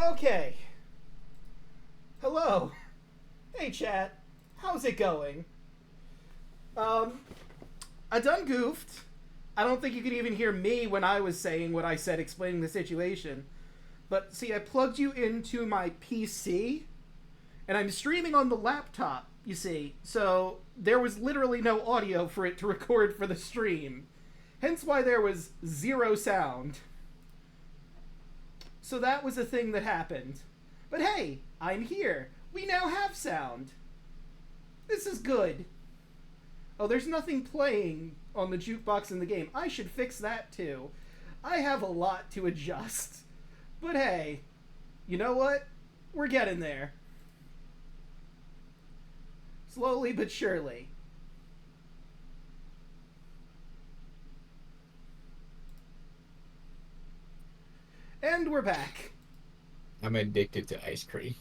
Okay. Hello. Hey, chat. How's it going? I done goofed. I don't think you could even hear me when I was saying what I said explaining the situation. But see, I plugged you into my PC, and I'm streaming on the laptop, you see. So there was literally no audio for it to record for the stream. Hence why there was zero sound. So that was a thing that happened. But hey, I'm here. We now have sound. This is good. Oh, there's nothing playing on the jukebox in the game. I should fix that too. I have a lot to adjust. But hey, you know what? We're getting there. Slowly but surely. And we're back. I'm addicted to ice cream.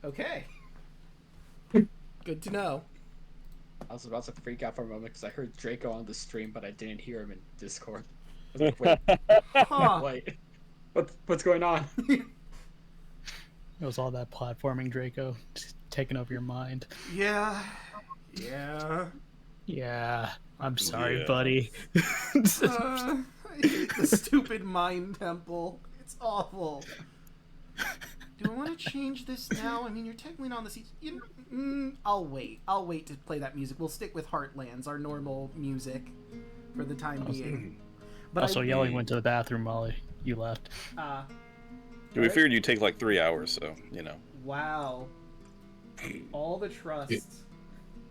Okay. Good to know. I was about to freak out for a moment because I heard Draco on the stream, but I didn't hear him in Discord. I was like, wait, Huh. wait, what's going on? It was all that platforming, Draco, just taking over your mind. Yeah. Yeah. Yeah, I'm sorry, Yeah. buddy. I hate the stupid mind temple. It's awful. Do I want to change this now? I mean, you're technically not on the seats. I'll wait. I'll wait to play that music. We'll stick with Heartlands, our normal music, for the time being. But Also, Yelling went to the bathroom while you left. We figured you'd take like 3 hours, so, you know. Wow. All the trust.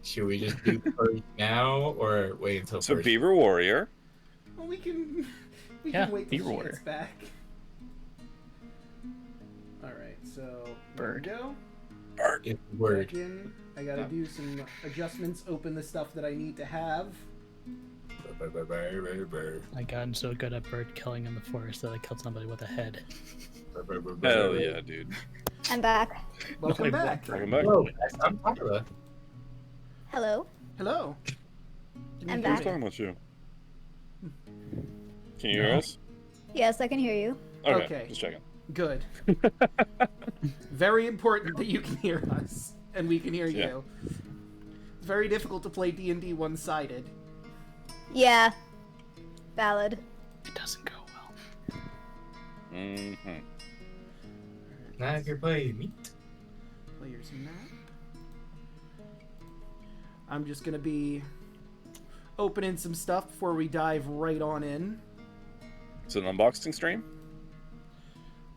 Should we just do first now or wait until So first? Beaver Warrior. Well, we can Yeah, wait be till she order. gets back. Alright, so Bird. There we go. It's word. Back in. I gotta do some adjustments, open the stuff that I need to have. I gotten so good at bird killing in the forest that I killed somebody with a head. Hell yeah, dude. I'm back. Welcome Wait, back. Welcome back. Oh, I'm Tyler. Hello. Hello. Can you I'm hear Who's back. me? talking about you? Can you hear us? Yes, I can hear you. Okay, Okay. just checking. Good. Very important that you can hear us, and we can hear Yeah. you. It's very difficult to play D&D one-sided. Yeah. Valid. It doesn't go well. Mm-hmm. Now if you're playing meat. Player's map. I'm just gonna be opening some stuff before we dive right on in. It's an unboxing stream?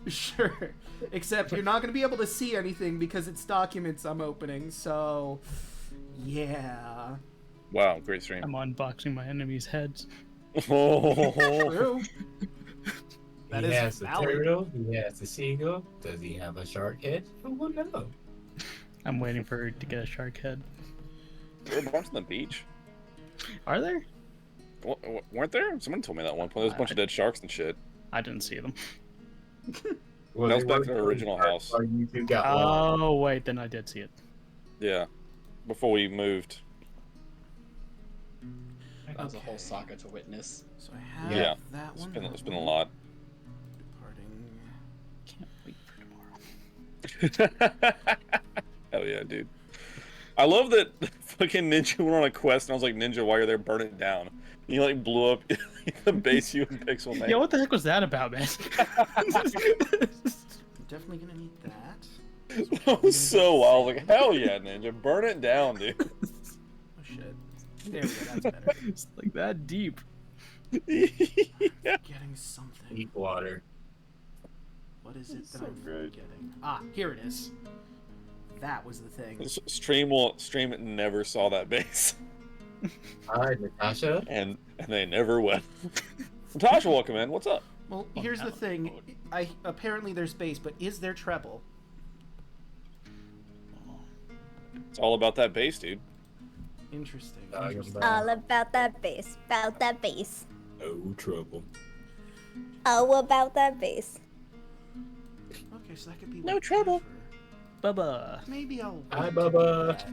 Sure. Except you're not gonna be able to see anything because it's documents I'm opening, so... Yeah. Wow, great stream. I'm unboxing my enemies' heads. Oh, True. That He is has the valid. turtle. He has the seagull. Does he have a shark head? Who will know? I'm waiting for her to get a shark head. there were a bunch on the beach. Are there? Weren't there? Someone told me that at one point. There was a bunch of dead sharks and shit. I didn't see them. Well, That was they back were to our original house. Or you two got lost. Oh, wait, then I did see it. Yeah. Before we moved. That was a whole Okay. saga to witness. So I have Yeah. that It's one. been, that it's been a one. lot. Departing. Can't wait for tomorrow. Hell yeah, dude. I love that fucking Ninja went on a quest and I was like, Ninja, while you're there, burn it down. And you like blew up the base you and Pixel made. Yeah, what the heck was that about, man? I'm definitely gonna need that. That was so wild. Like, hell yeah, Ninja, burn it down, dude. Oh shit. There we go, that's better. It's like that deep. Yeah. Getting something. Deep water. What is it that So I'm good. getting? Ah, here it is. That was the thing. Stream never saw that base. Hi, Natasha. And they never went. Natasha, welcome in. What's up? Well, Oh, here's now the it's thing. loading. Apparently there's bass, but is there treble? It's all about that base, dude. Interesting. Talking Interesting. about All about that bass. About that bass. no trouble. Oh, about that bass. Okay, so that could be No trouble. Bubba. Maybe I'll. Hi, wait to do Bubba. that.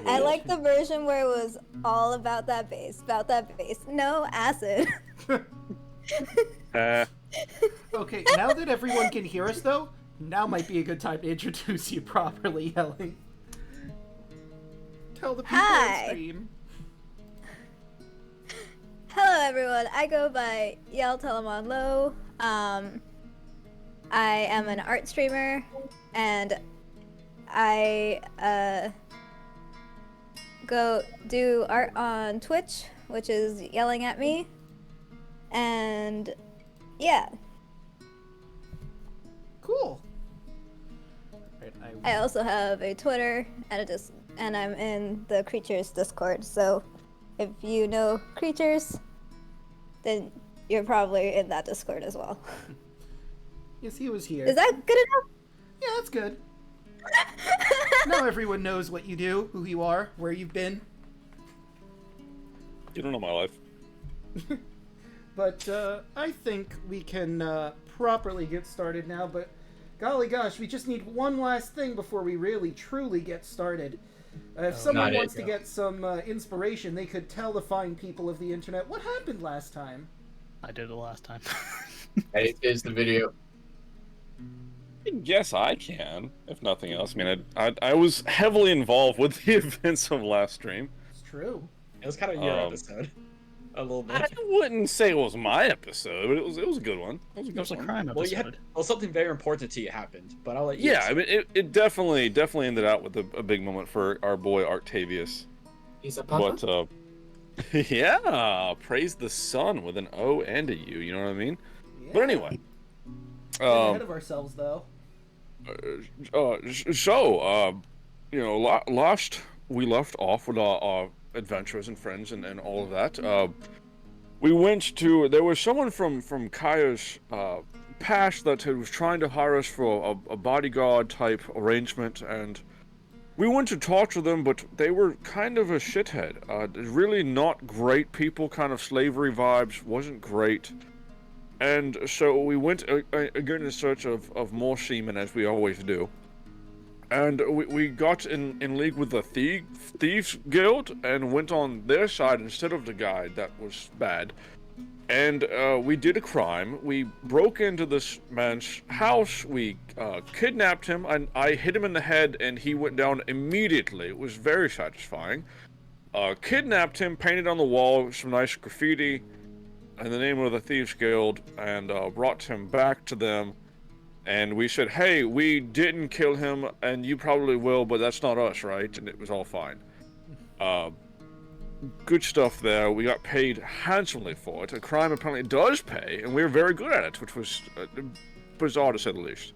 I like the version where it was all about that bass. About that bass. No acid. Uh, Okay, now that everyone can hear us, though, now might be a good time to introduce you properly, Yelling. Tell the people Hi. on stream. Hello, everyone. I go by Yell Telemon Low. I am an art streamer, and I go do art on Twitch, which is Yelling at Me. And yeah, Cool. Right, I also have a Twitter and and I'm in the Creatures Discord. So if you know Creatures, then you're probably in that Discord as well. Yes, he was here. Is that good enough? Yeah, that's good. Now everyone knows what you do, who you are, where you've been. You don't know my life. But I think we can properly get started now, but golly gosh, we just need one last thing before we really truly get started. If someone not it, wants to no. get some inspiration, they could tell the fine people of the internet what happened last time. I did it last time. Hey, here's the video. I guess I can, if nothing else. I mean, I was heavily involved with the events of last stream. It's true. It was kind of your episode. A little I bit. wouldn't say it was my episode, but it was a good one. It was a It good was a one. crime Well, episode. something very important to you happened, but I'll let you. Yeah, I mean, it definitely ended out with a big moment for our boy Octavius. He's a papa. But yeah, praise the sun with an O and a U. You know what I mean? Yeah. But anyway, Getting ahead of ourselves, though. you know, last we left off with our adventurers and friends and all of that. We went to, there was someone from Kaya's past that was trying to hire us for a bodyguard type arrangement, and we went to talk to them, but they were kind of a shithead. Really not great people, kind of slavery vibes, wasn't great. And so we went again in search of more seamen, as we always do. And we got in league with the Thieves Guild and went on their side instead of the guide. That was bad. And we did a crime. We broke into this man's house. We kidnapped him, and I hit him in the head, and he went down immediately. It was very satisfying. Kidnapped him, painted on the wall some nice graffiti in the name of the Thieves Guild, and brought him back to them. And we said, hey, we didn't kill him, and you probably will, but that's not us, right? And it was all fine. Good stuff there. We got paid handsomely for it. A crime apparently does pay, and we were very good at it, which was bizarre to say the least.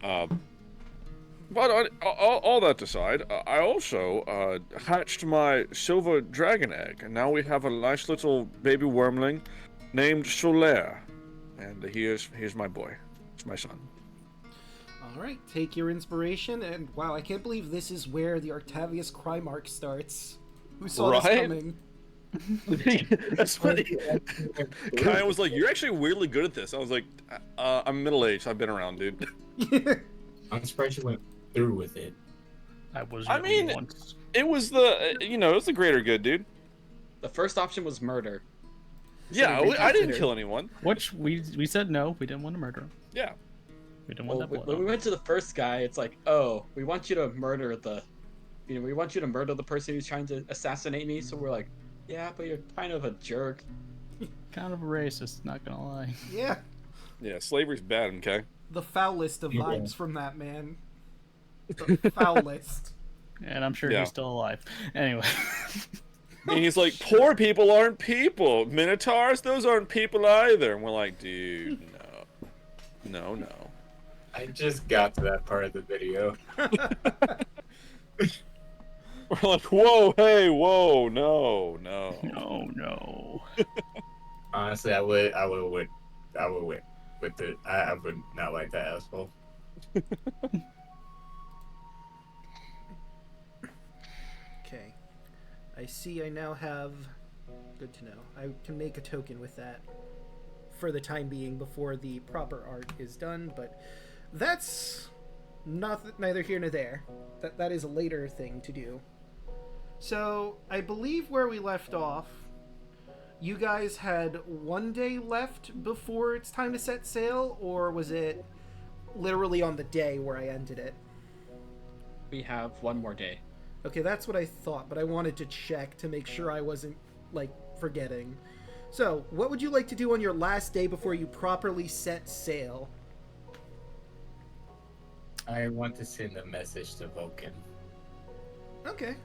But all that aside, I also hatched my silver dragon egg, and now we have a nice little baby wormling named Solaire. And here's my boy. It's my son. All right, take your inspiration, and wow, I can't believe this is where the Octavius crime arc starts. Who saw this Right? coming? That's funny. Kaya was like, "You're actually weirdly good at this." I was like, "I'm middle-aged. I've been around, dude." I'm surprised you went through with it. I was. I really mean, once. It was it was the greater good, dude. The first option was murder. Yeah, we I didn't considered- kill anyone. Which we said no. We didn't want to murder him. Yeah. We didn't Well, want that blood. when we went to the first guy, it's like, oh, we want you to murder we want you to murder the person who's trying to assassinate me. So we're like, yeah, but you're kind of a jerk. Kind of a racist, not gonna lie. Yeah, Yeah, slavery's bad, okay? the foulest of Yeah. vibes from that man. The foulest. And I'm sure Yeah. he's still alive. Anyway. And he's like, poor people aren't people. Minotaurs, those aren't people either. And we're like, dude, no. No. I just got to that part of the video. We're like, whoa, hey, whoa, no. No. Honestly, I would win with it. I would not like that asshole. Okay. I see I now have... Good to know. I can make a token with that for the time being before the proper art is done, but that's neither here nor there. That is a later thing to do. So, I believe where we left off, you guys had 1 day left before it's time to set sail, or was it literally on the day where I ended it? We have one more day. Okay, that's what I thought, but I wanted to check to make sure I wasn't, like, forgetting. So, what would you like to do on your last day before you properly set sail? I want to send a message to Vulcan. Okay.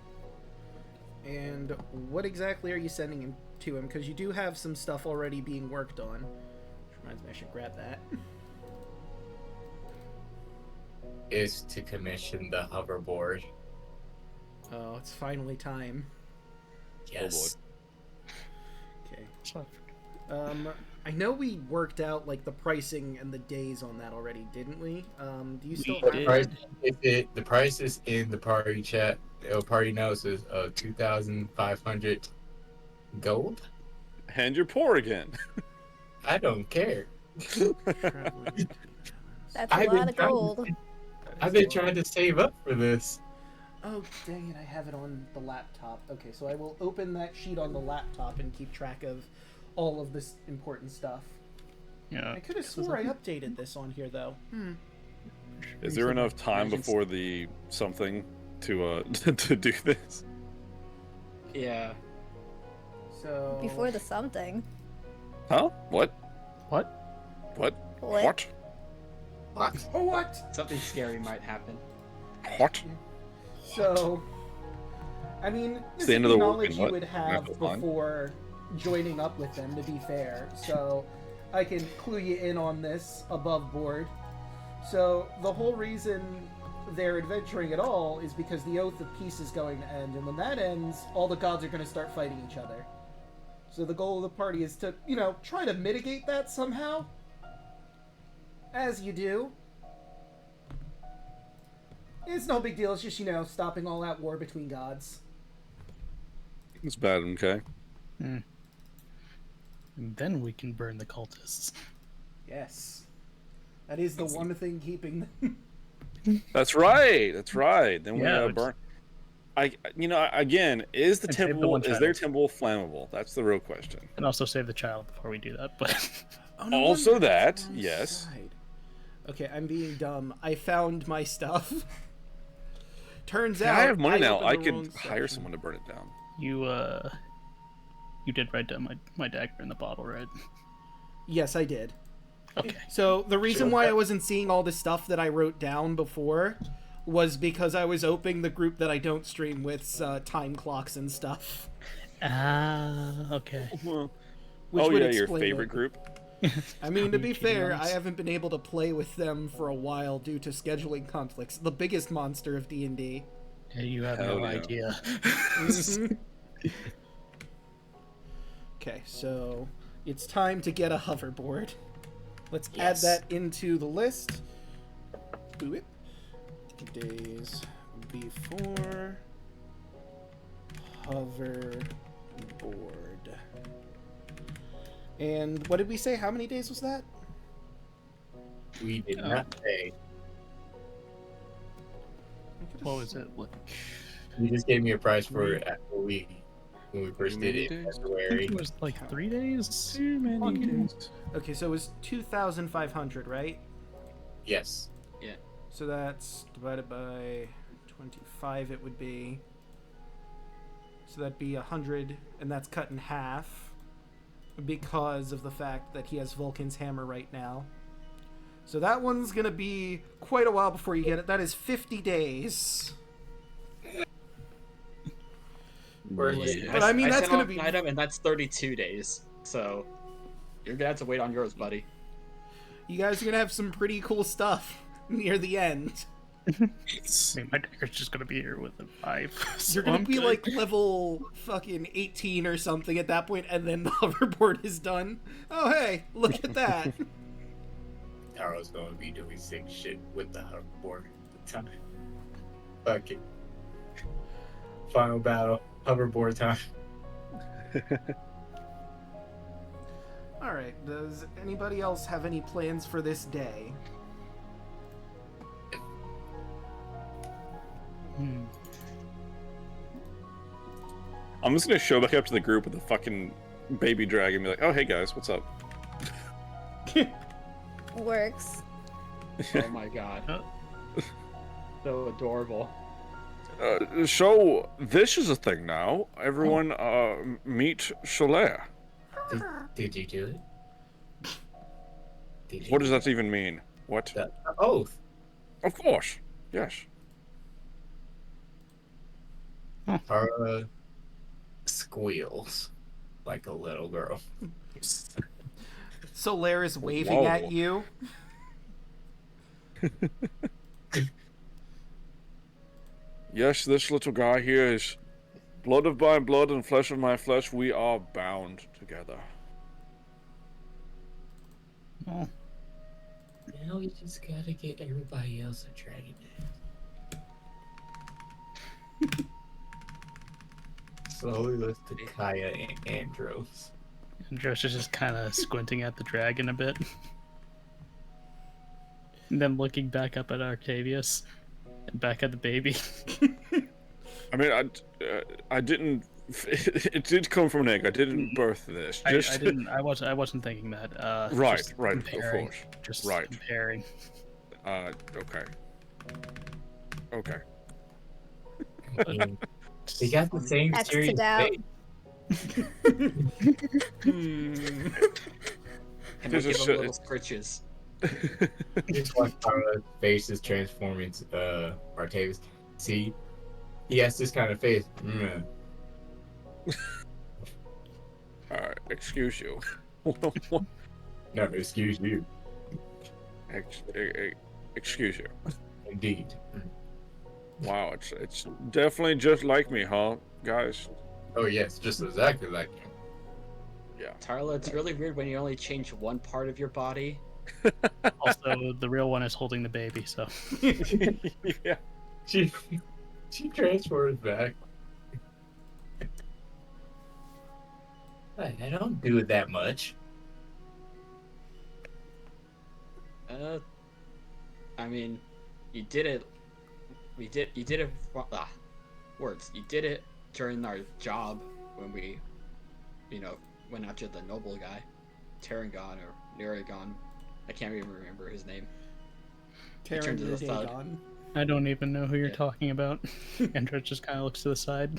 And what exactly are you sending him to him? Because you do have some stuff already being worked on. Which reminds me, I should grab that. Is to commission the hoverboard. Oh, it's finally time. Yes. Okay. So, I know we worked out, like, the pricing and the days on that already, didn't we? Do you still We have did. it? The price is in the party chat. Party notes is 2,500 gold. And you're poor again. I don't care. That's a I've been lot of trying- gold. I've been trying to save up for this. Oh, dang it, I have it on the laptop. Okay, so I will open that sheet on the laptop and keep track of all of this important stuff. yeah. I could have swore I updated this on here, though. Is there enough time before the something to to do this? Yeah. So... Before the something. Huh? What? What? What? What? What? Oh, what? Something scary might happen. What? So... I mean, this It's the is end the of the knowledge working, you what? would have That's fine. before joining up with them, to be fair. So, I can clue you in on this above board. So, the whole reason they're adventuring at all is because the Oath of Peace is going to end, and when that ends, all the gods are going to start fighting each other. So the goal of the party is to, you know, try to mitigate that somehow. As you do. It's no big deal, it's just, you know, stopping all that war between gods. It's bad, okay? And then we can burn the cultists. Yes. That is the one thing keeping them. That's right. That's right. Then we Yeah, it's- burn. Again, is the And save the temple one is their child. temple flammable? That's the real question. And also save the child before we do that, but Oh, no Also wonder that, it's on the yes. side. Okay, I'm being dumb. I found my stuff. Turns out I have money now. opened I the could wrong hire section. someone to burn it down. you did write down my dagger in the bottle, right? Yes, I did. Okay. So the reason Sure. why I wasn't seeing all the stuff that I wrote down before was because I was opening the group that I don't stream with's time clocks and stuff. Ah, okay. Well, Which oh would yeah, your explain favorite it. group. I mean, to be Community fair, notes. I haven't been able to play with them for a while due to scheduling conflicts. The biggest monster of D&D. Yeah, you have Hell no yeah. idea. Okay, so it's time to get a hoverboard. Let's Yes. add that into the list. Do it. Days before hoverboard. And what did we say? How many days was that? We did not pay. What was it? Like, You just gave me a price for it when we first did it in Days? I think February. it was like 3 days. Too many days. Okay, so it was 2,500, right? Yes. So that's divided by 25, it would be. So that'd be 100, and that's cut in half because of the fact that he has Vulcan's hammer right now. So that one's gonna be quite a while before you get it. That is 50 days. Yeah. But I mean, that's sent gonna out be- an item, and that's 32 days. So you're gonna have to wait on yours, buddy. You guys are gonna have some pretty cool stuff near the end. I mean, my dagger's just gonna be here with a 5. so You're gonna I'm be good. like level fucking 18 or something at that point, and then the hoverboard is done. Oh hey, look at that. Taro's gonna be doing sick shit with the hoverboard at the time. Fuck it. Final battle, hoverboard time. All right. Does anybody else have any plans for this day? Hmm. I'm just gonna show back up to the group with a fucking baby dragon, be like, "Oh, hey guys, what's up?" Works. Oh my god. So adorable. So this is a thing now. Everyone, meet Solaire. Did you do it? What does that even mean? What? The oath. Of course. Yes. Tara squeals like a little girl. Solaire is waving Whoa. at you. Yes, this little guy here is blood of my blood and flesh of my flesh. We are bound together. Oh, Now we just gotta get everybody else a dragon. Slowly lift to Kaya and Andros. Andros is just kind of squinting at the dragon a bit. And then looking back up at Octavius. And back at the baby. I mean, I didn't. It did come from an egg. I didn't birth this. I Just didn't. I wasn't thinking that. Right, just right, of comparing, course. Just Right. comparing. Okay. Okay. They got the same X serious it out. face. And This we is give so- him little scritches. Just watch Tara's face is transforming to Artavis. See? He has this kind of face. Mm. Excuse you. No, excuse you. Excuse you. Indeed. Wow, it's definitely just like me, huh, guys? Oh yes, just exactly like him. Yeah. Tarla, it's really weird when you only change one part of your body. Also, the real one is holding the baby, so. Yeah. She transfers back. I don't do it that much. I mean, you did it. You did it. Words. You did it during our job when we, went after the noble guy, Terrangon or Neragon. I can't even remember his name. Terran to the side. Dagon. I don't even know who you're Yeah. talking about. Andros just kind of looks to the side.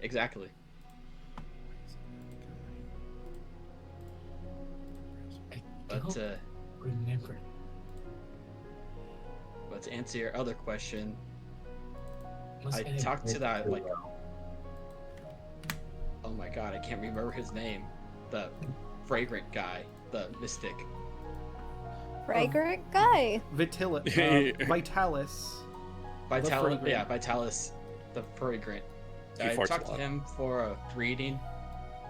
Exactly. I But don't remember. but to answer your other question, Must I have talked to been that, so like- well. oh my god, I can't remember his name. The fragrant guy, the mystic. Fragrant guy. Vitalis. Vitalis, fragrant. yeah, Vitalis, the fragrant. He I farts talked a lot. to him for a reading.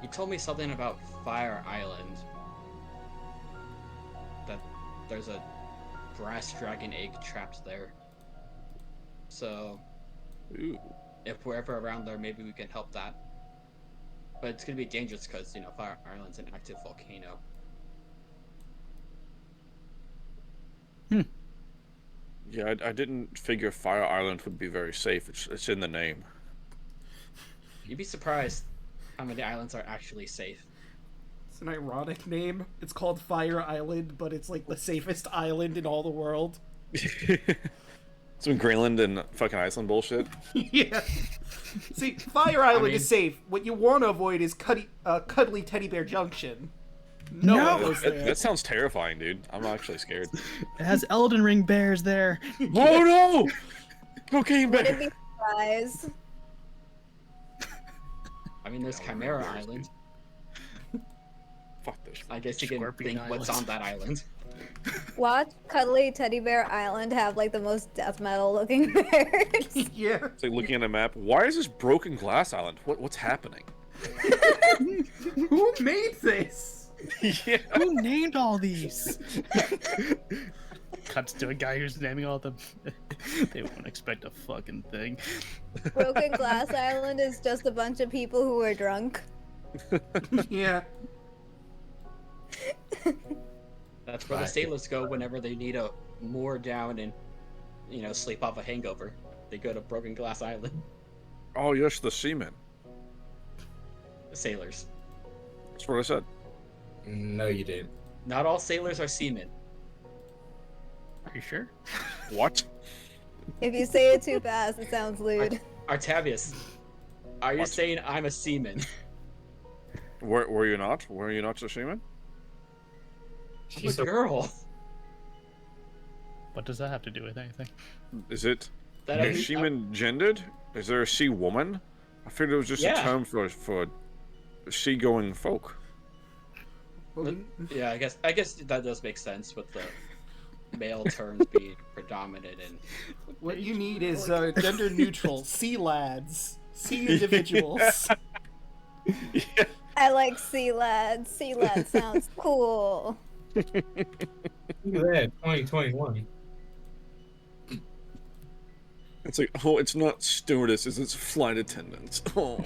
He told me something about Fire Island. That there's a brass dragon egg trapped there. So, Ooh. if we're ever around there, maybe we can help that. But it's gonna be dangerous because, Fire Island's an active volcano. Yeah, I didn't figure Fire Island would be very safe. It's in the name. You'd be surprised how many islands are actually safe. It's an ironic name. It's called Fire Island, but it's like the safest island in all the world. Some Greenland and fucking Iceland bullshit. Yeah. See, Fire Island mean- is safe. What you want to avoid is Cuddly Teddy Bear Junction. No, No! one goes there. That sounds terrifying, dude. I'm actually scared. It has Elden Ring bears there. Oh no! Cocaine Wouldn't bear. be surprised. I mean, there's Chimera Island. Fuck this. I guess you can Scorpion think what's Island. on that island. Watch Cuddly Teddy Bear Island have like the most death metal looking bears. Yeah. It's like looking at a map. Why is this broken glass island? What's happening? Who made this? Yeah. Who named all these? Cuts to a guy who's naming all them. They won't expect a fucking thing. Broken Glass Island is just a bunch of people who were drunk. Yeah. That's where the sailors go whenever they need a moor down and, sleep off a hangover. They go to Broken Glass Island. Oh yes, the seamen. sailors. That's what I said. No, you didn't. Not all sailors are seamen. Are you sure? What? If you say it too fast, it sounds lewd. Artavius, are you What? saying I'm a seaman? Were you not? Were you not a seaman? I'm She's a a girl. What does that have to do with anything? Is it That is seaman gendered? Is there a sea woman? I figured it was just Yeah. a term for seagoing folk. Yeah, I guess that does make sense with the male terms being predominant and What you need is gender neutral sea lads, sea individuals. Yeah. I like sea lad. Sea lad sounds cool. Look at that, 2021. It's like, oh, it's not stewardesses, it's flight attendants. Oh.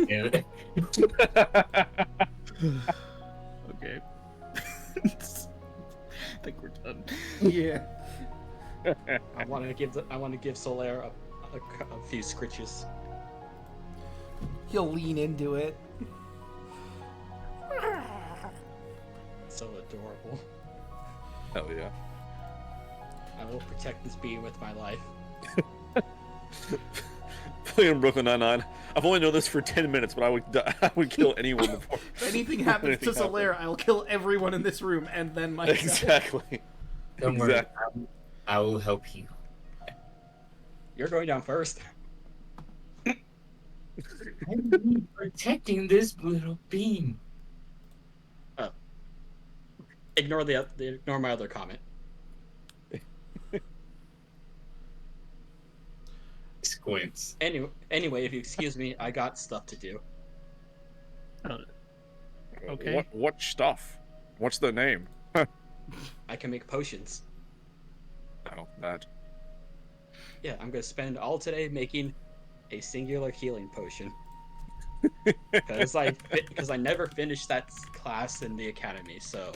Damn it. Okay. I think we're done. Yeah. I want to give Solaire a few scritches. He'll lean into it. So adorable. Hell yeah. I will protect this being with my life. Playing Brooklyn Nine-Nine. I've only known this for 10 minutes, but I would kill anyone before. If anything happens to Solaire, I'll kill everyone in this room and then myself. Exactly. Don't worry, I will help you. You're going down first. I'm protecting this little bean. Ignore my other comment. Squints. Anyway, if you excuse me, I got stuff to do. Okay. What stuff? What's the name? I can make potions. Oh, that. Yeah, I'm gonna spend all today making a singular healing potion. Because I never finished that class in the academy, so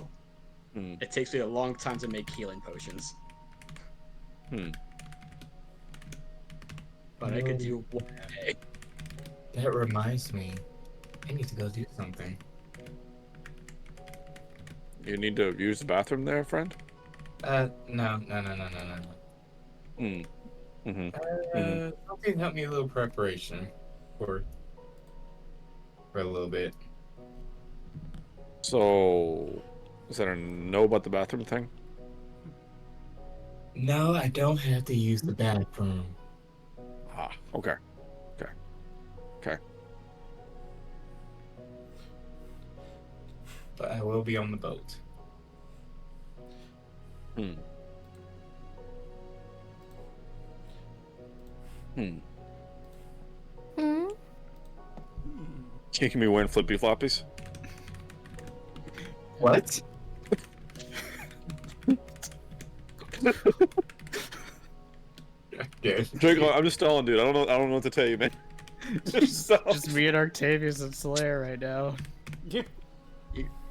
it takes me a long time to make healing potions. But I could do one day. That reminds me. I need to go do something. You need to use the bathroom there, friend? No. Something help me a little preparation for a little bit. So, is that a no about the bathroom thing? No, I don't have to use the bathroom. Ah, okay. But I will be on the boat. Hmm? Can't me wearing flippy floppies? What? Draco, I'm just stalling, dude. I don't know what to tell you, man. Just me and Octavius and Solaire right now.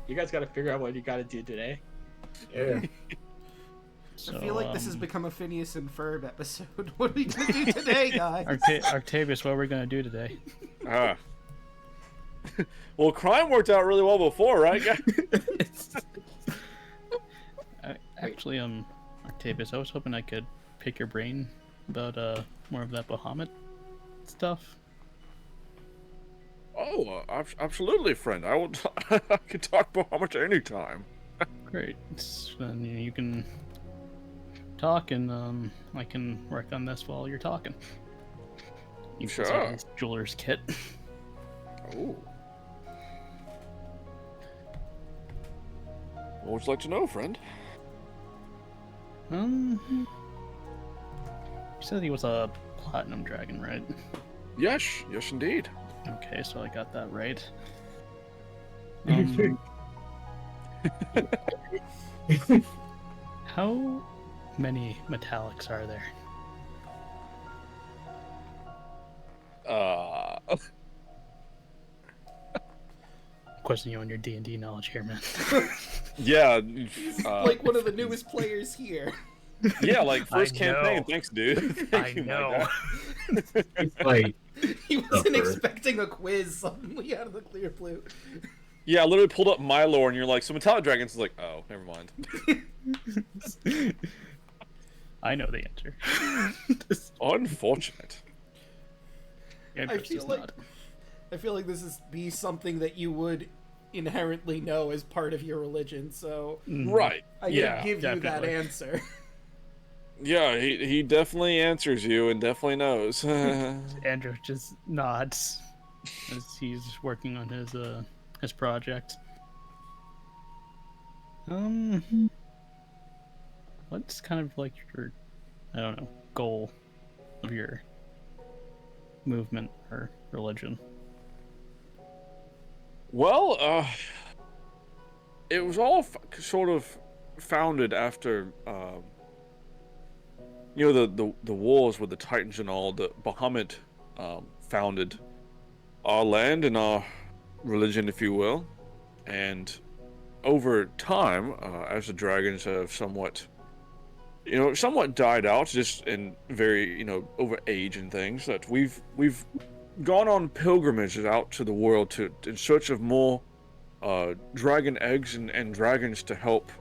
You guys gotta figure out what you gotta do today. Yeah. So, I feel like this has become a Phineas and Ferb episode. What are we gonna do today, guys? Octavius, what are we gonna do today? Well, crime worked out really well before, right, guys? Actually, Octavius, I was hoping I could pick your brain about more of that Bahamut stuff. Oh, absolutely, friend. I will. I can talk Bahamut anytime. Great. Then you can talk, and I can work on this while you're talking. You can see Sure. this jeweler's kit. Oh. What would you like to know, friend? You said he was a platinum dragon, right? Yes, indeed. Okay, so I got that right. How many metallics are there? Question you on your D&D knowledge here, man. Yeah. Like one of the newest players here. Yeah, like I first campaign. know. Thanks, dude. Thank I you, my know. guy. It's like He wasn't Suffer. expecting a quiz suddenly out of the clear blue. Yeah, I literally pulled up my lore, and you're like, so metallic dragons is like, oh, never mind. I know the answer. Unfortunate. Andrew's feel just like- not. I feel like this is be something that you would inherently know as part of your religion, so Right. I Yeah, can give you that definitely. answer. Yeah, he definitely answers you and definitely knows. Andrew just nods as he's working on his project. What's kind of like your, I don't know, goal of your movement or religion? Well, it was all sort of founded after, you know, the wars with the Titans and all. The Bahamut founded our land and our religion, if you will, and over time, as the dragons have somewhat died out, just in very, over age and things, that we've gone on pilgrimages out to the world in search of more dragon eggs and dragons to help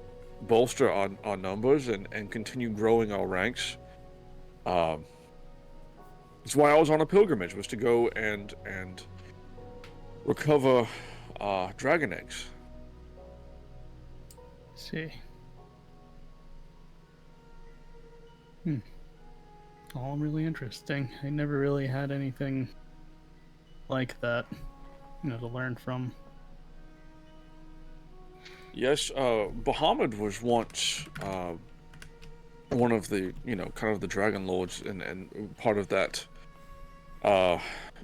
bolster our numbers and continue growing our ranks. That's why I was on a pilgrimage, was to go and recover dragon eggs. See. All really interesting. I never really had anything like that, to learn from. Yes, Bahamut was once one of the, kind of the Dragon Lords, and part of that. I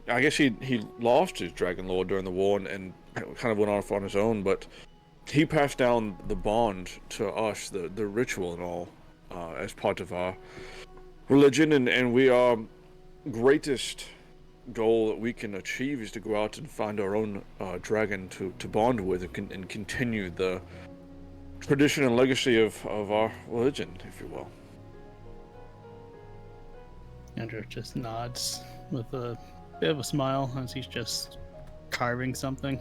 guess he lost his Dragon Lord during the war and kind of went off on his own, but he passed down the bond to us, the ritual and all, as part of our religion, and we are greatest goal that we can achieve is to go out and find our own dragon to bond with and continue the tradition and legacy of our religion, if you will. Andrew just nods with a bit of a smile as he's just carving something.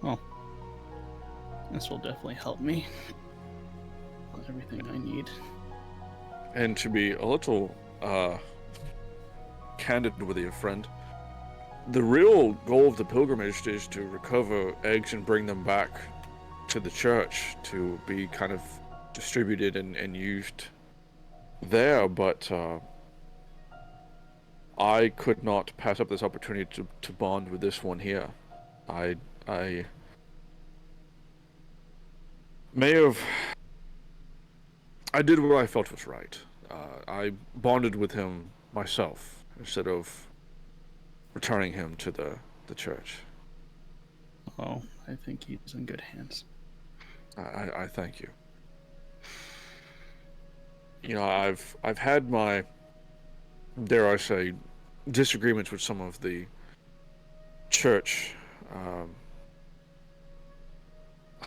Well, this will definitely help me with everything I need. And to be a little candid with you, friend, the real goal of the pilgrimage is to recover eggs and bring them back to the church to be kind of distributed and used there, but I could not pass up this opportunity to bond with this one here. I did what I felt was right. I bonded with him myself instead of returning him to the church. Oh, I think he's in good hands. I thank you. I've had my, dare I say, disagreements with some of the church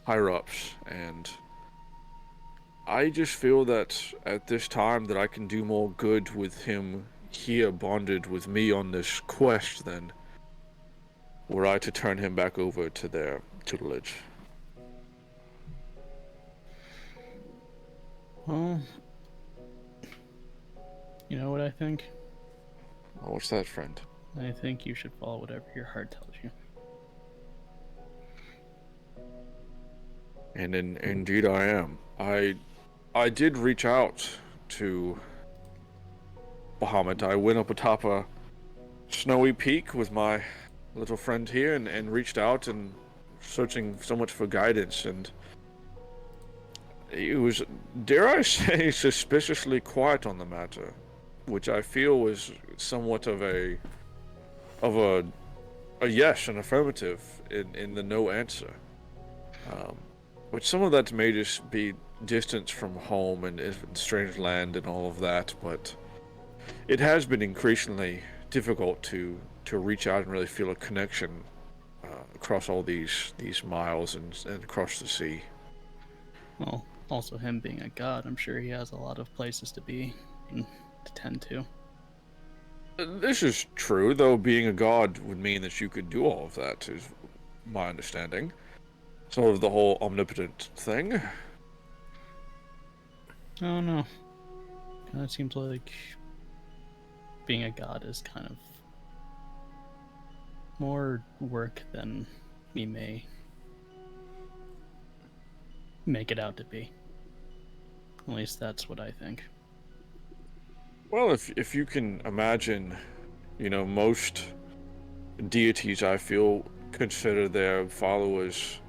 higher-ups, and I just feel that at this time that I can do more good with him here bonded with me on this quest than were I to turn him back over to their tutelage. Well, you know what I think? Oh, what's that, friend? I think you should follow whatever your heart tells you. And indeed I am. I did reach out to Bahamut. I went up atop a snowy peak with my little friend here and reached out and searching so much for guidance, and it was, dare I say, suspiciously quiet on the matter, which I feel was somewhat of a yes, an affirmative in the no answer. Which some of that may just be distance from home and strange land and all of that, but it has been increasingly difficult to reach out and really feel a connection across all these miles and across the sea. Well, also him being a god, I'm sure he has a lot of places to be and to tend to. This is true, though being a god would mean that you could do all of that, is my understanding. Sort of the whole omnipotent thing. I don't know. Kind of seems like being a god is kind of more work than we may make it out to be. At least that's what I think. Well, if you can imagine, most deities, I feel, consider their followers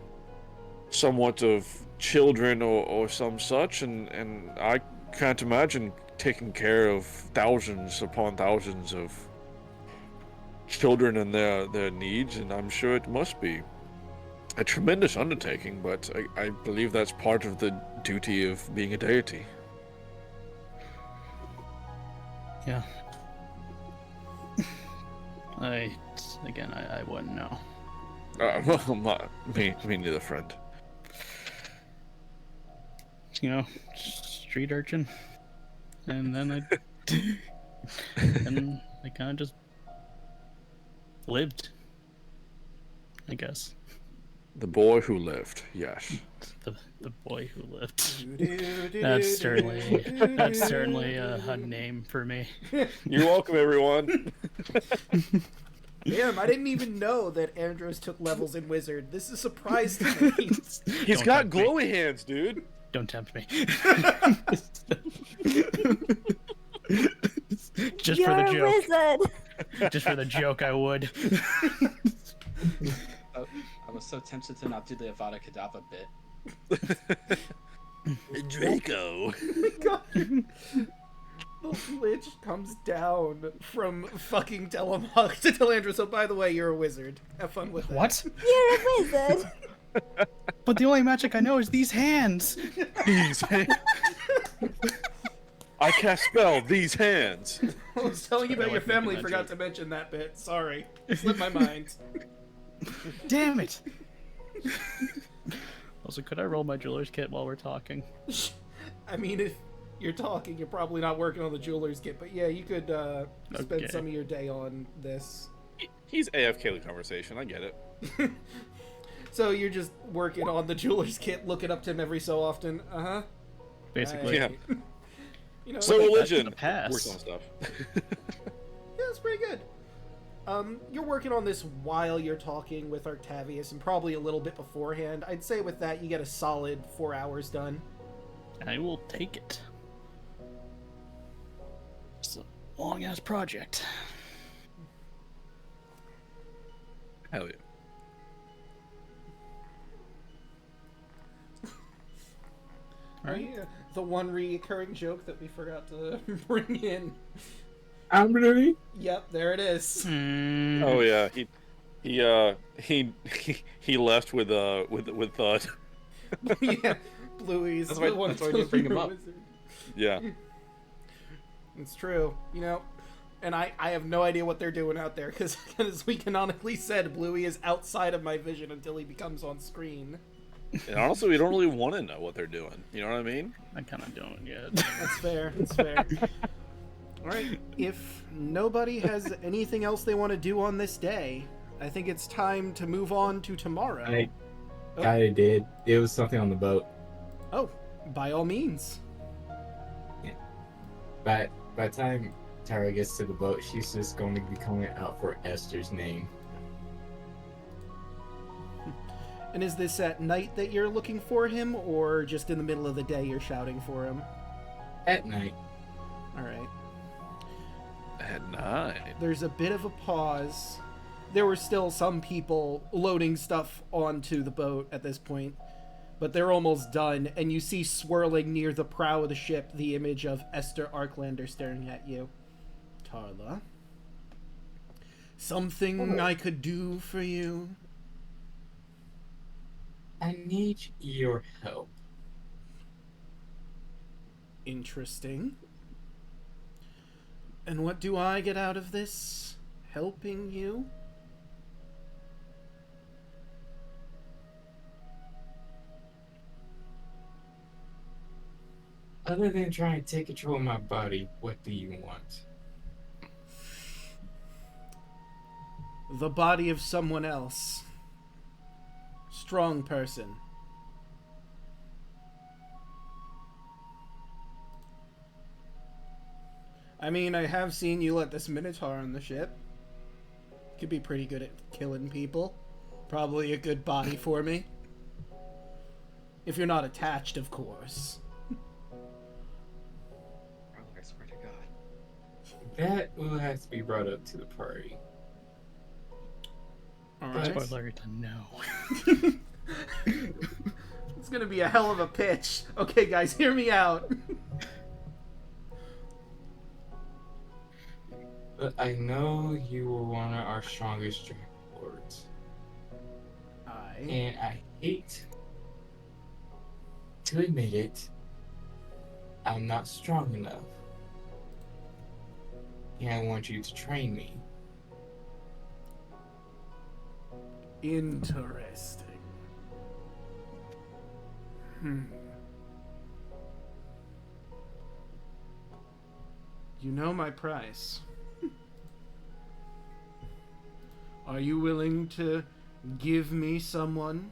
somewhat of children or some such, and I can't imagine taking care of thousands upon thousands of children and their needs, and I'm sure it must be a tremendous undertaking, but I believe that's part of the duty of being a deity. Yeah. I wouldn't know. Me neither, friend. Street urchin. And then I kind of just lived, I guess. The boy who lived, yes. The boy who lived. That's certainly a name for me. You're welcome, everyone. Damn, I didn't even know that Andros took levels in Wizard. This is a surprise to me. He's got glowy hands, dude. Don't tempt me. Just You're for the a joke. wizard. Just for the joke, I would. I was so tempted to not do the Avada Kedavra bit. Draco. God. The Lich comes down from fucking Telemach to Telandra. So, by the way, you're a wizard. Have fun with that. What? You're a wizard. But the only magic I know is these hands. These hands. I cast spell, these hands. I was telling you about I your like making family. that Forgot joke. to mention that bit. Sorry. Slipped my mind. Damn it. Also, could I roll my jeweler's kit while we're talking? I mean, if you're talking, you're probably not working on the jeweler's kit. But yeah, you could spend Okay. some of your day on this. He's AFK the conversation, I get it. So you're just working on the jeweler's kit, looking up to him every so often. Uh-huh. Basically. Yeah. You know, So like, religion pass. works on stuff. yeah, it's pretty good. You're working on this while you're talking with Octavius, and probably a little bit beforehand. I'd say with that, you get a solid 4 hours done. I will take it. It's a long-ass project. Hell yeah. Alright. Yeah, the one recurring joke that we forgot to bring in. I'm ready. Yep, there it is. Oh yeah, he left with thought. Yeah, Bluey's That's why- the one that's why I didn't bring him your up. wizard. Yeah. It's true, and I have no idea what they're doing out there, because as we canonically said, Bluey is outside of my vision until he becomes on screen. And honestly, we don't really want to know what they're doing. You know what I mean? I kind of don't yet. That's fair, that's fair. Alright, if nobody has anything else they want to do on this day, I think it's time to move on to tomorrow. I kinda did. It was something on the boat. Oh, by all means. But by the time Tara gets to the boat, she's just going to be calling out for Esther's name. And is this at night that you're looking for him, or just in the middle of the day you're shouting for him? At night. Alright. At night. There's a bit of a pause. There were still some people loading stuff onto the boat at this point, but they're almost done, and you see swirling near the prow of the ship the image of Esther Arklander staring at you. Tarla? Something I could do for you? I need your help. Interesting. And what do I get out of this? Helping you? Other than trying to take control of my body, what do you want? The body of someone else. Strong person. I mean, I have seen you let this Minotaur on the ship. Could be pretty good at killing people. Probably a good body for me. If you're not attached, of course. I swear to God. That will have to be brought up to the party. Alright. Spoiler to no. It's gonna be a hell of a pitch. Okay, guys, hear me out. But I know you were one of our strongest Draco lords. And I hate to admit it, I'm not strong enough. And I want you to train me. Interesting. You know my price. Are you willing to give me someone?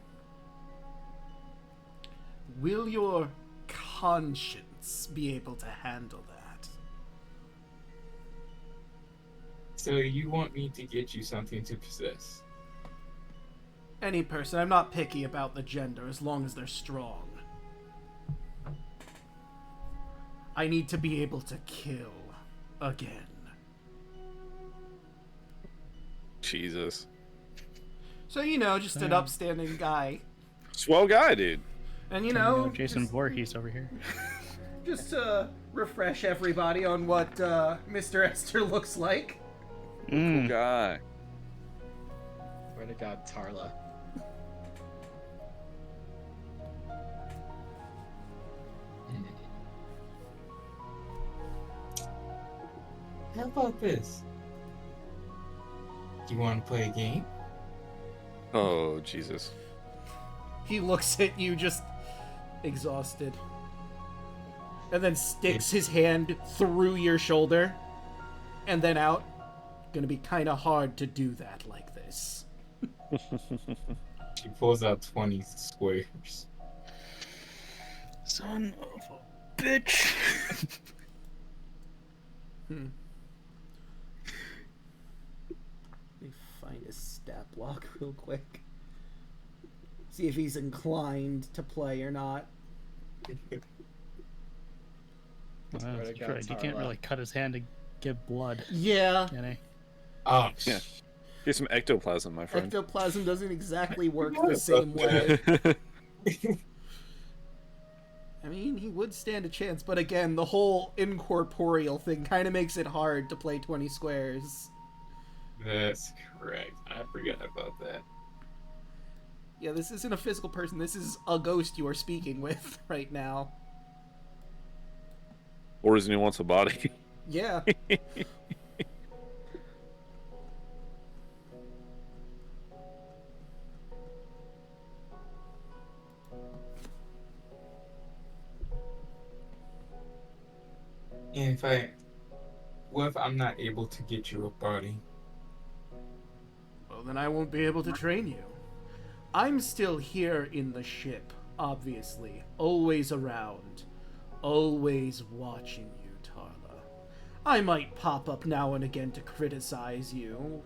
Will your conscience be able to handle that? So you want me to get you something to possess? Any person. I'm not picky about the gender as long as they're strong. I need to be able to kill again. Jesus. So, you know, just an upstanding guy. Swell guy, dude. And, you know, Jason just, Voorhees over here. just to refresh everybody on what Mr. Esther looks like. Cool guy. Swear to God, Tarla. How about this? Do you want to play a game? Oh, Jesus. He looks at you just exhausted. And then sticks his hand through your shoulder. And then out. Gonna be kind of hard to do that like this. She pulls out 20 squares. Son of a bitch. Let me find his stat block real quick. See if he's inclined to play or not. Well, that's right. You can't really cut his hand to give blood, Yeah. can he? Oh, Yeah. Get some ectoplasm, my friend. Ectoplasm doesn't exactly work the same way. I mean, he would stand a chance, but again, the whole incorporeal thing kind of makes it hard to play 20 squares. that's correct. I forgot about that. Yeah, this isn't a physical person. This is a ghost you are speaking with right now. Or doesn't he want a body? Yeah. In fact, what if I'm not able to get you a body? Well, then I won't be able to train you. I'm still here in the ship, obviously. Always around. Always watching you, Tarla. I might pop up now and again to criticize you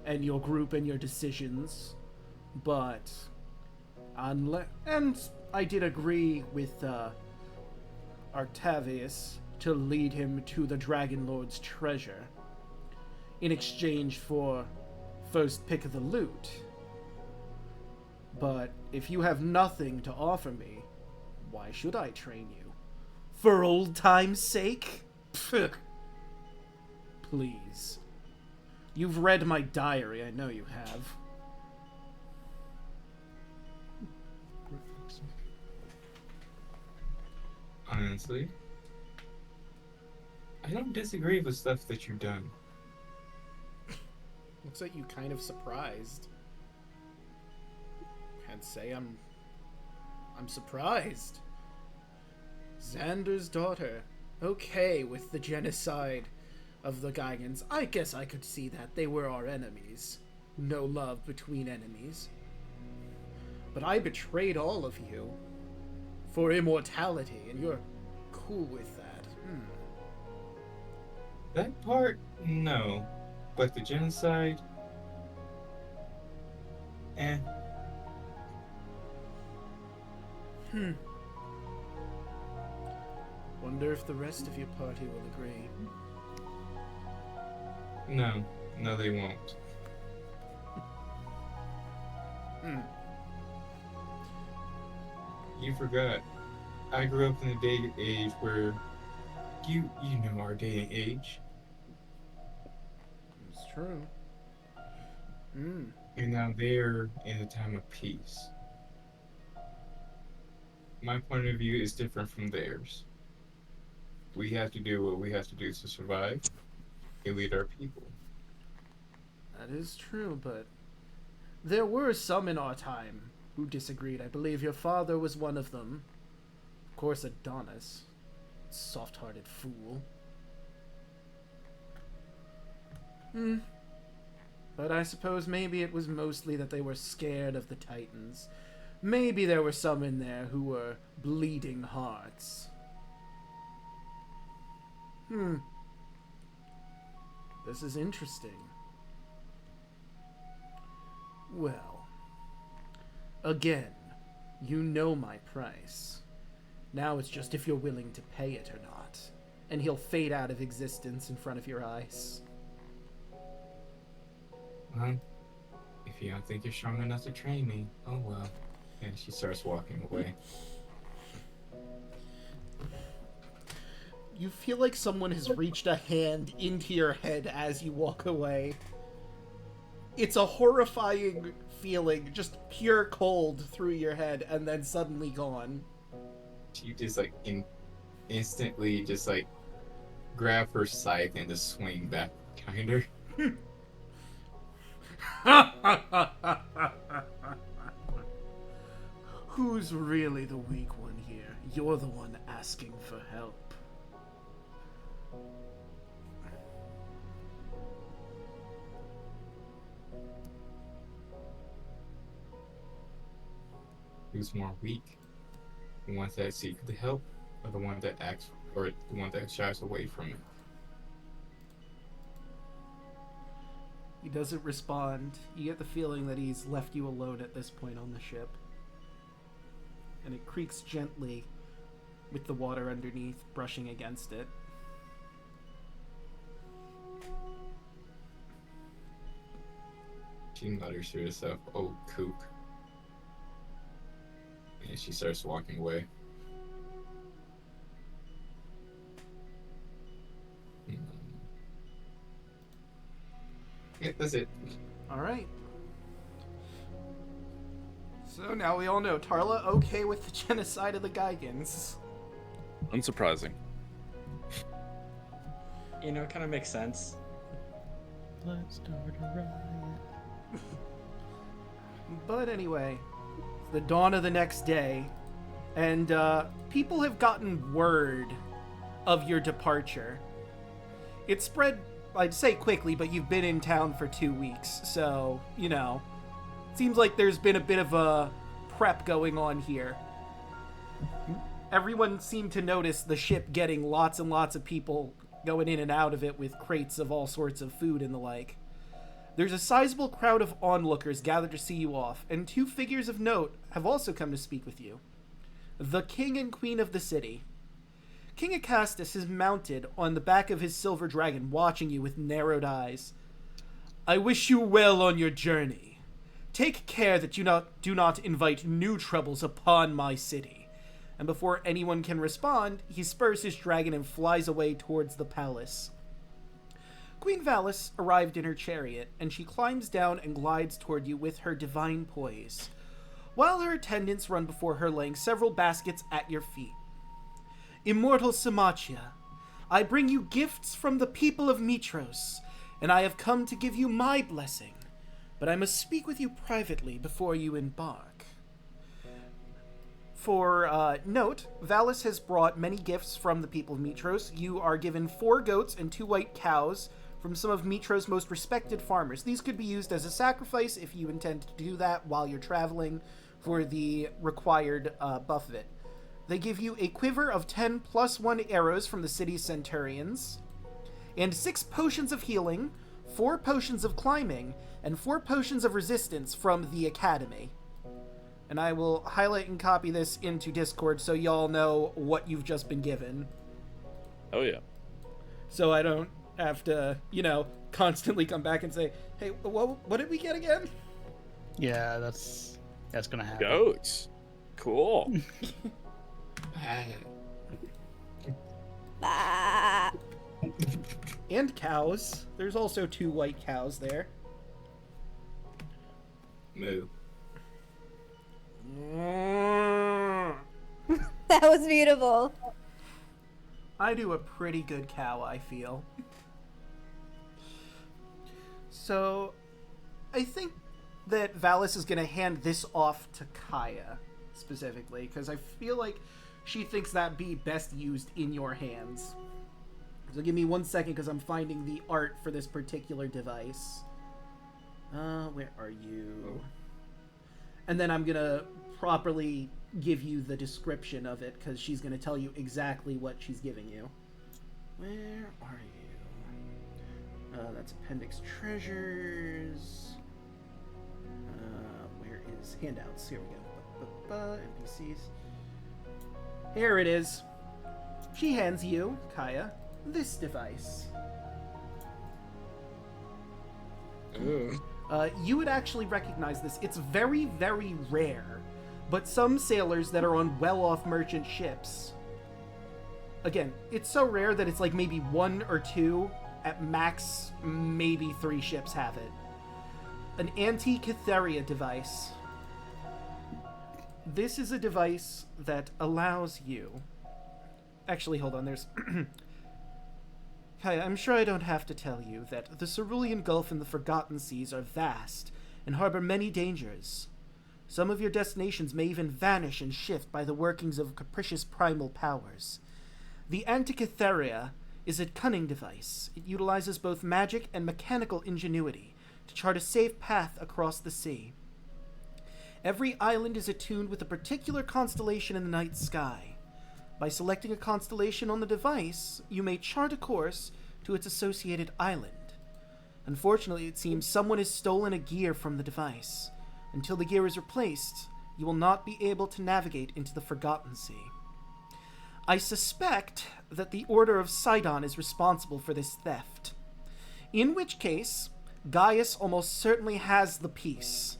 and your group and your decisions, but and I did agree with Artavius to lead him to the Dragon Lord's treasure in exchange for first pick of the loot. But if you have nothing to offer me, why should I train you? For old time's sake? Pfft. Please. You've read my diary, I know you have. Honestly, I don't disagree with stuff that you've done. Looks like you kind of surprised. Can't say I'm surprised. Xander's daughter. Okay, with the genocide of the Gigans, I guess I could see that. They were our enemies. No love between enemies. But I betrayed all of you for immortality, and you're cool with that. That part, no. But the genocide, eh. Wonder if the rest of your party will agree. No, they won't. You forgot. I grew up in a day and age where you know our day and age. It's true. And now they're in a time of peace. My point of view is different from theirs. We have to do what we have to do to survive and lead our people. That is true, but there were some in our time who disagreed. I believe your father was one of them. Of course, Adonis. Soft-hearted fool. But I suppose maybe it was mostly that they were scared of the Titans. Maybe there were some in there who were bleeding hearts. This is interesting. Well, again, you know my price. Now it's just if you're willing to pay it or not. And he'll fade out of existence in front of your eyes. Well, if you don't think you're strong enough to train me, oh well. And she starts walking away. You feel like someone has reached a hand into your head as you walk away. It's a horrifying feeling, just pure cold through your head, and then suddenly gone. She just like instantly just like grab her scythe and just swing back behind her. Who's really the weak one here? You're the one asking for help. Who's more weak? The ones that seek the help, or the one that acts, or the one that shies away from it? He doesn't respond. You get the feeling that he's left you alone at this point on the ship. And it creaks gently with the water underneath brushing against it. She mutters to herself, "Oh, kook." And she starts walking away. Yeah, that's it. Alright. So now we all know Tarla okay with the genocide of the Gigans. Unsurprising. You know, it kind of makes sense. Let's start a riot. But anyway, it's the dawn of the next day, and people have gotten word of your departure. It spread, I'd say quickly, but you've been in town for 2 weeks, so, you know, seems like there's been a bit of a prep going on here. Everyone seemed to notice the ship getting lots and lots of people going in and out of it with crates of all sorts of food and the like. There's a sizable crowd of onlookers gathered to see you off, and 2 figures of note have also come to speak with you. The king and queen of the city. King Acastus is mounted on the back of his silver dragon, watching you with narrowed eyes. I wish you well on your journey. Take care that you do not invite new troubles upon my city. And before anyone can respond, he spurs his dragon and flies away towards the palace. Queen Valis arrived in her chariot, and she climbs down and glides toward you with her divine poise, while her attendants run before her, laying several baskets at your feet. Immortal Symachia, I bring you gifts from the people of Mytros, and I have come to give you my blessing, but I must speak with you privately before you embark. For note, Valis has brought many gifts from the people of Mytros. You are given 4 goats and 2 white cows from some of Mytros' most respected farmers. These could be used as a sacrifice if you intend to do that while you're traveling for the required buff of it. They give you a quiver of 10 plus 1 arrows from the city's centurions, and 6 potions of healing, 4 potions of climbing, and 4 potions of resistance from the academy. And I will highlight and copy this into Discord so y'all know what you've just been given. Oh yeah. So I don't have to, constantly come back and say, hey, what did we get again? Yeah, that's gonna happen. Goats. Cool. Ah. And cows. There's also 2 white cows there. Moo. That was beautiful. I do a pretty good cow, I feel. So, I think that Valis is going to hand this off to Kaya, specifically, because I feel like she thinks that'd be best used in your hands. So give me 1 second, because I'm finding the art for this particular device. Where are you? And then I'm going to properly give you the description of it, because she's going to tell you exactly what she's giving you. Where are you? That's Appendix Treasures. Where is Handouts? Here we go. NPCs. Here it is. She hands you, Kaya, this device. Ooh. You would actually recognize this. It's very, very rare, but some sailors that are on well-off merchant ships, again, it's so rare that it's like maybe 1 or 2, at max, maybe 3 ships have it. An anti-Cytheria device. This is a device that allows you... Actually, hold on, there's... Kaya, I'm sure I don't have to tell you that the Cerulean Gulf and the Forgotten Seas are vast and harbor many dangers. Some of your destinations may even vanish and shift by the workings of capricious primal powers. The Antikytheria is a cunning device. It utilizes both magic and mechanical ingenuity to chart a safe path across the sea. Every island is attuned with a particular constellation in the night sky. By selecting a constellation on the device, you may chart a course to its associated island. Unfortunately, it seems someone has stolen a gear from the device. Until the gear is replaced, you will not be able to navigate into the Forgotten Sea. I suspect that the Order of Sidon is responsible for this theft. In which case, Gaius almost certainly has the piece.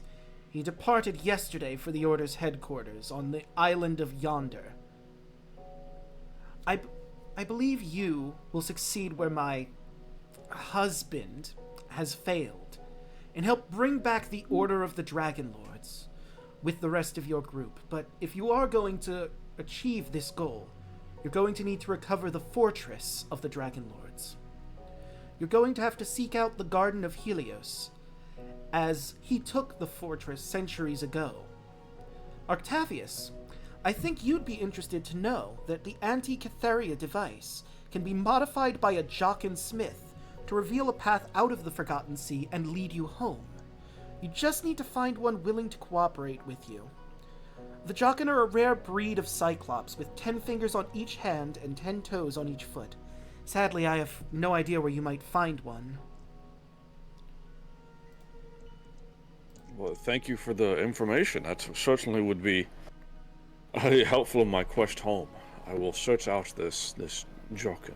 He departed yesterday for the Order's headquarters on the island of Yonder. I believe you will succeed where my husband has failed, and help bring back the Order of the Dragon Lords with the rest of your group. But if you are going to achieve this goal, you're going to need to recover the fortress of the Dragon Lords. You're going to have to seek out the Garden of Helios, as he took the fortress centuries ago. Octavius, I think you'd be interested to know that the Antikytheria device can be modified by a Jockin Smith to reveal a path out of the Forgotten Sea and lead you home. You just need to find one willing to cooperate with you. The Jockin are a rare breed of Cyclops with 10 fingers on each hand and 10 toes on each foot. Sadly, I have no idea where you might find one. Well, thank you for the information. That certainly would be helpful in my quest home. I will search out this Jockin.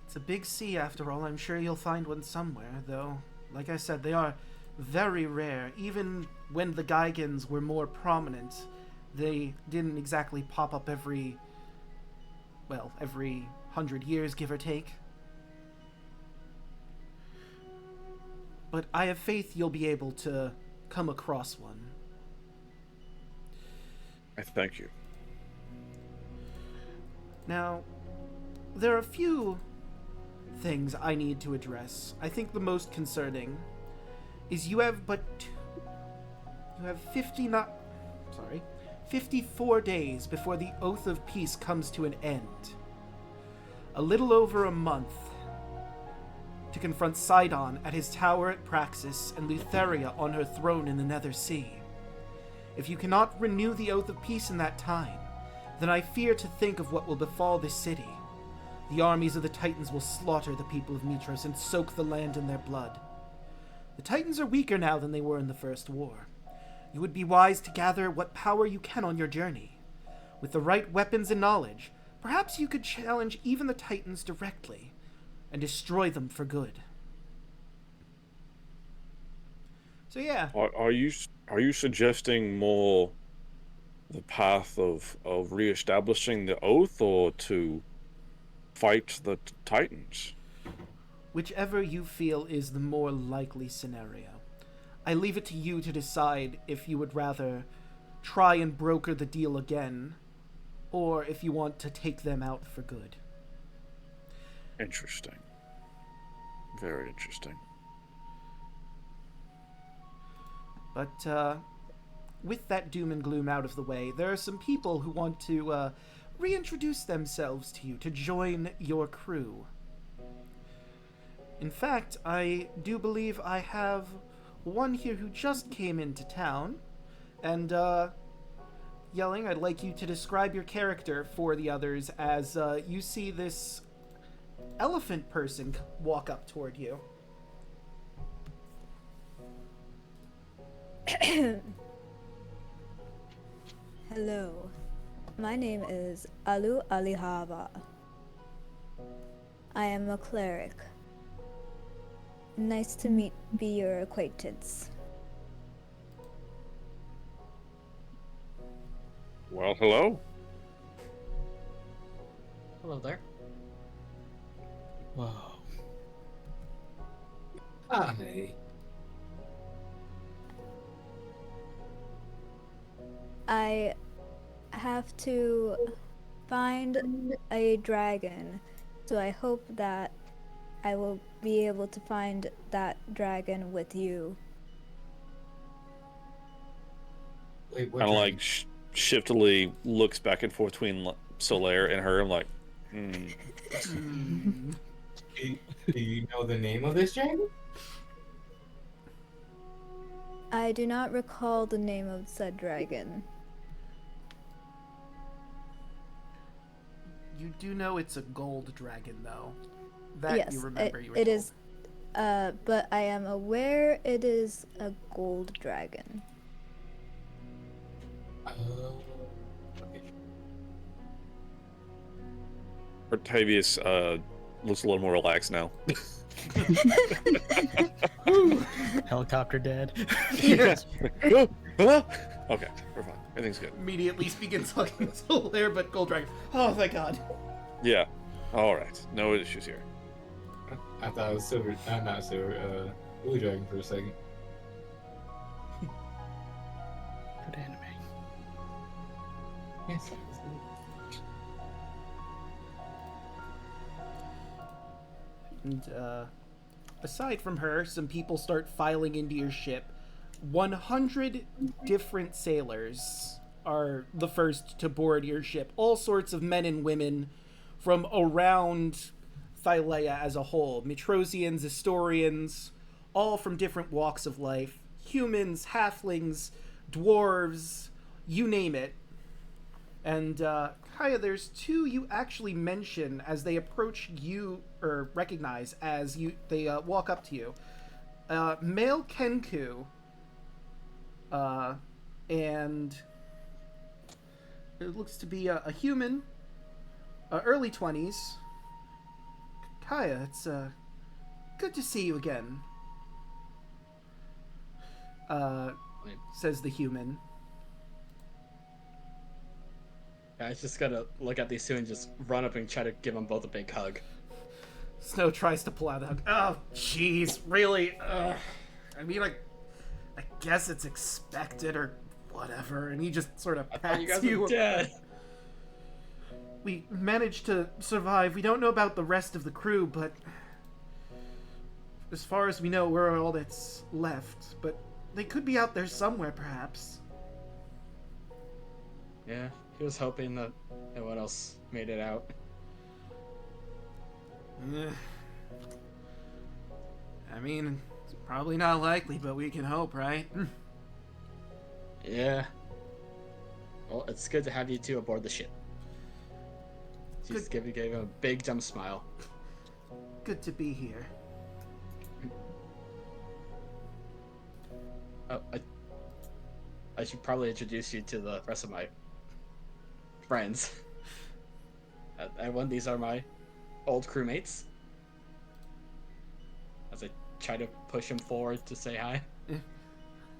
It's a big sea after all. I'm sure you'll find one somewhere, though. Like I said, they are very rare. Even when the Geigans were more prominent, they didn't exactly pop up every 100 years, give or take. But I have faith you'll be able to come across one. I thank you. Now, there are a few things I need to address. I think the most concerning is you have 50 54 days before the Oath of Peace comes to an end. A little over a month to confront Sidon at his tower at Praxis and Lutheria on her throne in the Nether Sea. If you cannot renew the Oath of Peace in that time, then I fear to think of what will befall this city. The armies of the Titans will slaughter the people of Mytros and soak the land in their blood. The Titans are weaker now than they were in the First War. You would be wise to gather what power you can on your journey. With the right weapons and knowledge, perhaps you could challenge even the Titans directly and destroy them for good. So yeah. Are you suggesting more the path of reestablishing the oath, or to fight the Titans? Whichever you feel is the more likely scenario. I leave it to you to decide if you would rather try and broker the deal again, or if you want to take them out for good. Interesting. Very interesting. But, with that doom and gloom out of the way, there are some people who want to, reintroduce themselves to you, to join your crew. In fact, I do believe I have one here who just came into town, and, Yelling, I'd like you to describe your character for the others as, you see this elephant person walk up toward you. Hello, my name is Alu Alihava. I am a cleric. Nice to be your acquaintance. Well, hello. Hello there. Whoa. Hi. I have to find a dragon, so I hope that I will be able to find that dragon with you. Wait, what? Kind of like shiftily looks back and forth between Solaire and her. I'm like, Do you know the name of this dragon? I do not recall the name of said dragon. You do know it's a gold dragon, though. That Yes, you remember you were it told. is, but I am aware it is a gold dragon. Okay. Octavius looks a little more relaxed now. Helicopter dead. Yes. Okay, we're fine. Everything's good. Immediately begins hugging Solaire, but gold dragon. Oh, thank God. Yeah. All right. No issues here. I thought it was silver. Not silver. Blue dragon for a second. Good anime. Yes. And, aside from her, some people start filing into your ship. 100 different sailors are the first to board your ship. All sorts of men and women from around Thylea as a whole. Mytrosians, Astorians, all from different walks of life. Humans, halflings, dwarves, you name it. And, Kaya, there's two you actually mention as they approach you, or recognize as they walk up to you. Male Kenku, and it looks to be a human, early 20s. Kaya, it's good to see you again, says the human. I was just gonna look at these two and just run up and try to give them both a big hug. Snow tries to pull out the hug. Oh, jeez, really? I mean, I guess it's expected or whatever. And he just sort of I thought pats you guys you. were dead. We managed to survive. We don't know about the rest of the crew, but as far as we know, we're all that's left. But they could be out there somewhere, perhaps. Yeah, he was hoping that no one else made it out. Yeah. I mean, it's probably not likely, but we can hope, right? Yeah. Well, it's good to have you two aboard the ship. She's gave him a big dumb smile. Good to be here. Oh, I should probably introduce you to the rest of my friends. These are my old crewmates. As I try to push him forward to say hi.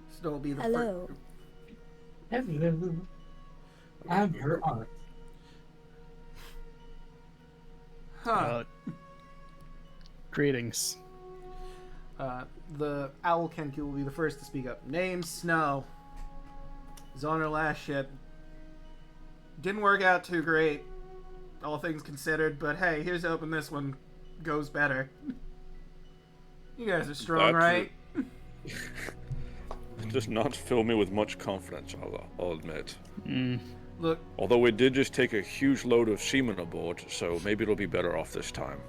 Snow will be the Hello. Hello. I'm her aunt. Huh. Greetings. The Owl Kenku will be the first to speak up. Name Snow. Was on her last ship. Didn't work out too great, all things considered, but hey, here's hoping this one goes better. You guys are strong, right? It does not fill me with much confidence, I'll admit. Look, Although we did just take a huge load of seamen aboard, so maybe it'll be better off this time.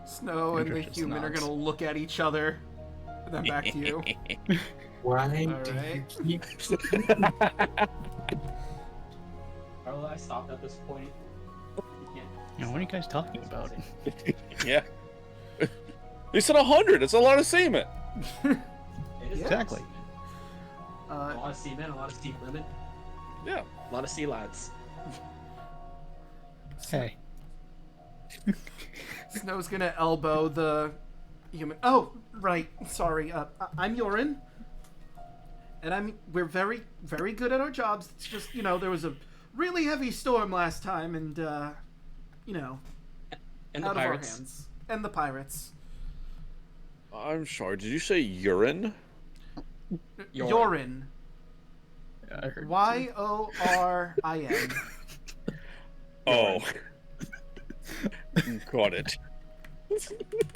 Snow and the Just human are nods. gonna look at each other, and then back to you. Why Alright. do you keep... Carla, I stopped at this point. Now, what are you guys talking about? Yeah. He said 100. It's a lot of seamen. It is Exactly. A lot of seamen, a lot of sea women, Yeah. a lot of sea lads. Hey. Snow's gonna elbow the human. Oh, right. Sorry. I'm Yorin, and we're very, very good at our jobs. It's just, there was a really heavy storm last time, and And the out pirates. of our hands. And the pirates. I'm sorry, did you say urine? Yorin. Yeah, I heard. Yorin. Oh. Got it.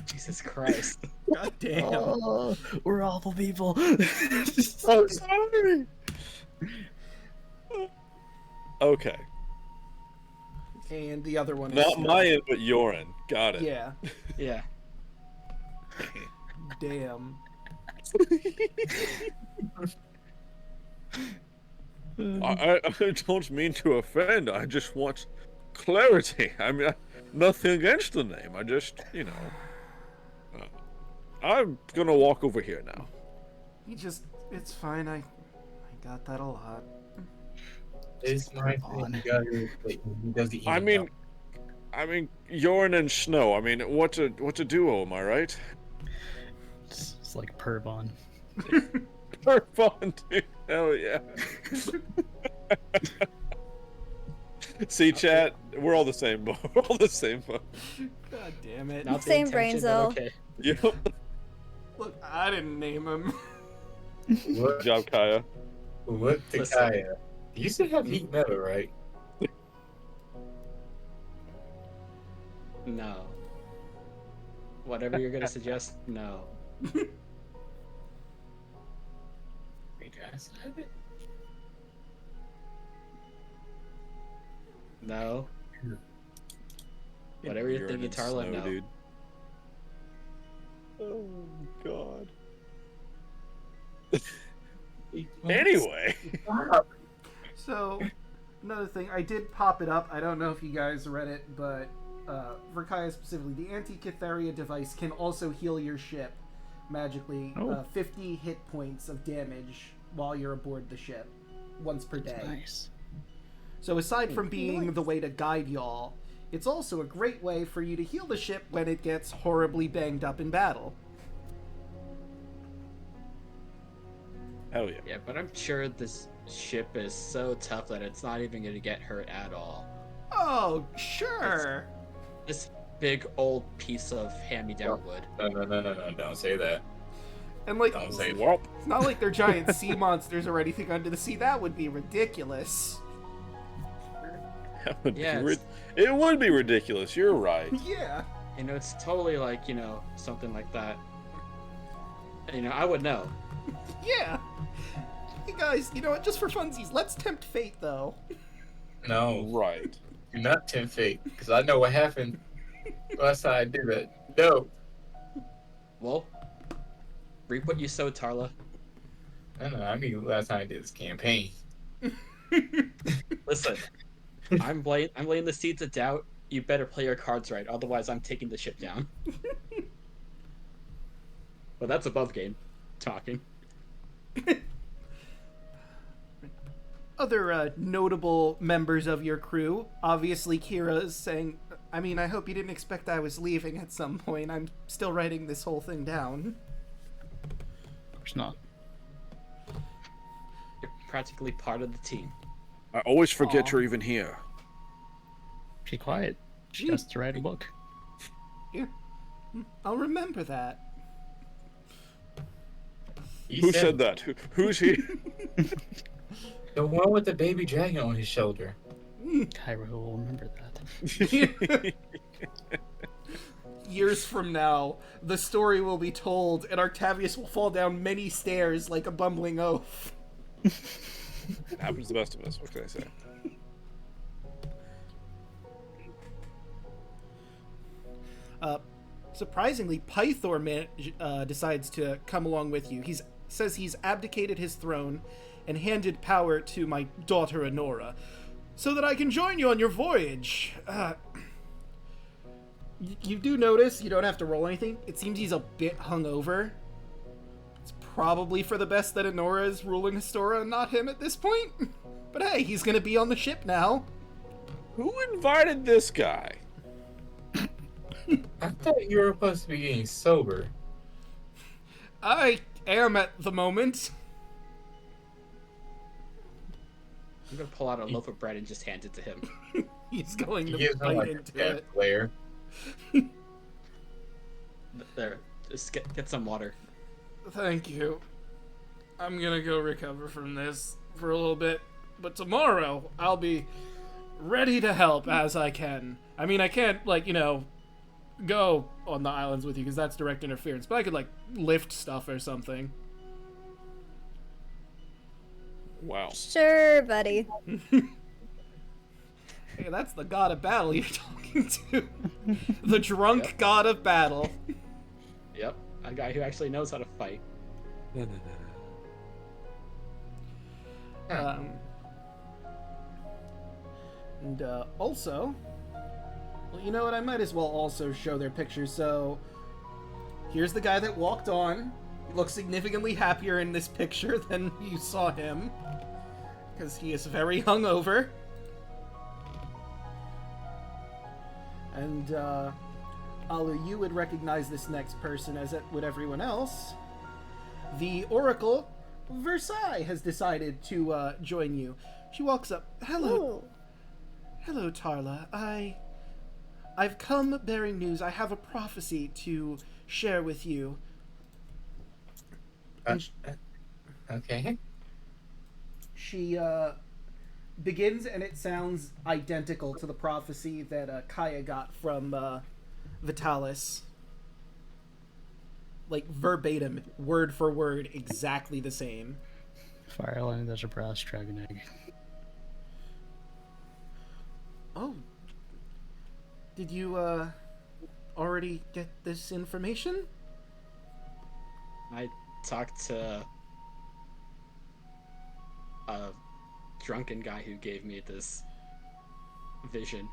Jesus Christ. God damn. Oh, we're awful people. Oh, sorry. Okay. And the other one is Not Snow. Mayan, but urine. Got it. Yeah. Yeah. Damn. I don't mean to offend. I just want clarity. I mean, nothing against the name. I just, I'm gonna walk over here now. It's fine. I got that a lot. It's my thing. You gotta wait. He does the I eating mean, urine and snow. I mean, what's a duo? Am I right? It's like Pervon. For fun, dude. Hell yeah. See, chat. We're all the same boat. We're all the same boat. God damn it. Not the Same intention, brain but cell. Okay. Yep. Look, I didn't name him. What? Good job, Kaya. What the Listen. Kaya? You still have heat metal, right? No. Whatever you're gonna suggest, no. Wait, guys, have it? No. Whatever you're Urine thinking, and Tarla, snow, no. dude. Oh God. Anyway. So, another thing, I did pop it up. I don't know if you guys read it, but for Kaya specifically, the Anti-Cytheria device can also heal your ship magically. Oh. 50 hit points of damage while you're aboard the ship, once per day. Nice. So aside from being the way to guide y'all, it's also a great way for you to heal the ship when it gets horribly banged up in battle. Hell yeah. Yeah, but I'm sure this ship is so tough that it's not even gonna get hurt at all. Oh, sure. This big old piece of hand-me-down wood. No, don't say that. And like, Don't say that. Well, it's not like they're giant sea monsters or anything under the sea. That would be ridiculous. that would be Yeah, it would be ridiculous. You're right. Yeah. It's totally like, something like that. I would know. Yeah. Hey guys, you know what? Just for funsies, let's tempt fate, though. No, Right. do not tempt fate, because I know what happened last time I did that. No. Well, reap what you sow, Tarla. I mean last time I did this campaign. Listen, I'm laying the seeds of doubt. You better play your cards right, otherwise I'm taking the ship down. But that's above game talking. Other notable members of your crew, obviously Kira is saying, I mean, I hope you didn't expect I was leaving at some point. I'm still writing this whole thing down. Of course not. You're practically part of the team. I always forget Aw. you're even here. Be quiet. She has to write a book. Yeah, I'll remember that. Who said that? Who's he? The one with the baby dragon on his shoulder. Cairo will remember that. Years from now, the story will be told, and Octavius will fall down many stairs like a bumbling oaf. It happens to the best of us. What can I say? Surprisingly, Pythor decides to come along with you. He says he's abdicated his throne and handed power to my daughter Honora, so that I can join you on your voyage. You do notice, you don't have to roll anything, it seems he's a bit hungover. It's probably for the best that Honora is ruling Astora and not him at this point. But hey, he's gonna be on the ship now. Who invited this guy? I thought you were supposed to be getting sober. I am at the moment. I'm gonna pull out a loaf of bread and just hand it to him. He's going He to gives him bite like a into death it. glare. There, just get some water. Thank you. I'm gonna go recover from this for a little bit, but tomorrow I'll be ready to help as I can. I mean, I can't, like, you know, go on the islands with you because that's direct interference, but I could, like, lift stuff or something. Wow. Sure, buddy. Hey, that's the god of battle you're talking to. The drunk god of battle. Yep, a guy who actually knows how to fight. Also, well, you know what? I might as well also show their pictures. So, here's the guy that walked on. He looks significantly happier in this picture than you saw him, because he is very hungover. And, although you would recognize this next person as it would everyone else, the Oracle Versailles has decided to join you. She walks up. Hello. Ooh. Hello, Tarla. I've come bearing news. I have a prophecy to share with you. Okay. She begins, and it sounds identical to the prophecy that Kaya got from Vitalis. Like, verbatim, word for word, exactly the same. Fire Island, there's a brass dragon egg. Oh. Did you, already get this information? I talked to a drunken guy who gave me this vision.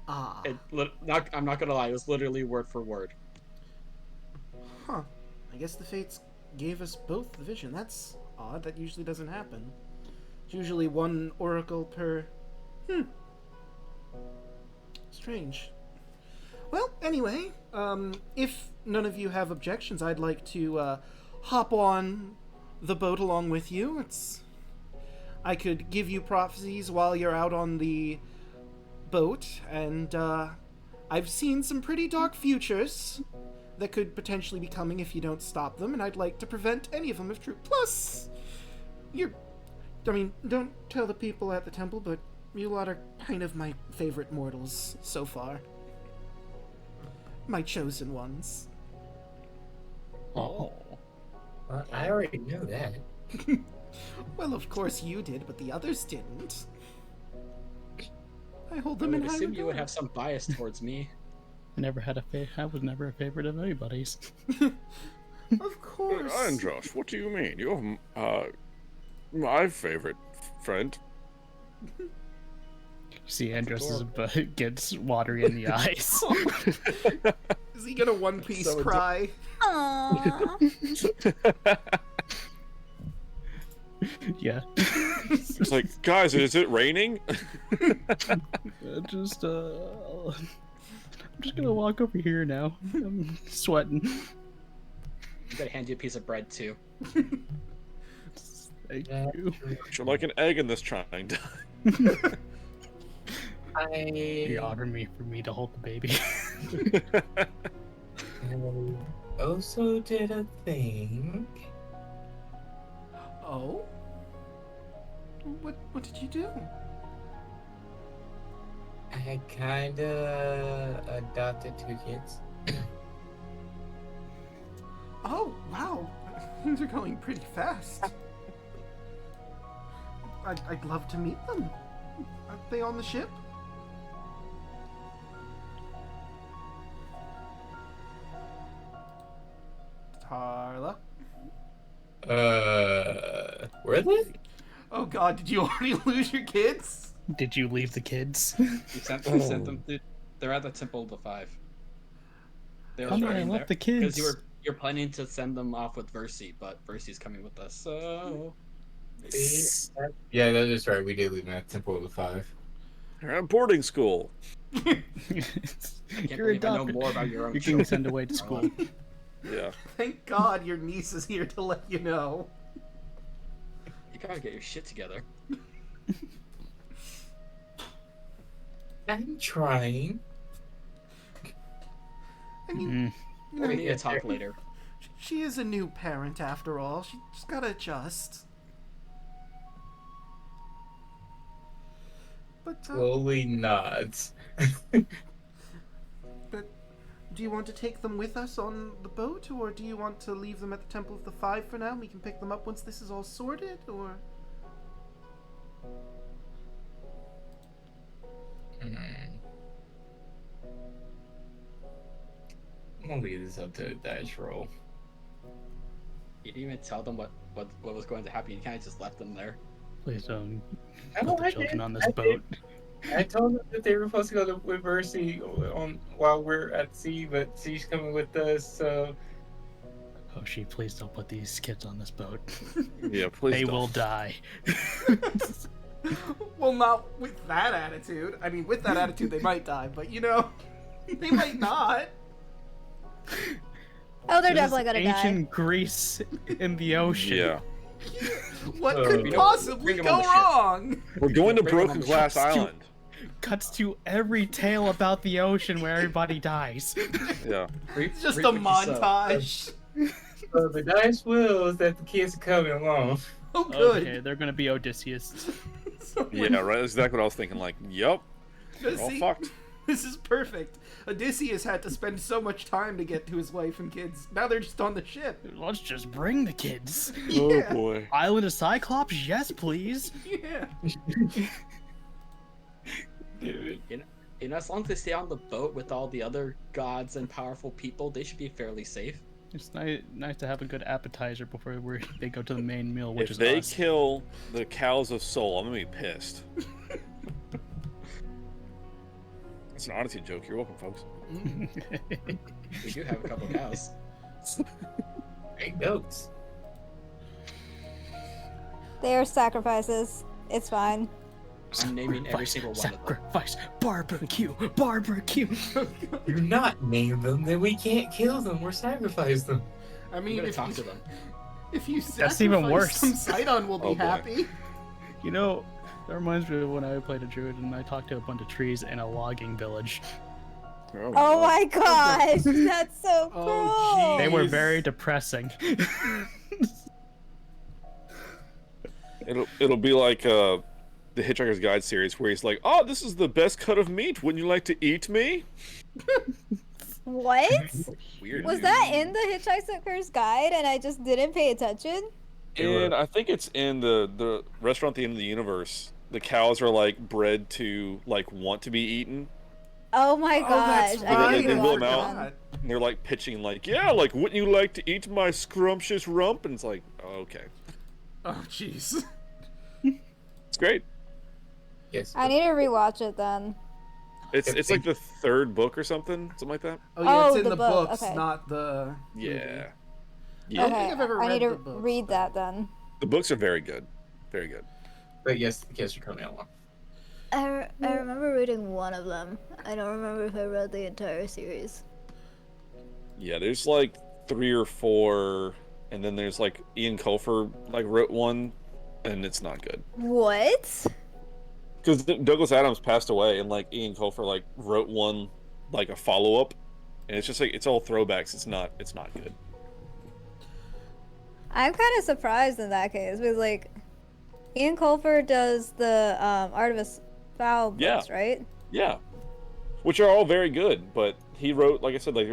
Ah. I'm not gonna lie, it was literally word for word. Huh. I guess the Fates gave us both the vision. That's odd. That usually doesn't happen. It's usually one oracle per... Strange. Well, anyway, if none of you have objections, I'd like to hop on the boat along with you. I could give you prophecies while you're out on the boat, and I've seen some pretty dark futures that could potentially be coming if you don't stop them, and I'd like to prevent any of them if true. Plus, don't tell the people at the temple, but you lot are kind of my favorite mortals so far. My chosen ones. Oh. Well, I already knew that. Well, of course you did, but the others didn't. I hold I them in would high assume you would regard. have some bias towards me. I was never a favorite of anybody's. Of course. Andros, what do you mean? You're my favorite friend. See, Andros gets watery in the eyes. Is he gonna One Piece So cry? Aww. Yeah. It's like, guys, is it raining? I'm just gonna walk over here now. I'm sweating. I'm gonna hand you a piece of bread too. Thank you. You're like an egg in this trying time. You offered me for me to hold the baby. I also did a thing. Oh? What did you do? I kinda adopted 2 kids. Oh, wow. Things are going pretty fast. I'd love to meet them. Aren't they on the ship? Tarla? Were they? Oh god, did you already lose your kids? Did you leave the kids? You sent them. They're at the Temple of the Five. They were Come on, I starting left the because kids. you're planning to send them off with Versi, but Versi's coming with us. So Yeah, that is right. We did leave them at Temple of the Five. You're at boarding school. I can't You're believe I know adopted. more about your own You're children. being sent away to school. Yeah. Thank god your niece is here to let you know. You gotta get your shit together. I'm trying. I mean, Mm. you We know, need to talk later. she is a new parent after all. She just gotta adjust. But, Slowly nods. but do you want to take them with us on the boat, or do you want to leave them at the Temple of the Five for now? We can pick them up once this is all sorted, or... I'm gonna leave this up to a dice roll. You didn't even tell them what was going to happen. You kind of just left them there. Please don't I put know the I children did. on this I boat. I told them that they were supposed to go to with Versi on while we're at sea, but she's coming with us. So Oh, she, please don't put these kids on this boat. Yeah, please They don't. will die. Well, not with that attitude. I mean, with that attitude, they might die, but you know, they might not. Oh, they're This is definitely gonna die. ancient Greece in the ocean. Yeah. What could You know, possibly bring 'em go on the ship. wong? We're going to Bring them on Broken the Glass ships, too. Island. Cuts to every tale about the ocean where everybody dies. Yeah. It's just a montage. So the dice will is that the kids are coming along. Oh, good. Okay, they're gonna be Odysseus. Someone- Yeah, right. That's exactly what I was thinking. Like, yup. We're all See, fucked. this is perfect. Odysseus had to spend so much time to get to his wife and kids. Now they're just on the ship. Let's just bring the kids. Yeah. Oh boy. Island of Cyclops? Yes, please. Yeah. Dude. You know, as long as they stay on the boat with all the other gods and powerful people, they should be fairly safe. It's nice to have a good appetizer before they go to the main meal, which If is they us. kill the cows of soul, I'm gonna be pissed. It's an Odyssey joke. You're welcome, folks. We do have a couple cows. Great notes. They are sacrifices. It's fine. I'm naming every single one of them. Sacrifice, barbecue, barbecue. You're not name them, then we can't kill them or sacrifice them. I I'm mean, gonna if talk you, to them. if you That's even sacrifice worse. them, Sidon will be Oh, boy. happy. You know, that reminds me of when I played a druid and I talked to a bunch of trees in a logging village. Oh my gosh, that's so cool. Oh, They were Jeez. very depressing. It'll be like the Hitchhiker's Guide series where he's like, "Oh, this is the best cut of meat. Wouldn't you like to eat me?" What? Weird. Was dude. that in the Hitchhiker's Guide and I just didn't pay attention? And I think it's in the restaurant at the end of the universe. The cows are like bred to like want to be eaten. Oh my gosh! that's I need They to blow watch them out. that. And they're like pitching like, yeah, like wouldn't you like to eat my scrumptious rump? And it's like, oh, okay, Oh, jeez. it's great. Yes. I need to rewatch it then. It's like the third book or something like that. Oh, yeah, it's Oh, in the the book, books, okay. not the movie. Yeah, I yeah. don't think I've ever I read need to the books, read but- that then. The books are very good, very good. But yes, you're coming along. I remember reading one of them. I don't remember if I read the entire series. Yeah, there's like 3 or 4, and then there's like Ian Colfer like wrote one, and it's not good. What? Because Douglas Adams passed away, and like Ian Colfer like wrote one, like a follow up, and it's just like it's all throwbacks. It's not good. I'm kind of surprised in that case because like Ian Colfer does the Artemis Fowl books, Yeah. right? Yeah, which are all very good, but he wrote, like I said, like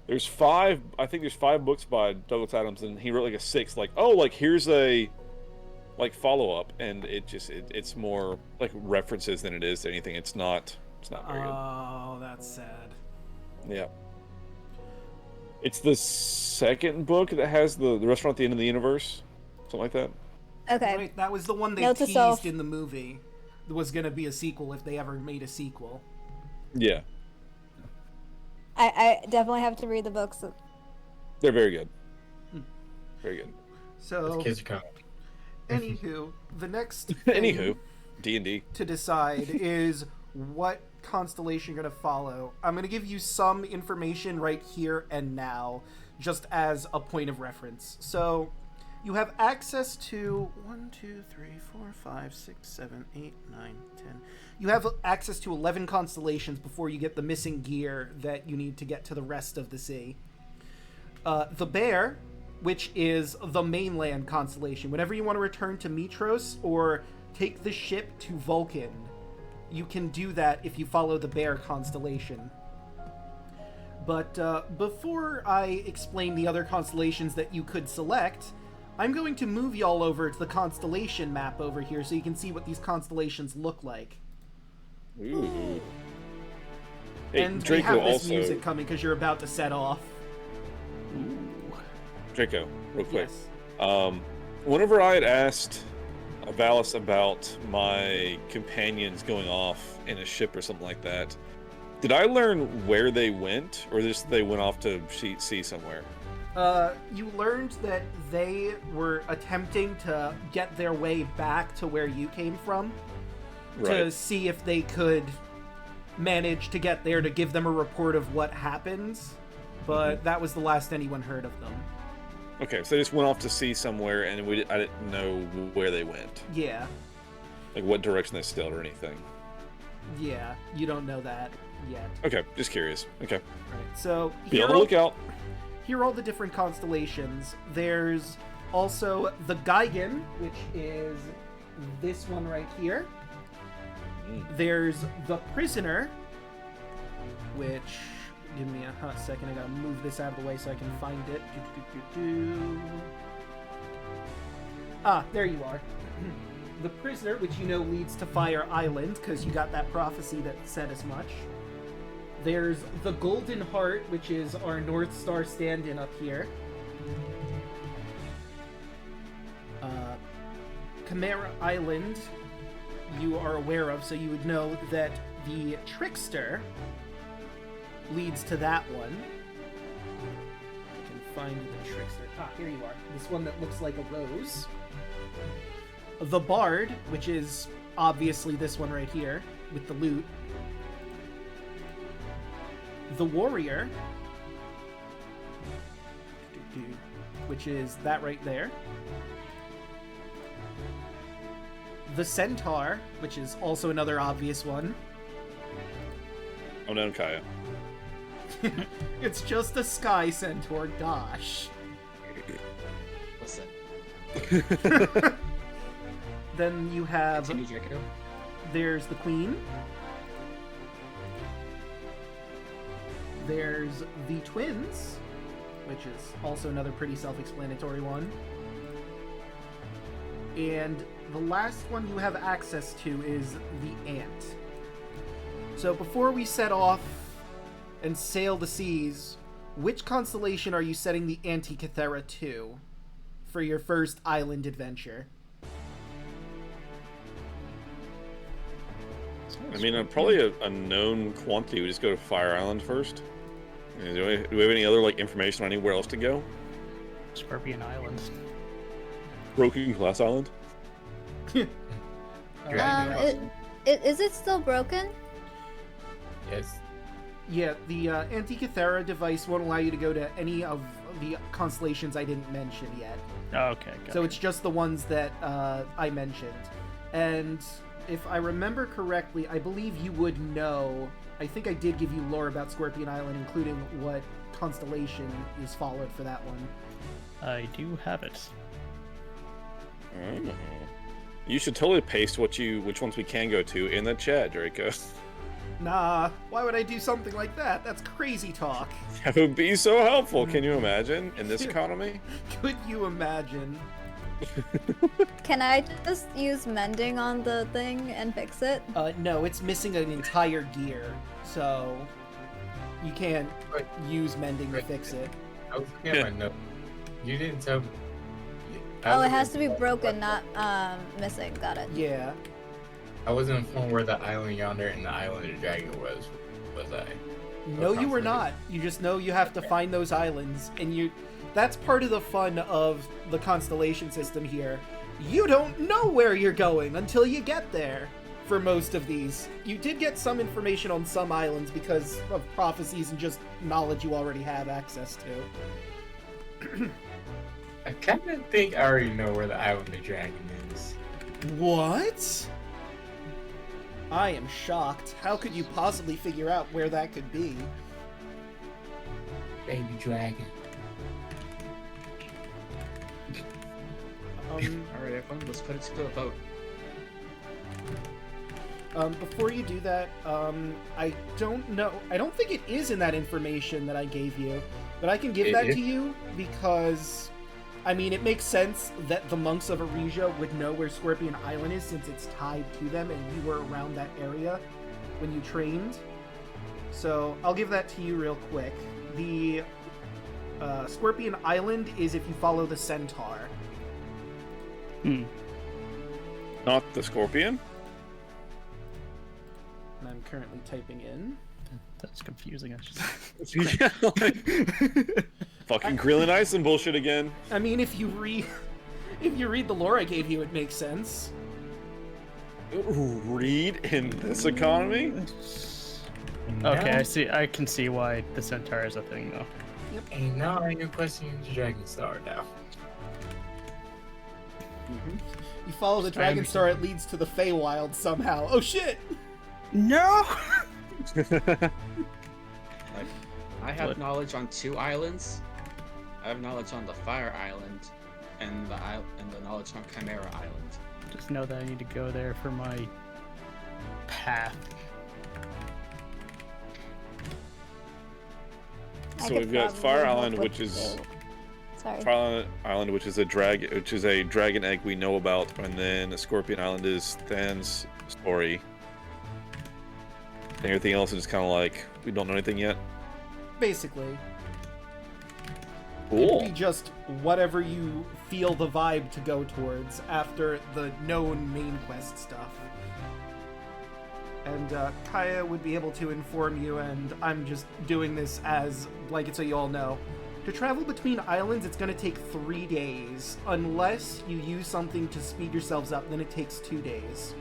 there's 5. I think there's 5 books by Douglas Adams, and he wrote like a 6th. Like, oh, like here's a like follow up, and it's more like references than it is anything. It's not very good. Oh, that's sad. Yeah. It's the second book that has the restaurant at the end of the universe, something like that. Okay. Right, that was the one they Note to teased self. in the movie. There was gonna be a sequel if they ever made a sequel. Yeah, I definitely have to read the books. they're very good. Very good. So, Kids are coming. anywho, the next Anywho, D&D. to decide is what constellation you're going to follow. I'm going to give you some information right here and now, just as a point of reference. So, you have access to 1, 2, 3, 4, 5, 6, 7, 8, 9, 10. You have access to 11 constellations before you get the missing gear that you need to get to the rest of the sea. The Bear, which is the mainland constellation. Whenever you want to return to Mytros or take the ship to Vulcan, you can do that if you follow the Bear constellation. But before I explain the other constellations that you could select, I'm going to move y'all over to the constellation map over here so you can see what these constellations look like. Ooh. Hey, And we Draco have this also. music coming because you're about to set off. Draco, real quick. Yes. Whenever I had asked Valis about my companions going off in a ship or something like that, did I learn where they went, or just they went off to sea somewhere? You learned that they were attempting to get their way back to where you came from to Right. see if they could manage to get there to give them a report of what happened, but that was the last anyone heard of them. Okay, so they just went off to sea somewhere, and I didn't know where they went, Yeah, like what direction they sailed or anything. yeah, you don't know that yet. Okay, just curious. Okay, Right, so be on the lookout. here are all the different constellations. There's also the Geigen, which is this one right here. There's the Prisoner, which... Give me a hot second. I gotta move this out of the way so I can find it. Ah, there you are. The Prisoner, which you know leads to Fire Island, because you got that prophecy that said as much. There's the Golden Heart, which is our North Star stand-in up here. Chimera Island, you are aware of, so you would know that the Trickster leads to that one. I can find the Trickster. Ah, here you are. This one that looks like a rose. The Bard, which is obviously this one right here, with the loot. The Warrior, which is that right there. The Centaur, which is also another obvious one. Oh no, Kaya. It's just a Sky Centaur, gosh. Listen, Then you have... continue, Draco. There's the Queen. There's the Twins, which is also another pretty self-explanatory one. And the last one you have access to is the Ant. So before we set off and sail the seas, which constellation are you setting the Antikythera to for your first island adventure? I mean, probably a known quantity. We just go to Fire Island first. Do we have any other like information on anywhere else to go? Scorpion Island. Broken Glass Island. Is it still broken? Yes. Yeah, the Antikythera device won't allow you to go to any of the constellations I didn't mention yet. Oh, okay. So it's just the ones that I mentioned. And if I remember correctly, I believe you would know. I think I did give you lore about Scorpion Island, including what constellation is followed for that one. I do have it. Oh. You should totally paste which ones we can go to in the chat, Draco. Nah, why would I do something like that? That's crazy talk. That would be so helpful. Can you imagine in this economy? Could you imagine? Can I just use mending on the thing and fix it? No, it's missing an entire gear, so you can't use mending to fix it. I was looking at my note. You didn't tell me. Oh, it has to be broken, not missing. Got it. Yeah. I wasn't informed where the island yonder and the island of Dragon was I? No, you were not. You just know you have to find those islands, and that's part of the fun of the constellation system here. You don't know where you're going until you get there for most of these. You did get some information on some islands because of prophecies and just knowledge you already have access to. I kind of think I already know where the island of Dragon is. What? I am shocked. How could you possibly figure out where that could be? Baby dragon. Alright, everyone, let's put it to a vote. Before you do that, I don't know. I don't think it is in that information that I gave you, but I can give that to you because, I mean, it makes sense that the monks of Arisia would know where Scorpion Island is since it's tied to them and you were around that area when you trained. So I'll give that to you real quick. The Scorpion Island is if you follow the centaur. Not the Scorpion? And I'm currently typing in. That's confusing. I just... Fucking Krillin Ice and bullshit again. I mean, if you read the lore I gave you, it makes sense. Read in this economy? Okay, I see. I can see why the centaur is a thing, though. And now I'm questioning the Dragon Star now. You follow the Dragon Star, it leads to the Feywild somehow. Oh shit! No! I have knowledge on 2 islands. I have knowledge on the Fire Island, and the knowledge on Chimera Island. Just know that I need to go there for my path. I So could we've got probably Fire help Island, with which is Sorry. Fire Island, which is a dragon egg we know about, and then Scorpion Island is Than's story. And everything else is just kind of like we don't know anything yet. Basically. Cool. It'd be just whatever you feel the vibe to go towards after the known main quest stuff. And Kaya would be able to inform you, and I'm just doing this as blanket so you all know. To travel between islands, it's going to take 3 days. Unless you use something to speed yourselves up, then it takes 2 days.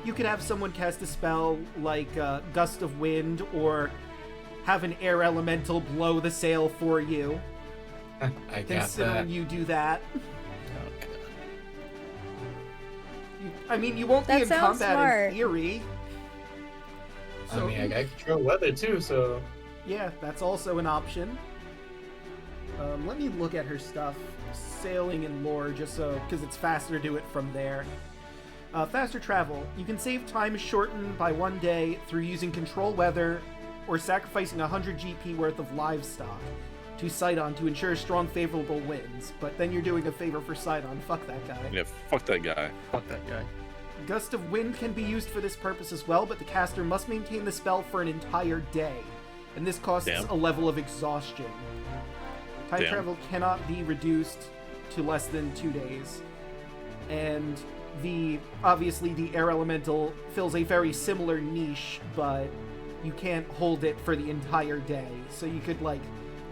You could have someone cast a spell like Gust of Wind, or have an air elemental blow the sail for you. I got Consider that. you do that. Okay. I mean, you won't be That in sounds combat smart. in theory. I mean, I got control weather too, so. Yeah, that's also an option. Let me look at her stuff. Sailing and lore, just so, because it's faster to do it from there. Faster travel. You can save time shortened by 1 day through using control weather or sacrificing 100 GP worth of livestock. to Sidon to ensure strong favorable winds, but then you're doing a favor for Sidon. Fuck that guy. Yeah, fuck that guy. Fuck that guy. Gust of Wind can be used for this purpose as well, but the caster must maintain the spell for an entire day, and this costs a level of exhaustion. Time travel cannot be reduced to less than 2 days, and obviously the air elemental fills a very similar niche, but you can't hold it for the entire day, so you could like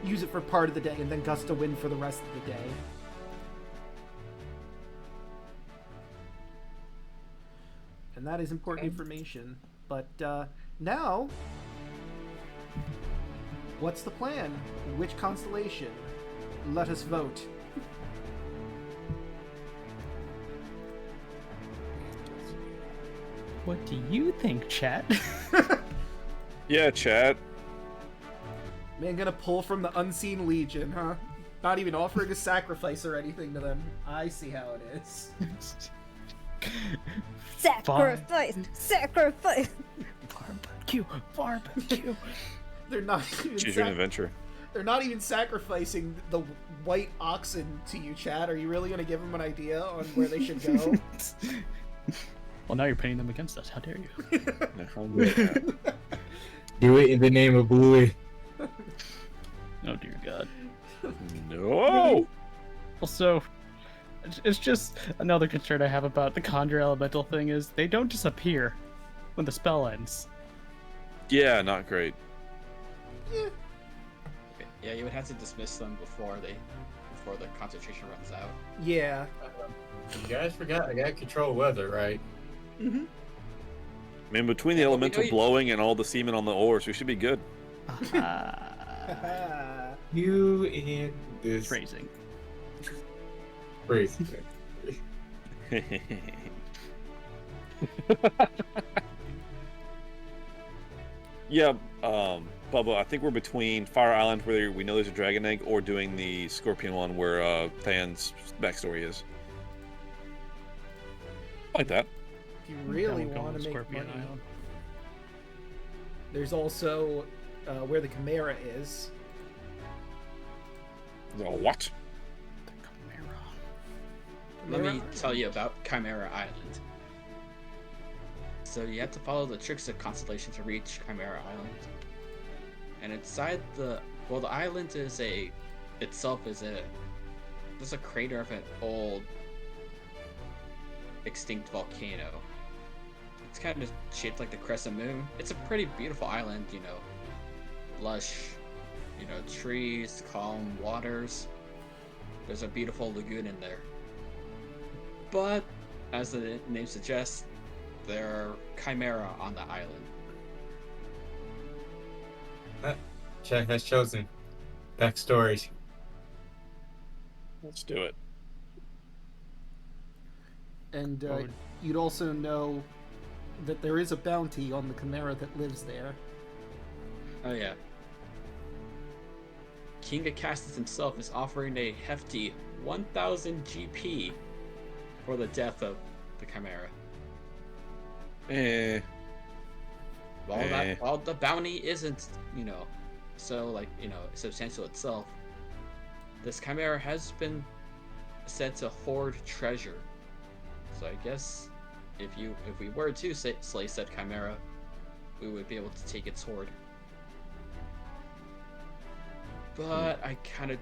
use it for part of the day and then Gust of Wind for the rest of the day. And that is important information. But now, what's the plan? Which constellation? Let us vote. What do you think, chat? Yeah, chat. Man, gonna pull from the Unseen Legion, huh? Not even offering a sacrifice or anything to them. I see how it is. Sacrifice! Sacrifice! Barbecue! They're not even Choose your adventure. They're not even sacrificing the white oxen to you, Chad. Are you really gonna give them an idea on where they should go? Well, now you're pitting them against us. How dare you? Do it in the name of Bluey. Oh, dear God. No! Also, it's just another concern I have about the Conjure Elemental thing is they don't disappear when the spell ends. Yeah, not great. Yeah, you would have to dismiss them before the concentration runs out. Yeah. You guys forgot I got control weather, right? Mm-hmm. I mean, between the elemental blowing and all the semen on the oars, we should be good. You and this Phrasing. crazy. Yeah, Bubba, I think we're between Fire Island, where we know there's a dragon egg, or doing the Scorpion one, where Than's backstory is. I like that. If you really want to make Scorpion money, Island. there's also where the Chimera is. Oh, what? Let me tell you about Chimera Island. So you have to follow the tricks of Constellation to reach Chimera Island. And inside the island is there's a crater of an old extinct volcano. It's kind of shaped like the crescent moon. It's a pretty beautiful island, lush, trees, calm waters. There's a beautiful lagoon in there. But, as the name suggests, there are Chimera on the island. Jack has chosen. Backstories. Let's do it. And you'd also know that there is a bounty on the Chimera that lives there. Oh yeah. King Acastus himself is offering a hefty 1,000 GP for the death of the Chimera. While the bounty isn't, substantial itself, this Chimera has been said to hoard treasure. So I guess if we were to slay said Chimera, we would be able to take its hoard. But I kind of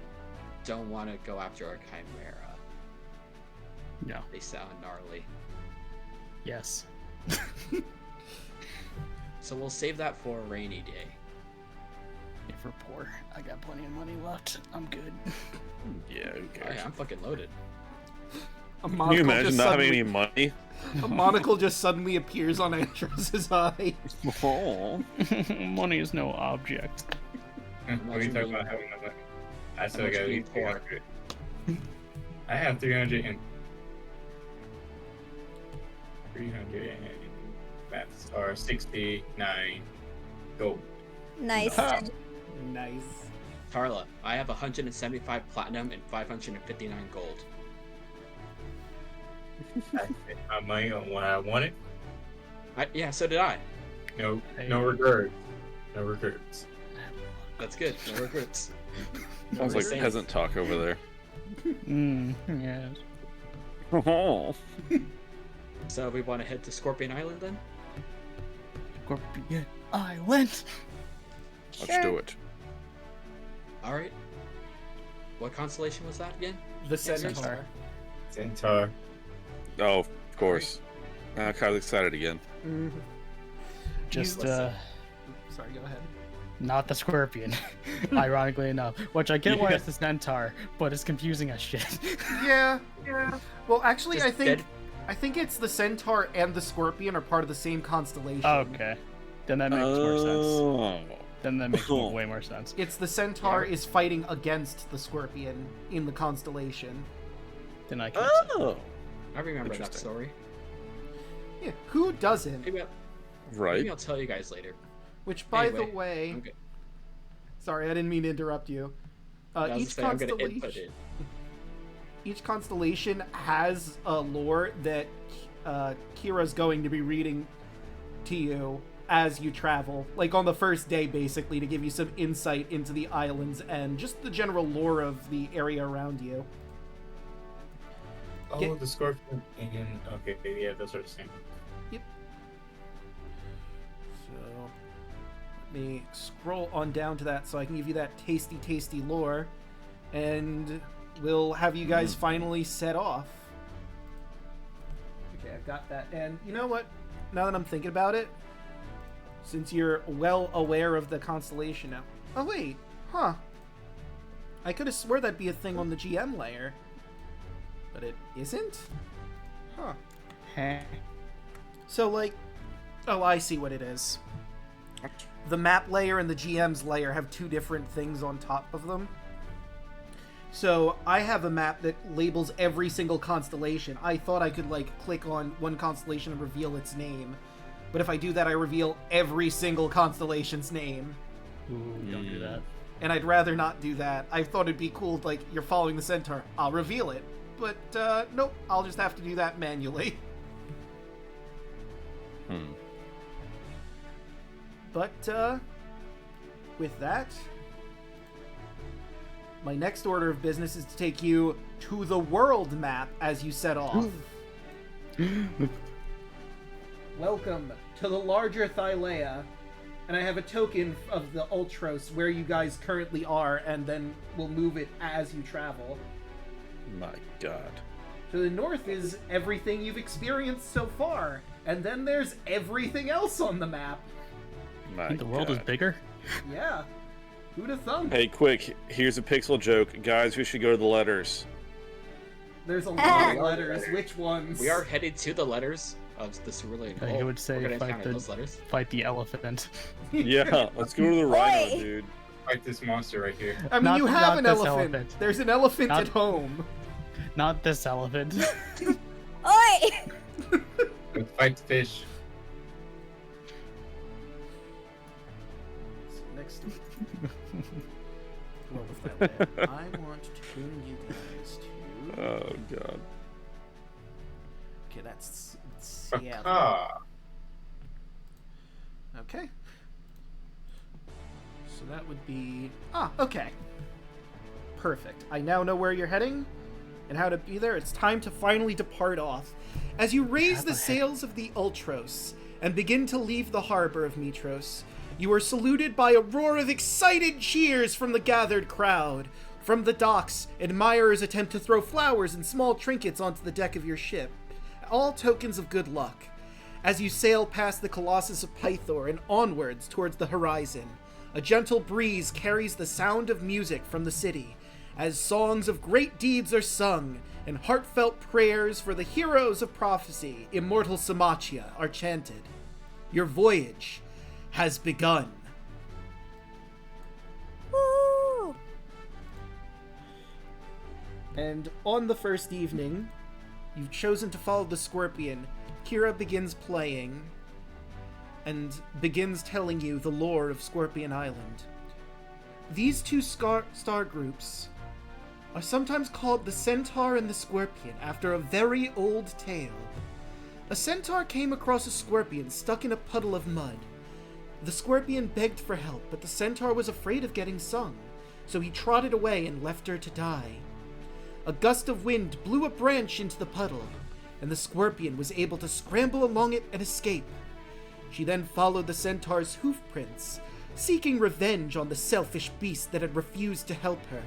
don't want to go after a Chimera. No. They sound gnarly. Yes. So we'll save that for a rainy day. If we're poor, I got plenty of money left. I'm good. Yeah, who Oh, cares? yeah, I'm fucking loaded. Can you imagine not having any money? A monocle just suddenly appears on Andros's eye. Oh. Money is no object. What are you talking about having no money? I still got being poor. 300. I have 300 and maths are 69 gold. Nice. Nice. Carla, I have 175 platinum and 559 gold. I spent my money on what I wanted. Yeah, so did I. No regrets. No regrets. That's good. No regrets. Sounds like Saints. peasant talk over there. Yes. Oh. So we want to head to Scorpion Island then? Scorpion Island. Let's do it. All right. What constellation was that again? The Centaur. Centaur. Centaur. Oh, of course. Kyle's excited again. Mhm. Just Listen. Sorry, go ahead. not the scorpion. Ironically enough, which I get why Yeah. it's the centaur, but it's confusing as shit. Yeah. Well, actually, Just I think it's the Centaur and the Scorpion are part of the same constellation. Okay, then that makes more sense. Oh. Then that makes way more sense. It's the Centaur is fighting against the Scorpion in the constellation. Then I can. accept it. Oh. I remember that Interesting. story. Yeah, who doesn't? Maybe Right. I'll tell you guys later. Which, by Anyway, the way, I'm good. sorry, I didn't mean to interrupt you. I was Each gonna say, I'm gonna input constellation, it. each constellation has a lore that Kira's going to be reading to you as you travel, like on the first day, basically, to give you some insight into the islands and just the general lore of the area around you. Oh, Get- the scorpion. Okay, yeah, those are the same. So let me scroll on down to that so I can give you that tasty lore, and we'll have you guys finally set off. Okay, I've got that. And you know what? Now that I'm thinking about it, since you're well aware of the constellation now. Oh wait, huh? I could have swore that'd be a thing on the GM layer, but it isn't. Huh? Heh. So like, oh, I see what it is. The map layer and the GM's layer have two different things on top of them. So I have a map that labels every single constellation. I thought I could like click on one constellation and reveal its name. But if I do that, I reveal every single constellation's name. Ooh, don't do that. And I'd rather not do that. I thought it'd be cool, like, you're following the Centaur. I'll reveal it. But, nope, I'll just have to do that manually. But, with that, my next order of business is to take you to the world map as you set off. Welcome to the larger Thylea, and I have a token of the Ultros where you guys currently are, and then we'll move it as you travel. My God. To the north is everything you've experienced so far, and then there's everything else on the map. My The world is God. bigger. Yeah. Who'd have thunk? Hey, quick! Here's a pixel joke, guys. We should go to the letters. There's a lot of letters. Which ones? We are headed to the letters of the cerulean I hole. would say We're gonna fight encounter the- those letters. Fight the elephant. Yeah, let's go to the rhino, Oi! dude. Fight this monster right here. I mean, Not- you have not an this elephant. elephant. There's an elephant Not- at home. Not this elephant. Oi! Let's fight the fish. So next week. Well, with that, I want to tune you guys to. Oh God. Okay, that's Seattle. Ah, Okay. So that would be... okay. Perfect. I now know where you're heading and how to be there. It's time to finally depart off. As you raise the sails of the Ultros and begin to leave the harbor of Mytros, you are saluted by a roar of excited cheers from the gathered crowd. From the docks, admirers attempt to throw flowers and small trinkets onto the deck of your ship, all tokens of good luck. As you sail past the Colossus of Pythor and onwards towards the horizon, a gentle breeze carries the sound of music from the city, as songs of great deeds are sung, and heartfelt prayers for the heroes of prophecy, Immortal Symachia, are chanted. Your voyage has begun. Woo! And on the first evening, you've chosen to follow the Scorpion. Kira begins playing and begins telling you the lore of Scorpion Island. These two star groups are sometimes called the Centaur and the Scorpion after a very old tale. A centaur came across a scorpion stuck in a puddle of mud. The scorpion begged for help, but the centaur was afraid of getting sung. so he trotted away and left her to die. A gust of wind blew a branch into the puddle, and the scorpion was able to scramble along it and escape. She then followed the centaur's hoof prints, seeking revenge on the selfish beast that had refused to help her.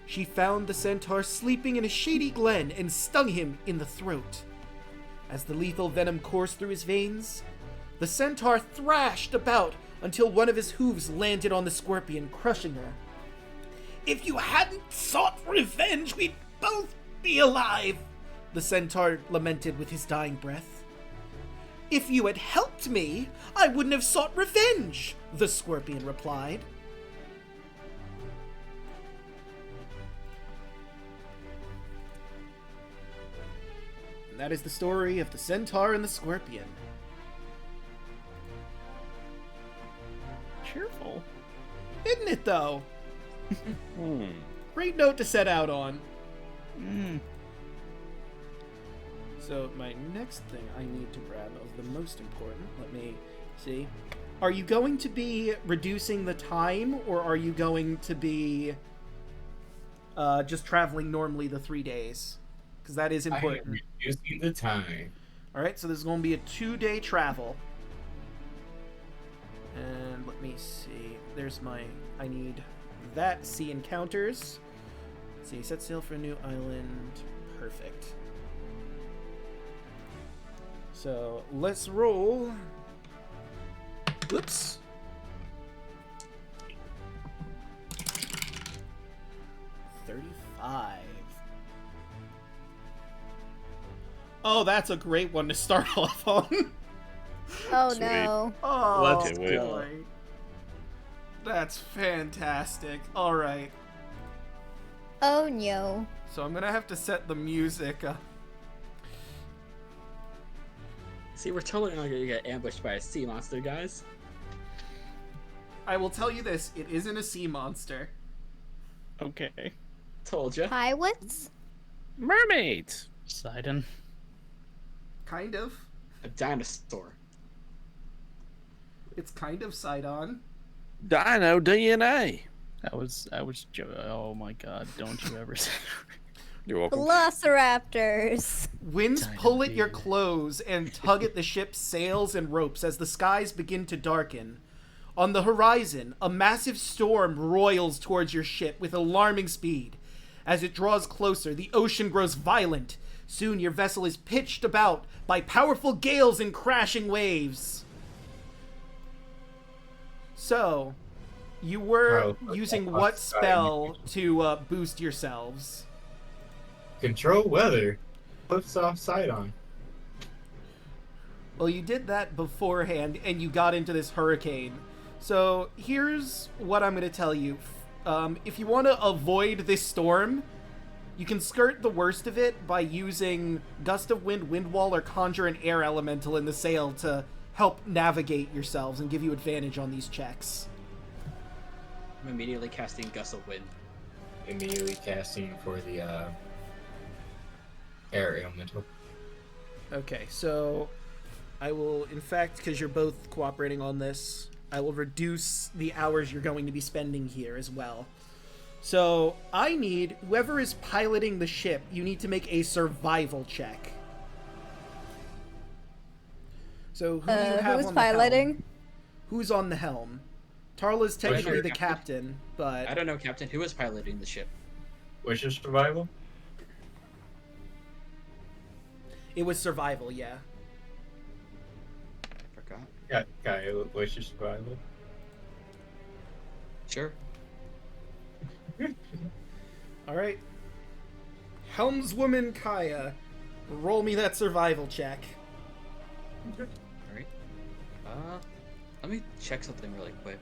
She found the centaur sleeping in a shady glen and stung him in the throat. As the lethal venom coursed through his veins, the centaur thrashed about until one of his hooves landed on the scorpion, crushing her. "If you hadn't sought revenge, we'd both be alive," the centaur lamented with his dying breath. "If you had helped me, I wouldn't have sought revenge," the scorpion replied. And that is the story of the centaur and the scorpion. Cheerful. Isn't it, though? Hmm. Great note to set out on. Mm. So my next thing I need to grab of the most important, let me see. Are you going to be reducing the time, or are you going to be just traveling normally the 3 days? Because that is I am important. reducing the time. Alright, so this is going to be a 2-day travel. And let me see. There's my... I need that. Sea encounters. Let's see. Set sail for a new island. Perfect. So, let's roll. Oops. $35. Oh, that's a great one to start off on. Oh Sweet. no. Oh, Let's go. boy. That's fantastic. Alright. Oh no. So I'm gonna have to set the music up. See, we're totally not gonna get ambushed by a sea monster, guys. I will tell you this, it isn't a sea monster. Okay. Told ya. Pirates? Mermaids. Poseidon. Kind of. A dinosaur. It's kind of Sidon. Dino DNA. I was oh my god, don't you ever say You're welcome. Velociraptors. Winds Dino pull at your baby. clothes and tug at the ship's sails and ropes as the skies begin to darken. On the horizon, a massive storm roils towards your ship with alarming speed. As it draws closer, the ocean grows violent. Soon your vessel is pitched about by powerful gales and crashing waves. So, you were using what spell to boost yourselves? Control weather. Flips off Sidon. Well, you did that beforehand, and you got into this hurricane. So, here's what I'm going to tell you. If you want to avoid this storm, you can skirt the worst of it by using Gust of Wind, Wind Wall, or Conjure an Air Elemental in the sail to help navigate yourselves and give you advantage on these checks. I'm immediately casting Gust of Wind. Immediately casting for the air elemental. Okay, so I will, in fact, because you're both cooperating on this, I will reduce the hours you're going to be spending here as well. So I need, whoever is piloting the ship, you need to make a survival check. So who do you have Who's on the helm? piloting? Who's on the helm? Tarla's technically sure, the Captain. captain, but I don't know, Captain. Who is piloting the ship? What's your survival? it was survival, yeah. I forgot. Yeah, Kyle, what's your survival? Sure. All right. Helmswoman Kaya, roll me that survival check. Alright. Let me check something really quick.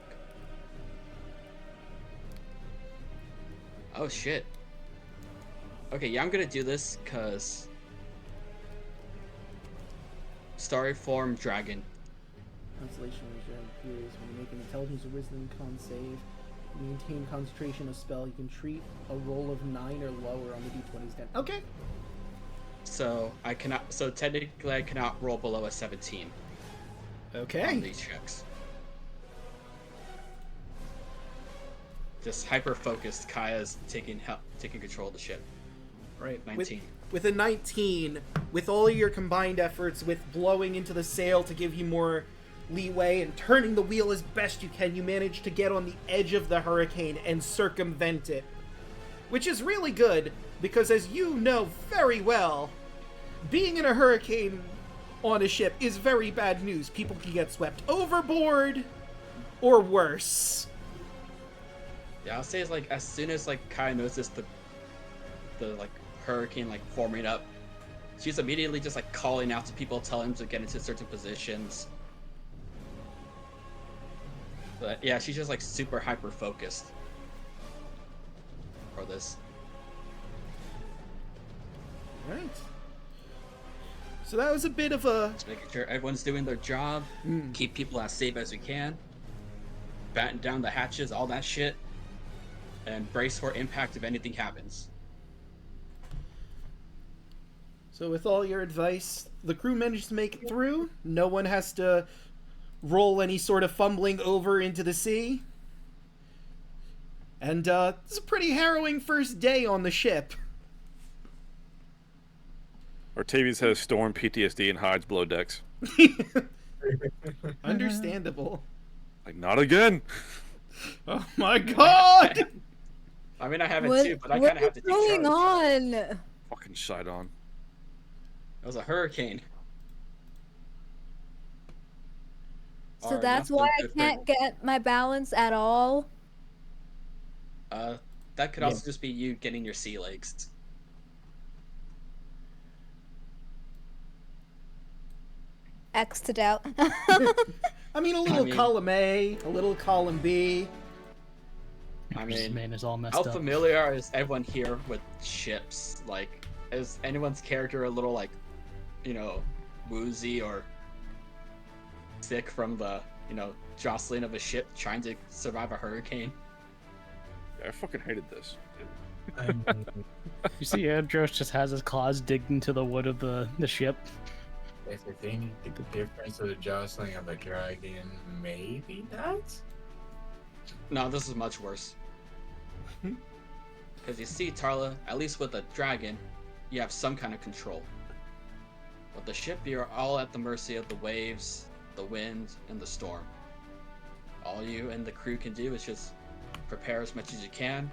Oh shit. Okay, yeah, I'm gonna do this because Starry Form Dragon. Constellation appears when you make an intelligence or wisdom con save. You maintain concentration of spell. You can treat a roll of 9 or lower on the d20's den. Okay. So I cannot. So technically, I cannot roll below a 17 on Okay. these checks. just hyper-focused, Kaya's taking control of the ship. Right. 19. With a 19, with all your combined efforts, with blowing into the sail to give you more leeway and turning the wheel as best you can, you manage to get on the edge of the hurricane and circumvent it. Which is really good, because as you know very well, being in a hurricane on a ship is very bad news. People can get swept overboard, or worse. Yeah, I'll say it's like as soon as like Kaya notices the like hurricane like forming up, she's immediately just like calling out to people, telling them to get into certain positions. But yeah, she's just like super hyper focused for this. Right. So that was a bit of a... Just making sure everyone's doing their job, keep people as safe as we can, batten down the hatches, all that shit, and brace for impact if anything happens. So with all your advice, the crew managed to make it through. No one has to roll any sort of fumbling over into the sea. And it's a pretty harrowing first day on the ship. Artavius has storm PTSD and hides below decks. Understandable. Like, not again. Oh my god! I mean, I have it too, but I kind of have to take charge. What's going on? Fucking Sidon. It was a hurricane. So that's why I can't get my balance at all? That could also just be you getting your sea legs. X'd out. I mean, a little column A, a little column B. I This mean, man is all messed how up. familiar is everyone here with ships? Like, is anyone's character a little, like, you know, woozy or sick from the, you know, jostling of a ship trying to survive a hurricane? Yeah, I fucking hated this. You see, Andros just has his claws digged into the wood of the ship. If anything, the difference of the jostling of a dragon, maybe that? No, this is much worse. Because you see, Tarla, at least with a dragon, you have some kind of control. With the ship, you're all at the mercy of the waves, the wind, and the storm. All you and the crew can do is just prepare as much as you can,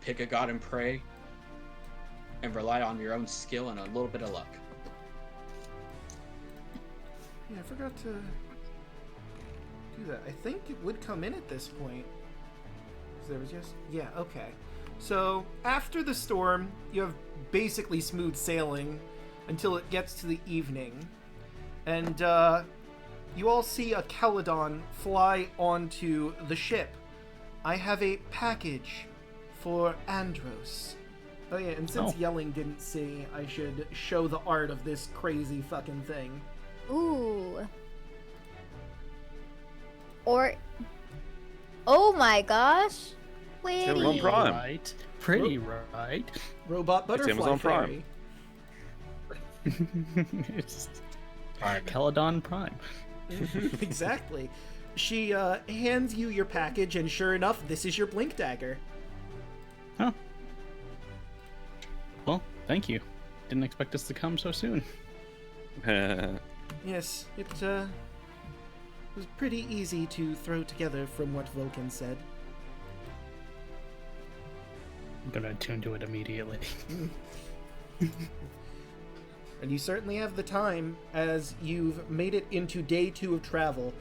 pick a god and pray, and rely on your own skill and a little bit of luck. Yeah, I forgot to do that. I think it would come in at this point. 'Cause there was just... Yeah, okay. So, after the storm, you have basically smooth sailing until it gets to the evening. And, you all see a Caledon fly onto the ship. I have a package for Andros. Oh yeah, and since Yelling didn't see, I should show the art of this crazy fucking thing. Ooh. Or... Oh my gosh. Wait. Amazon Prime. Right. Pretty right. Robot butterfly Amazon fairy. It's Prime. Caledon Prime. Exactly. She hands you your package, and sure enough, this is your blink dagger. Huh. Well, thank you. Didn't expect this to come so soon. Yes, it was pretty easy to throw together from what Vulcan said. I'm gonna attune to it immediately. And you certainly have the time, as you've made it into day 2 of travel.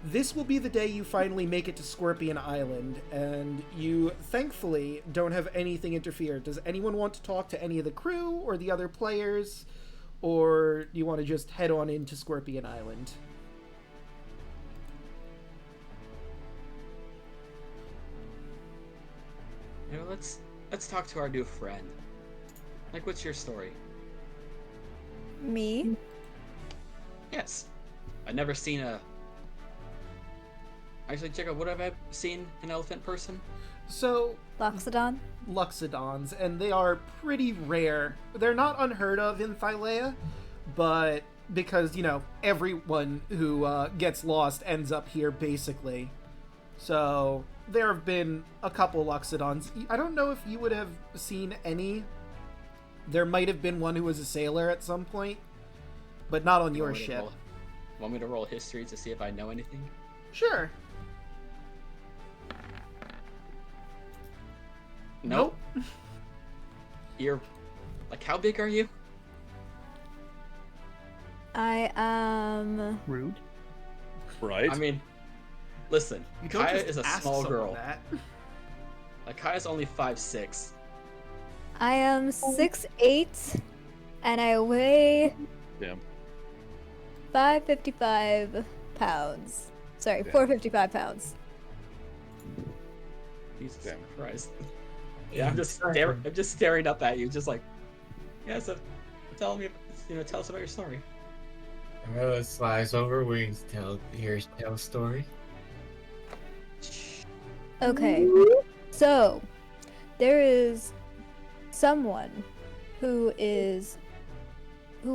This will be the day you finally make it to Scorpion Island, and you thankfully don't have anything interfere. Does anyone want to talk to any of the crew or the other players? Or do you want to just head on into Scorpion Island? You know, let's talk to our new friend. Like, what's your story? Me? Yes. I've never seen a... Actually, Jacob, what have I seen an elephant person? So, Loxodon? Luxodons, and they are pretty rare. They're not unheard of in Thylea, but because, you know, everyone who gets lost ends up here, basically. So there have been a couple Loxodons. I don't know if you would have seen any. There might have been one who was a sailor at some point, but not on your ship. Want me to roll history to see if I know anything? Sure. Nope. You're like, how big are you? I am. Rude. Right? I mean, listen, You don't Kaya just is a ask small someone girl. that. Like, Kaya's only 5'6". I am 6'8", and I weigh Damn. 555 pounds. Sorry, Yeah. 455 pounds. Jesus Damn. Christ. Yeah, I'm just staring up at you, just like, yeah. So, tell us about your story. Let's slice over. We tell a story. Okay, so there is someone who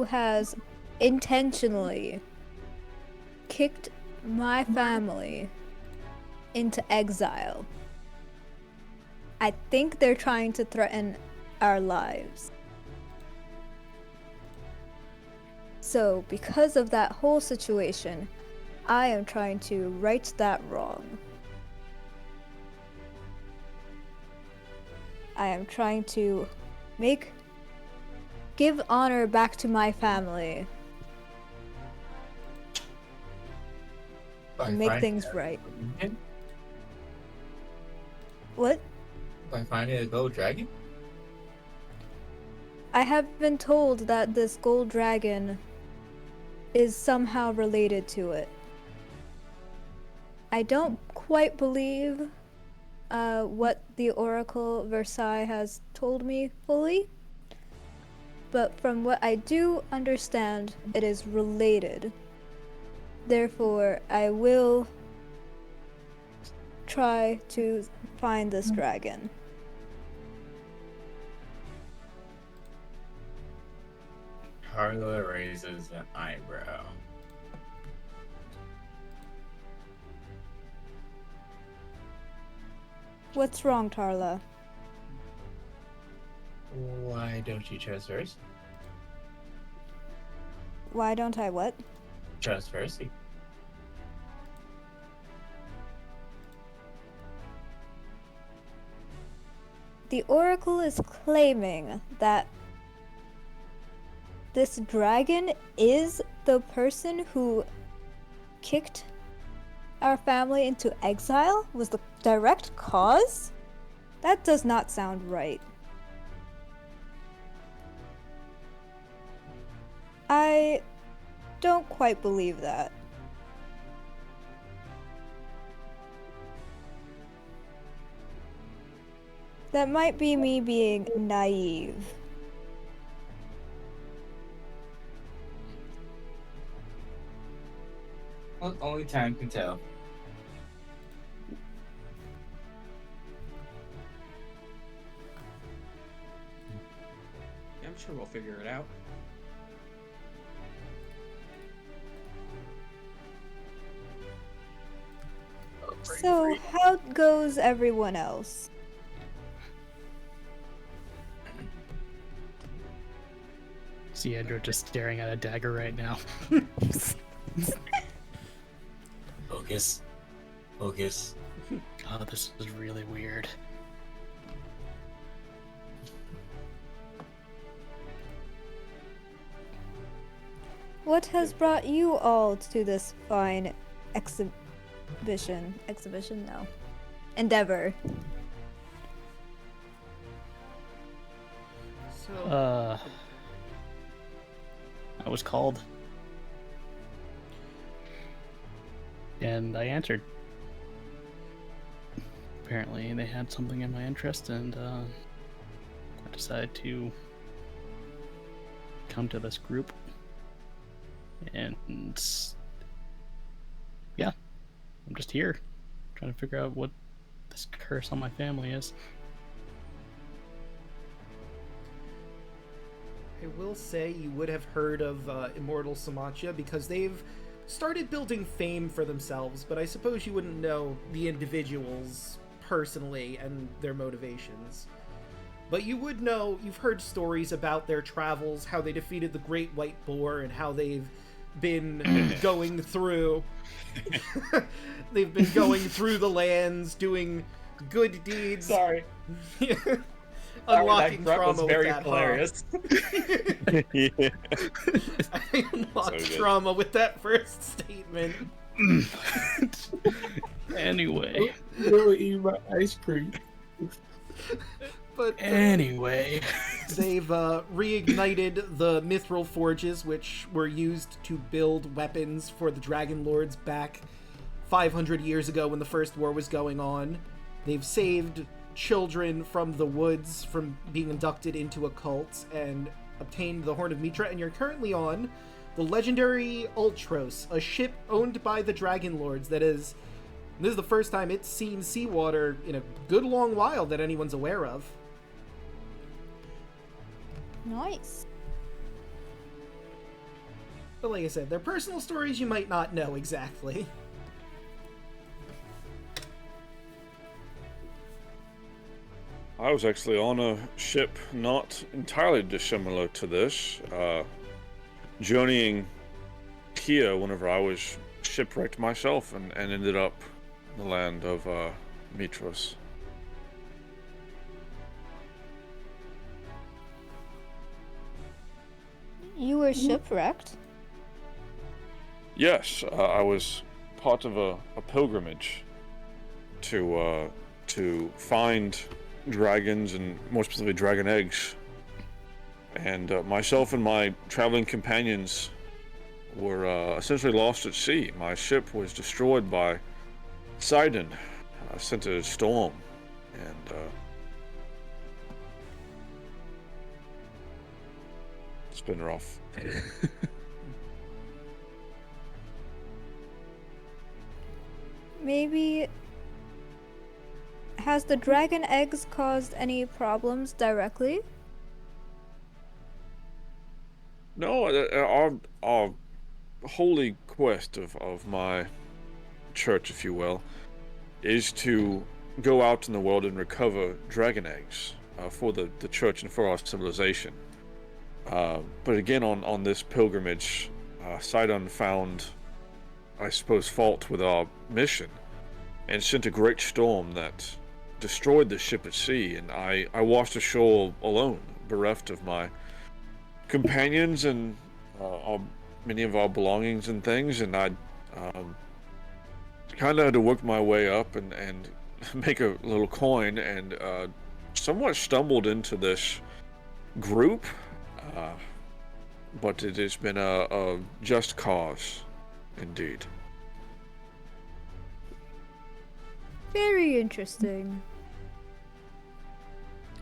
has intentionally kicked my family into exile. I think they're trying to threaten our lives. So, because of that whole situation, I am trying to right that wrong. I am trying to give honor back to my family and make things right. What? By finding a gold dragon? I have been told that this gold dragon is somehow related to it. I don't quite believe what the Oracle Versailles has told me fully, but from what I do understand, it is related. Therefore, I will try to find this dragon. Carla raises an eyebrow. What's wrong, Tarla? Why don't you trust Percy? Why don't I what? Trust Percy. The Oracle is claiming that this dragon is the person who kicked our family into exile? Was the direct cause? That does not sound right. I don't quite believe that. That might be me being naive. Well, only time can tell. Yeah, I'm sure we'll figure it out. So, how goes everyone else? See Andrew just staring at a dagger right now. Focus. Focus. Oh, this is really weird. What has brought you all to this fine exhibition? Exhibition? No. Endeavor. So, I was called. And I answered. Apparently they had something in my interest, and I decided to come to this group. And yeah, I'm just here, trying to figure out what this curse on my family is. I will say you would have heard of Immortal Symachia because they've started building fame for themselves, but I suppose you wouldn't know the individuals personally and their motivations. But you would know, you've heard stories about their travels, how they defeated the Great White Boar, and how they've been going through... they've been going through the lands, doing good deeds. Sorry. Unlocking that trauma was very with that, hilarious. Yeah. I unlocked So good. trauma with that first statement. Anyway. Really eat my ice cream. But Anyway. they've reignited the mithril forges, which were used to build weapons for the Dragon Lords back 500 years ago when the First War was going on. They've saved children from the woods from being inducted into a cult and obtained the Horn of Mitra, and you're currently on the legendary Ultros, a ship owned by the Dragon Lords that is... This is the first time it's seen seawater in a good long while that anyone's aware of. Nice. But like I said, they're personal stories you might not know exactly. I was actually on a ship not entirely dissimilar to this, journeying here whenever I was shipwrecked myself and ended up in the land of Mytros. You were shipwrecked? Yes, I was part of a pilgrimage to find dragons, and more specifically dragon eggs. And myself and my traveling companions were essentially lost at sea. My ship was destroyed by Sidon, sent a storm, and it's been rough. Maybe... Has the dragon eggs caused any problems directly? No, our holy quest of my church, if you will, is to go out in the world and recover dragon eggs for the church and for our civilization. But again, on this pilgrimage, Sidon found, I suppose, fault with our mission and sent a great storm that destroyed the ship at sea, and I washed ashore alone, bereft of my companions and many of our belongings and things, and I kind of had to work my way up and make a little coin, and somewhat stumbled into this group, but it has been a just cause, indeed. Very interesting.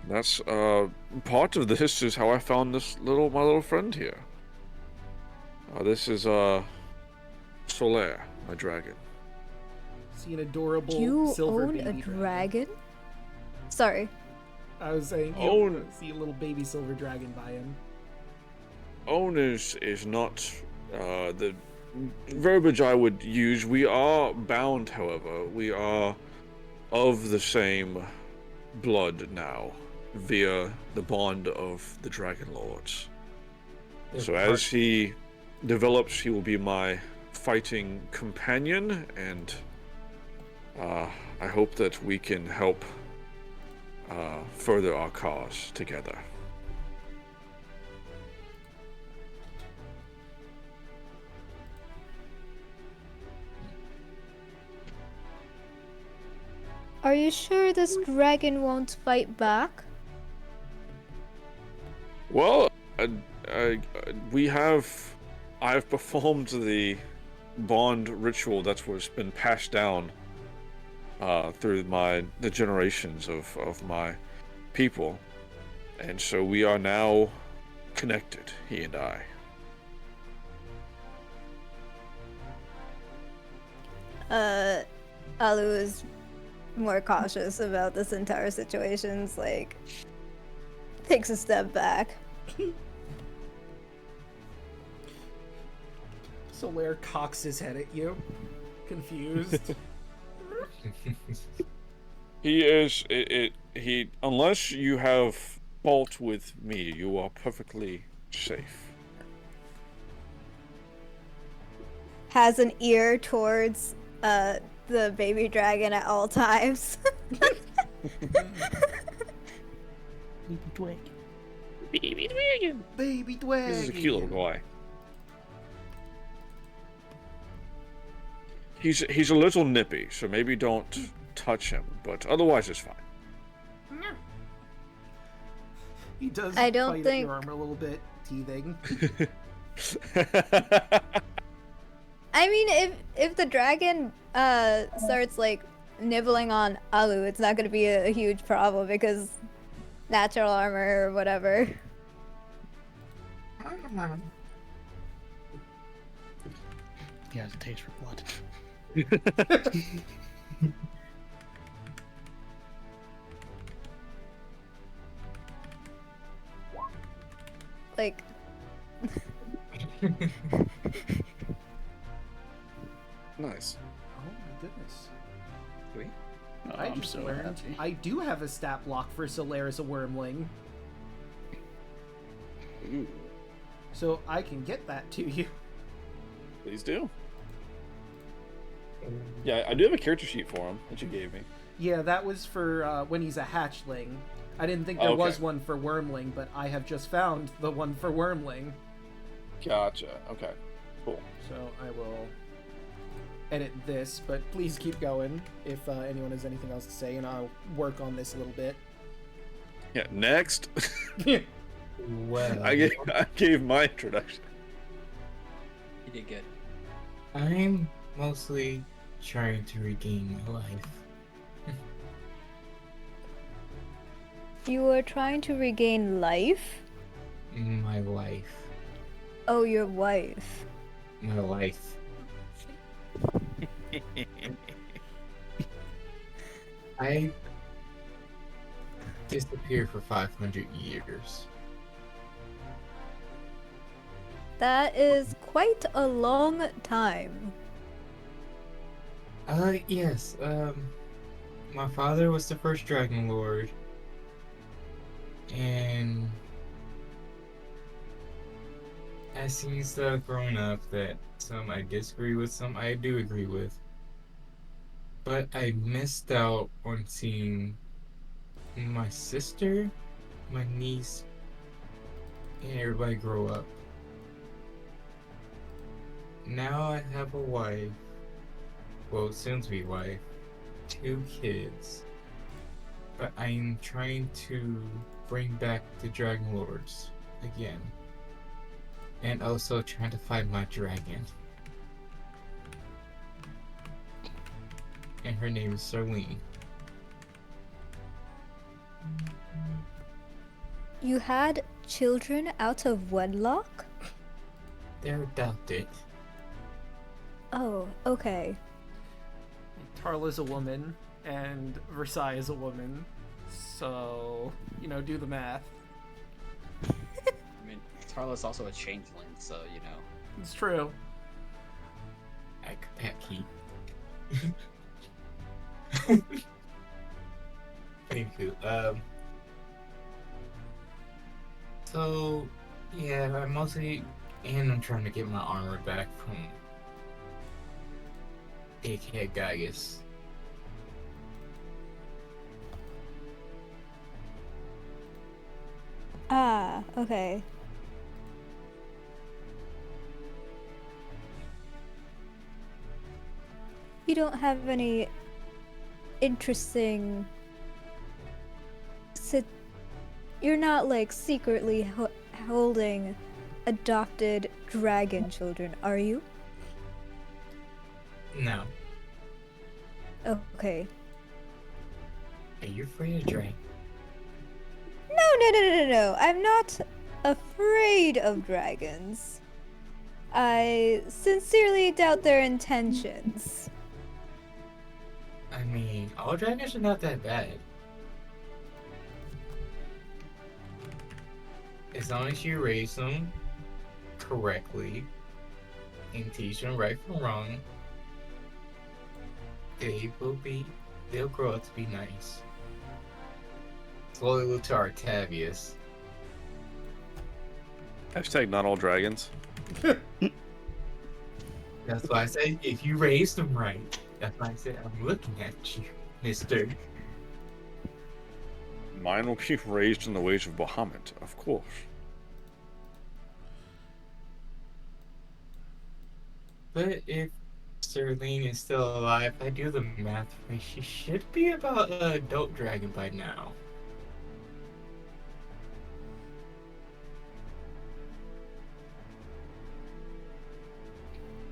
That's part of this is how I found my little friend here. This is Solaire, my dragon. See an adorable You silver own baby a dragon? Sorry. I was saying, you Own- see a little baby silver dragon by him. Own is not the verbiage I would use. We are bound, however. We are of the same blood now, via the bond of the Dragon Lords. So as he develops, he will be my fighting companion, and I hope that we can help further our cause together. Are you sure this dragon won't fight back? Well, I've performed the bond ritual that's what's been passed down through the generations of my people, and so we are now connected, he and I. Alu is more cautious about this entire situation. Like, takes a step back. Solaire cocks his head at you, confused. He is. He. Unless you have fault with me, you are perfectly safe. Has an ear towards the baby dragon at all times. Baby twig. Baby Dwaggy. This is a cute little guy. He's a little nippy, so maybe don't touch him. But otherwise, it's fine. He does I don't bite at think- your arm a little bit, teething. I mean, if the dragon starts like nibbling on Alu, it's not gonna be a huge problem because natural armor or whatever. He has a taste for blood. Like, Nice. Oh my goodness. Sweet. Oh, I I'm just so learned happy. I do have a stat block for Solaire as a wormling, Ooh, so I can get that to you. please do. Yeah, I do have a character sheet for him that you gave me. Yeah, that was for when he's a hatchling. I didn't think there Okay. was one for wormling, but I have just found the one for wormling. Gotcha. Okay. Cool. So I will edit this, but please keep going if anyone has anything else to say, and I'll work on this a little bit. Yeah. Next. Well, I gave my introduction. You did good. I'm mostly trying to regain my life. you are trying to regain life? My life. Oh, your wife. My life. I disappeared for 500 years. That is quite a long time. Yes, my father was the first Dragon Lord, and as he's grown up, that some I disagree with, some I do agree with. But I missed out on seeing my sister, my niece, and everybody grow up. Now I have a wife, well, soon to be wife, 2 kids. But I'm trying to bring back the Dragon Lords again. And also trying to find my dragon. And her name is Serlene. You had children out of wedlock? They're adopted. Oh, okay. Tarla's a woman, and Versailles is a woman, so, you know, do the math. I mean, Tarla's also a changeling, so you know. It's true. Akpeki. Thank you. So, yeah, I'm trying to get my armor back from AK Gaius. Ah, okay. You don't have any interesting... You're not, like, secretly holding adopted dragon children, are you? No. Okay. Are you afraid of dragons? No. I'm not afraid of dragons. I sincerely doubt their intentions. I mean, all dragons are not that bad. As long as you raise them correctly and teach them right from wrong, they'll grow up to be nice. Loyal to Artavius. Hashtag not all dragons. That's why I said if you raise them right. That's why I said I'm looking at you, mister. Mine will be raised in the ways of Bahamut, of course. But if Serlene is still alive, I do the math right. She should be about an adult dragon by now.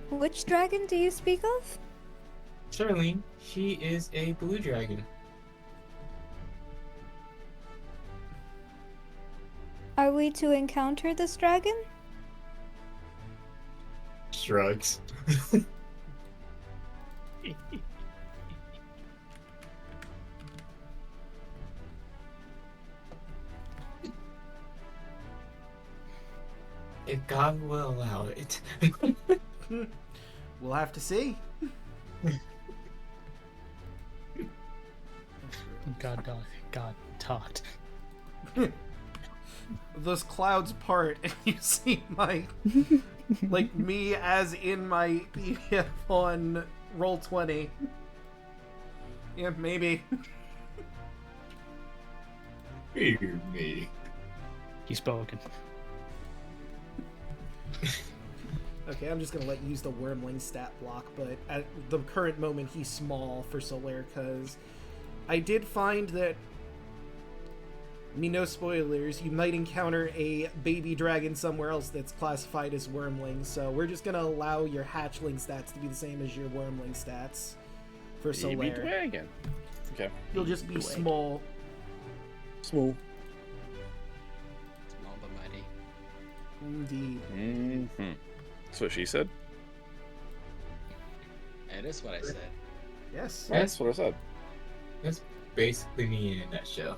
Which dragon do you speak of? Serlene, she is a blue dragon. Are we to encounter this dragon? Shrugs. If God will allow it. We'll have to see. God talked. Those clouds part, and you see my, like me as in my PDF on Roll20. Yeah, maybe. Hear me. He's spoken. Okay, I'm just gonna let you use the Wormling stat block, but at the current moment he's small for Solaire, because I did find that, no spoilers, you might encounter a baby dragon somewhere else that's classified as Wormling, so we're just gonna allow your hatchling stats to be the same as your Wormling stats for Baby Solaire. dragon. Okay. You'll just be small. Small. Small but mighty. Indeed. Mm-hmm. That's what she said? It is what I said. Yes. That's what I said. That's basically me in a nutshell.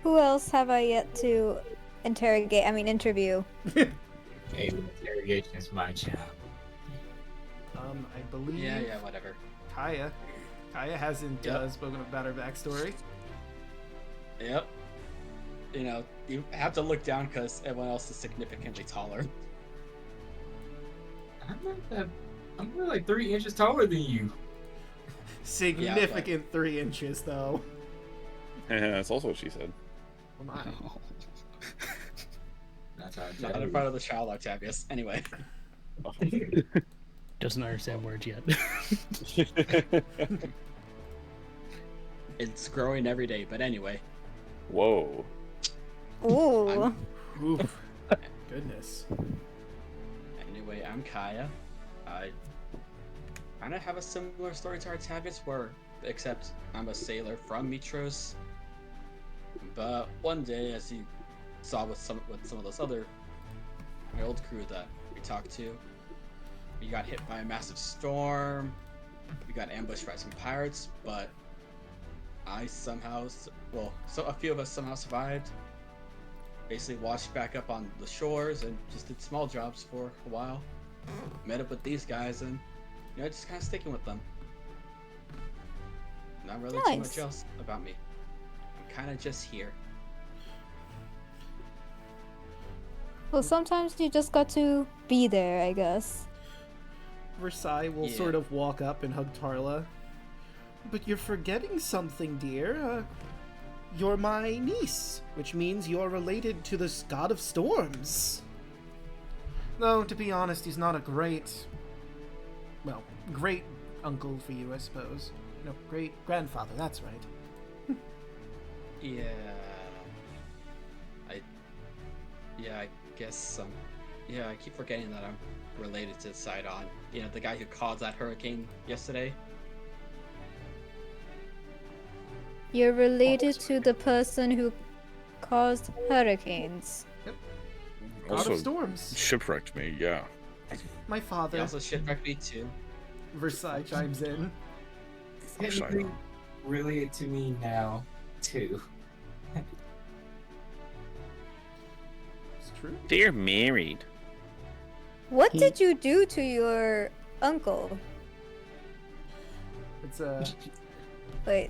Who else have I yet to interview? Hey, interrogation is my job. I believe Yeah, whatever. Kaya hasn't Yep. spoken about her backstory. Yep. You know, you have to look down because everyone else is significantly taller. I'm not that. I'm only like 3 inches taller than you. Significant 3 inches, though. That's also what she said. Oh my. That's how I Not tell in you. front of the child, Octavius. Anyway. Doesn't understand words yet. It's growing every day, but anyway. Whoa. Ooh. Oof. Goodness. Anyway, I'm Kaya. I kind of have a similar story to Artavius, except I'm a sailor from Mytros. But one day, as you saw with some of those other my old crew that we talked to, we got hit by a massive storm. We got ambushed by some pirates, but I somehow, a few of us somehow survived. Basically washed back up on the shores and just did small jobs for a while. Met up with these guys and, just kind of sticking with them. Not really too Nice. much else about me. I'm kind of just here. Well, sometimes you just got to be there, I guess. Versailles will Yeah. sort of walk up and hug Tarla. But you're forgetting something, dear. You're my niece, which means you're related to this god of storms. Though, to be honest, he's not a great uncle for you, I suppose. No, great grandfather, that's right. Yeah. I guess, I keep forgetting that I'm related to Sidon. The guy who caused that hurricane yesterday. You're related to the person who caused hurricanes. God Also of storms. shipwrecked me, yeah. My He father. also shipwrecked me too. Versailles chimes in. Technically, relate to me now, too. It's true. They're married. What did you do to your uncle? It's Wait.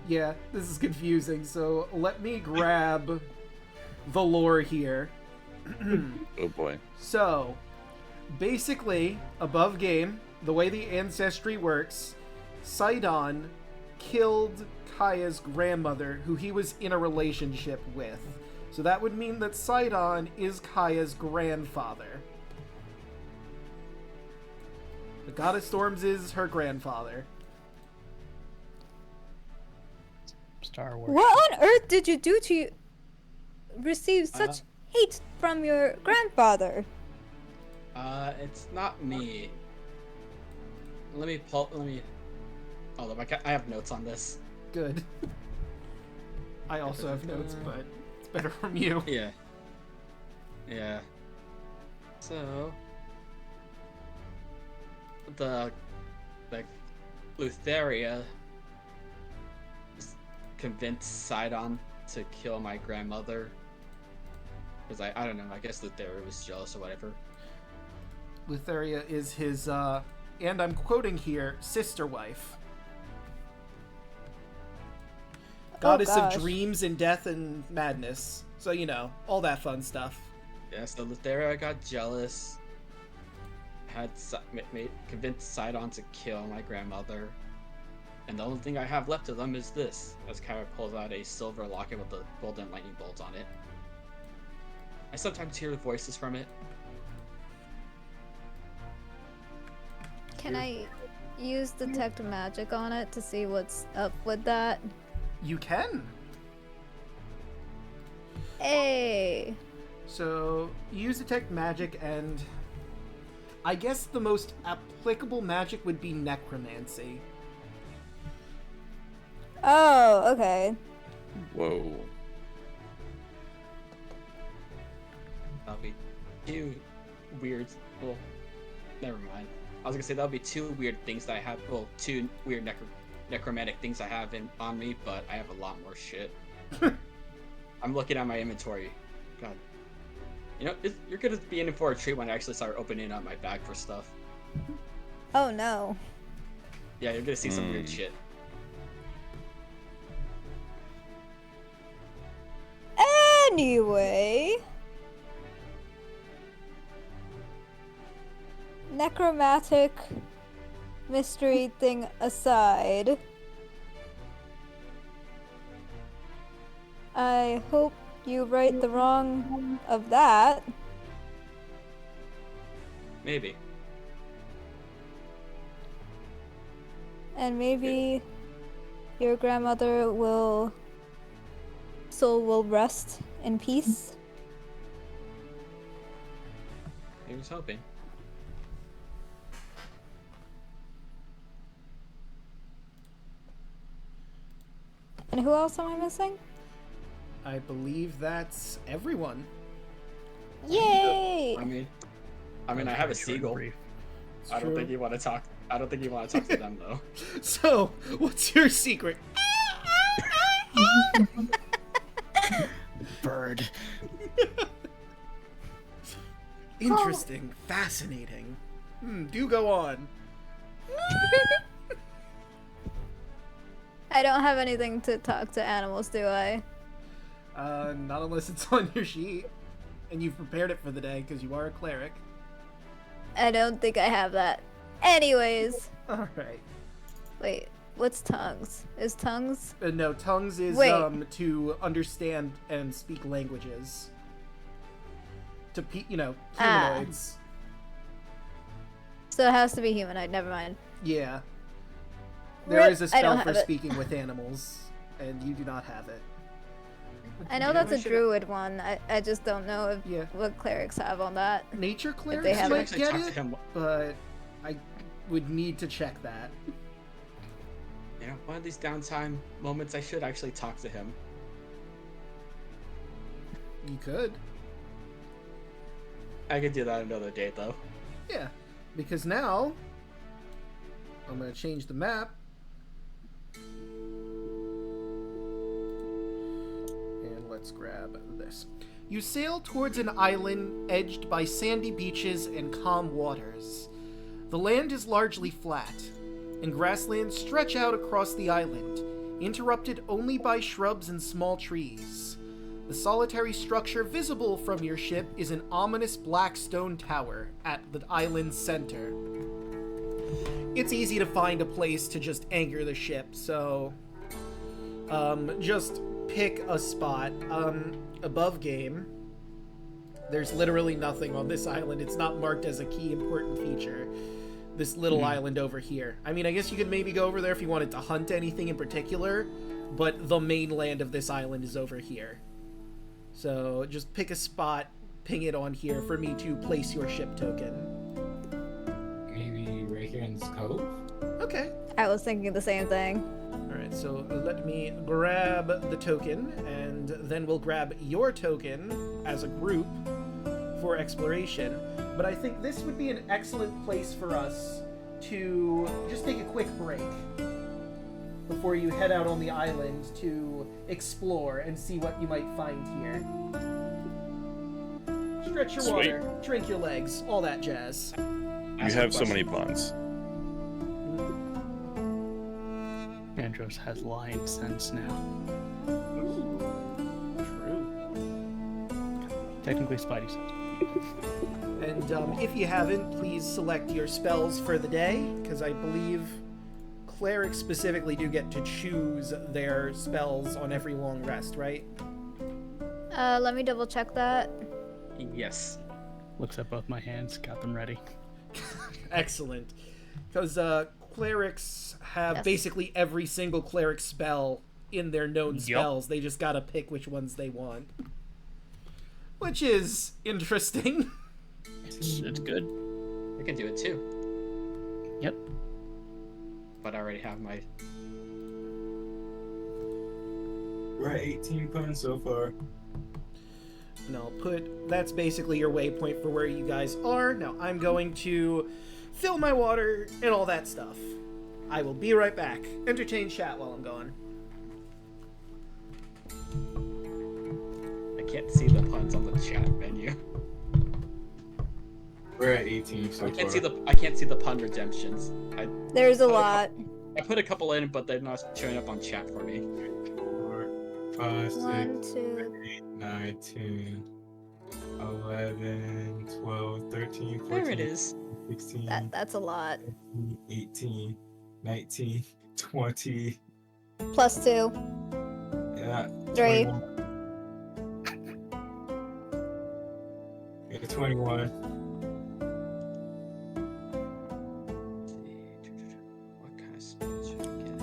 yeah, this is confusing. So let me grab the lore here. Oh boy. So, basically, above game, the way the ancestry works, Sidon killed Kaya's grandmother, who he was in a relationship with. So that would mean that Sidon is Kaya's grandfather. The Goddess Storms is her grandfather. Star Wars. What on earth did you do to receive such hate from your grandfather? It's not me. Let me. Hold up, I have notes on this. Good. I also have notes, but it's better from you. Yeah. Yeah. So. The Lutheria convinced Sidon to kill my grandmother. Because I don't know, I guess Lutheria was jealous or whatever. Lutheria is his, and I'm quoting here, sister wife. Goddess of gosh. dreams and death and madness. So, you know, all that fun stuff. Yeah, so Lutheria got jealous. Convinced Sidon to kill my grandmother. And the only thing I have left of them is this. As Kyra pulls out a silver locket with a golden lightning bolt on it. I sometimes hear voices from it. Can I use detect magic on it to see what's up with that? You can. Hey. So, use detect magic, and I guess the most applicable magic would be necromancy. Oh, okay. Whoa. That'll be two weird. Well, never mind. I was gonna say that'll be two weird things that I have. Well, two weird necromantic things I have on me, but I have a lot more shit. I'm looking at my inventory. God. You know, you're gonna be in for a treat when I actually start opening up my bag for stuff. Oh no. Yeah, you're gonna see some weird shit. Anyway. Necromantic mystery thing aside, I hope you right the wrong of that. Maybe. And maybe your grandmother soul will rest in peace. I was hoping. And who else am I missing? I believe that's everyone. Yay! I mean, I have a seagull. Brief. I don't think you want to talk. I don't think you want to talk to them though. So, what's your secret? Bird. Interesting, fascinating. Do go on. I don't have anything to talk to animals, do I? Not unless it's on your sheet. And you've prepared it for the day, because you are a cleric. I don't think I have that. Anyways. Alright. Wait, what's tongues? Is tongues? No, tongues is, Wait. To understand and speak languages. To, Ah. humanoids. So it has to be humanoid, never mind. Yeah. There Rip, is a I don't spell for have it. speaking with animals, and you do not have it. I know that's a druid one. I just don't know if Yeah. what clerics have on that. Nature they clerics have might actually get talk to it, him. but I would need to check that. You know, one of these downtime moments, I should actually talk to him. You could. I could do that another day though. Yeah. Because now, I'm going to change the map. And let's grab this. You sail towards an island edged by sandy beaches and calm waters. The land is largely flat, and grasslands stretch out across the island, interrupted only by shrubs and small trees. The solitary structure visible from your ship is an ominous black stone tower at the island's center. It's easy to find a place to just anchor the ship, so just pick a spot. Above game, there's literally nothing on this island. It's not marked as a key important feature. This little island over here. I mean, I guess you could maybe go over there if you wanted to hunt anything in particular, but the main land of this island is over here. So just pick a spot, ping it on here for me to place your ship token. Maybe right here in this cove? Okay. I was thinking the same thing. Alright, so let me grab the token, and then we'll grab your token as a group for exploration. But I think this would be an excellent place for us to just take a quick break before you head out on the island to explore and see what you might find here. Stretch your Sweet. water, drink your legs, all that jazz. You have so many puns. Mytros has lion sense now. True. Technically, Spidey sense. And if you haven't, please select your spells for the day, because I believe clerics specifically do get to choose their spells on every long rest, right? Let me double check that. Yes. Looks at both my hands, got them ready. Excellent. Because clerics have Yes. basically every single cleric spell in their known spells. They just gotta pick which ones they want. Which is interesting. It's good. I can do it too. Yep. But I already have my. We're at 18 puns so far. And I'll that's basically your waypoint for where you guys are. Now I'm going to fill my water and all that stuff. I will be right back. Entertain chat while I'm gone. I can't see the puns on the chat menu. We're at 18 so I can't far. see the. I can't see the pun redemptions. There's a lot. I put a couple in, but they're not showing up on chat for me. 4, 5, 6, 1, 2. 8, 9, 10, 11, 12, 13, 14, There it is. 16, That's a lot. 18, 19, 20, Plus 2. 3. 21. Yeah, 21. What kind of spell should I get?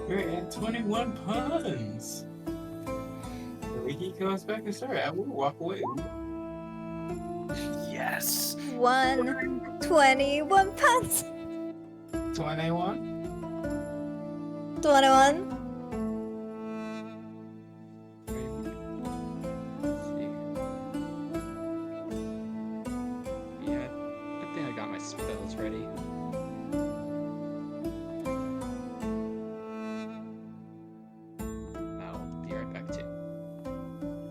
We're at 21 puns. The week he comes back and start, I will walk away. Yes. 121 pounds. 21. 21. Let's see. Yeah, I think I got my spells ready. I'll be right back too.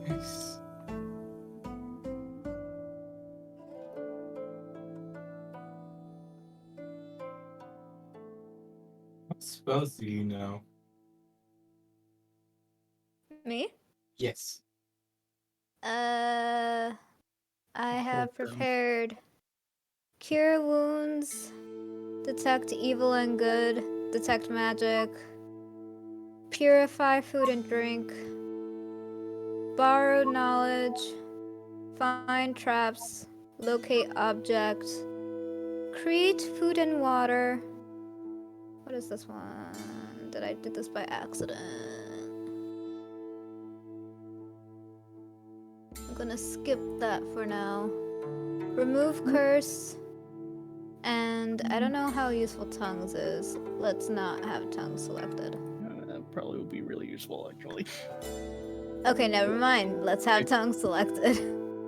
Yes. What spells do you know? Me? Yes. I have Hold them. prepared Cure Wounds, Detect Evil and Good, Detect Magic, Purify Food and Drink, Borrowed Knowledge, Find Traps, Locate Object, Create Food and Water. What is this one? I did this by accident? I'm gonna skip that for now. Remove Curse. And I don't know how useful Tongues is. Let's not have Tongues selected. That probably would be really useful, actually. Okay, never mind. Let's have Tongues selected.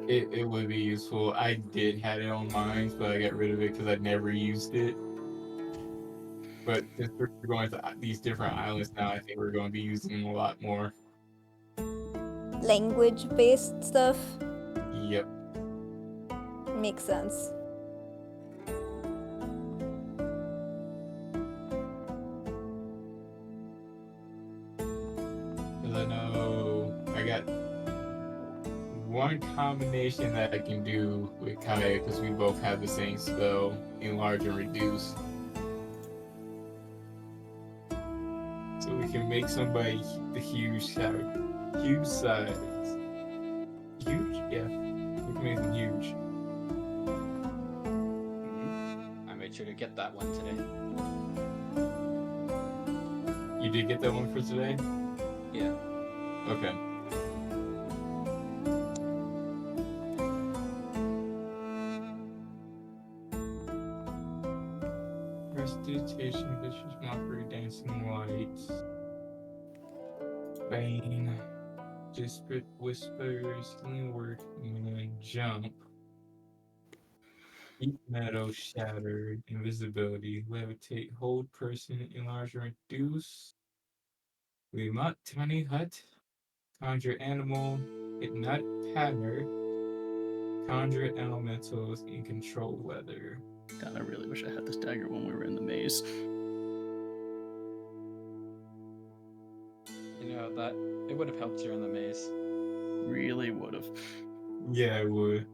It would be useful. I did have it on mine, but I got rid of it because I never used it. But since we're going to these different islands now, I think we're going to be using them a lot more. Language-based stuff Yep. makes sense. Because I know I got one combination that I can do with Kaya because we both have the same spell, enlarge and reduce. So we can make somebody the huge size. Huge size. Huge? Yeah. We can make them huge. I made sure to get that one today. You did get that one for today? Yeah. Okay. Restitution, vicious mockery, dancing lights, bane, disparate whispers, healing word, and jump, deep meadow, shattered, invisibility, levitate, hold person, enlarge or reduce, remote, tiny hut, conjure animal, hypnotic pattern, conjure elementals, and control weather. God, I really wish I had this dagger when we were in the maze. You know, that it would have helped you in the maze. Really would have. Yeah, I would.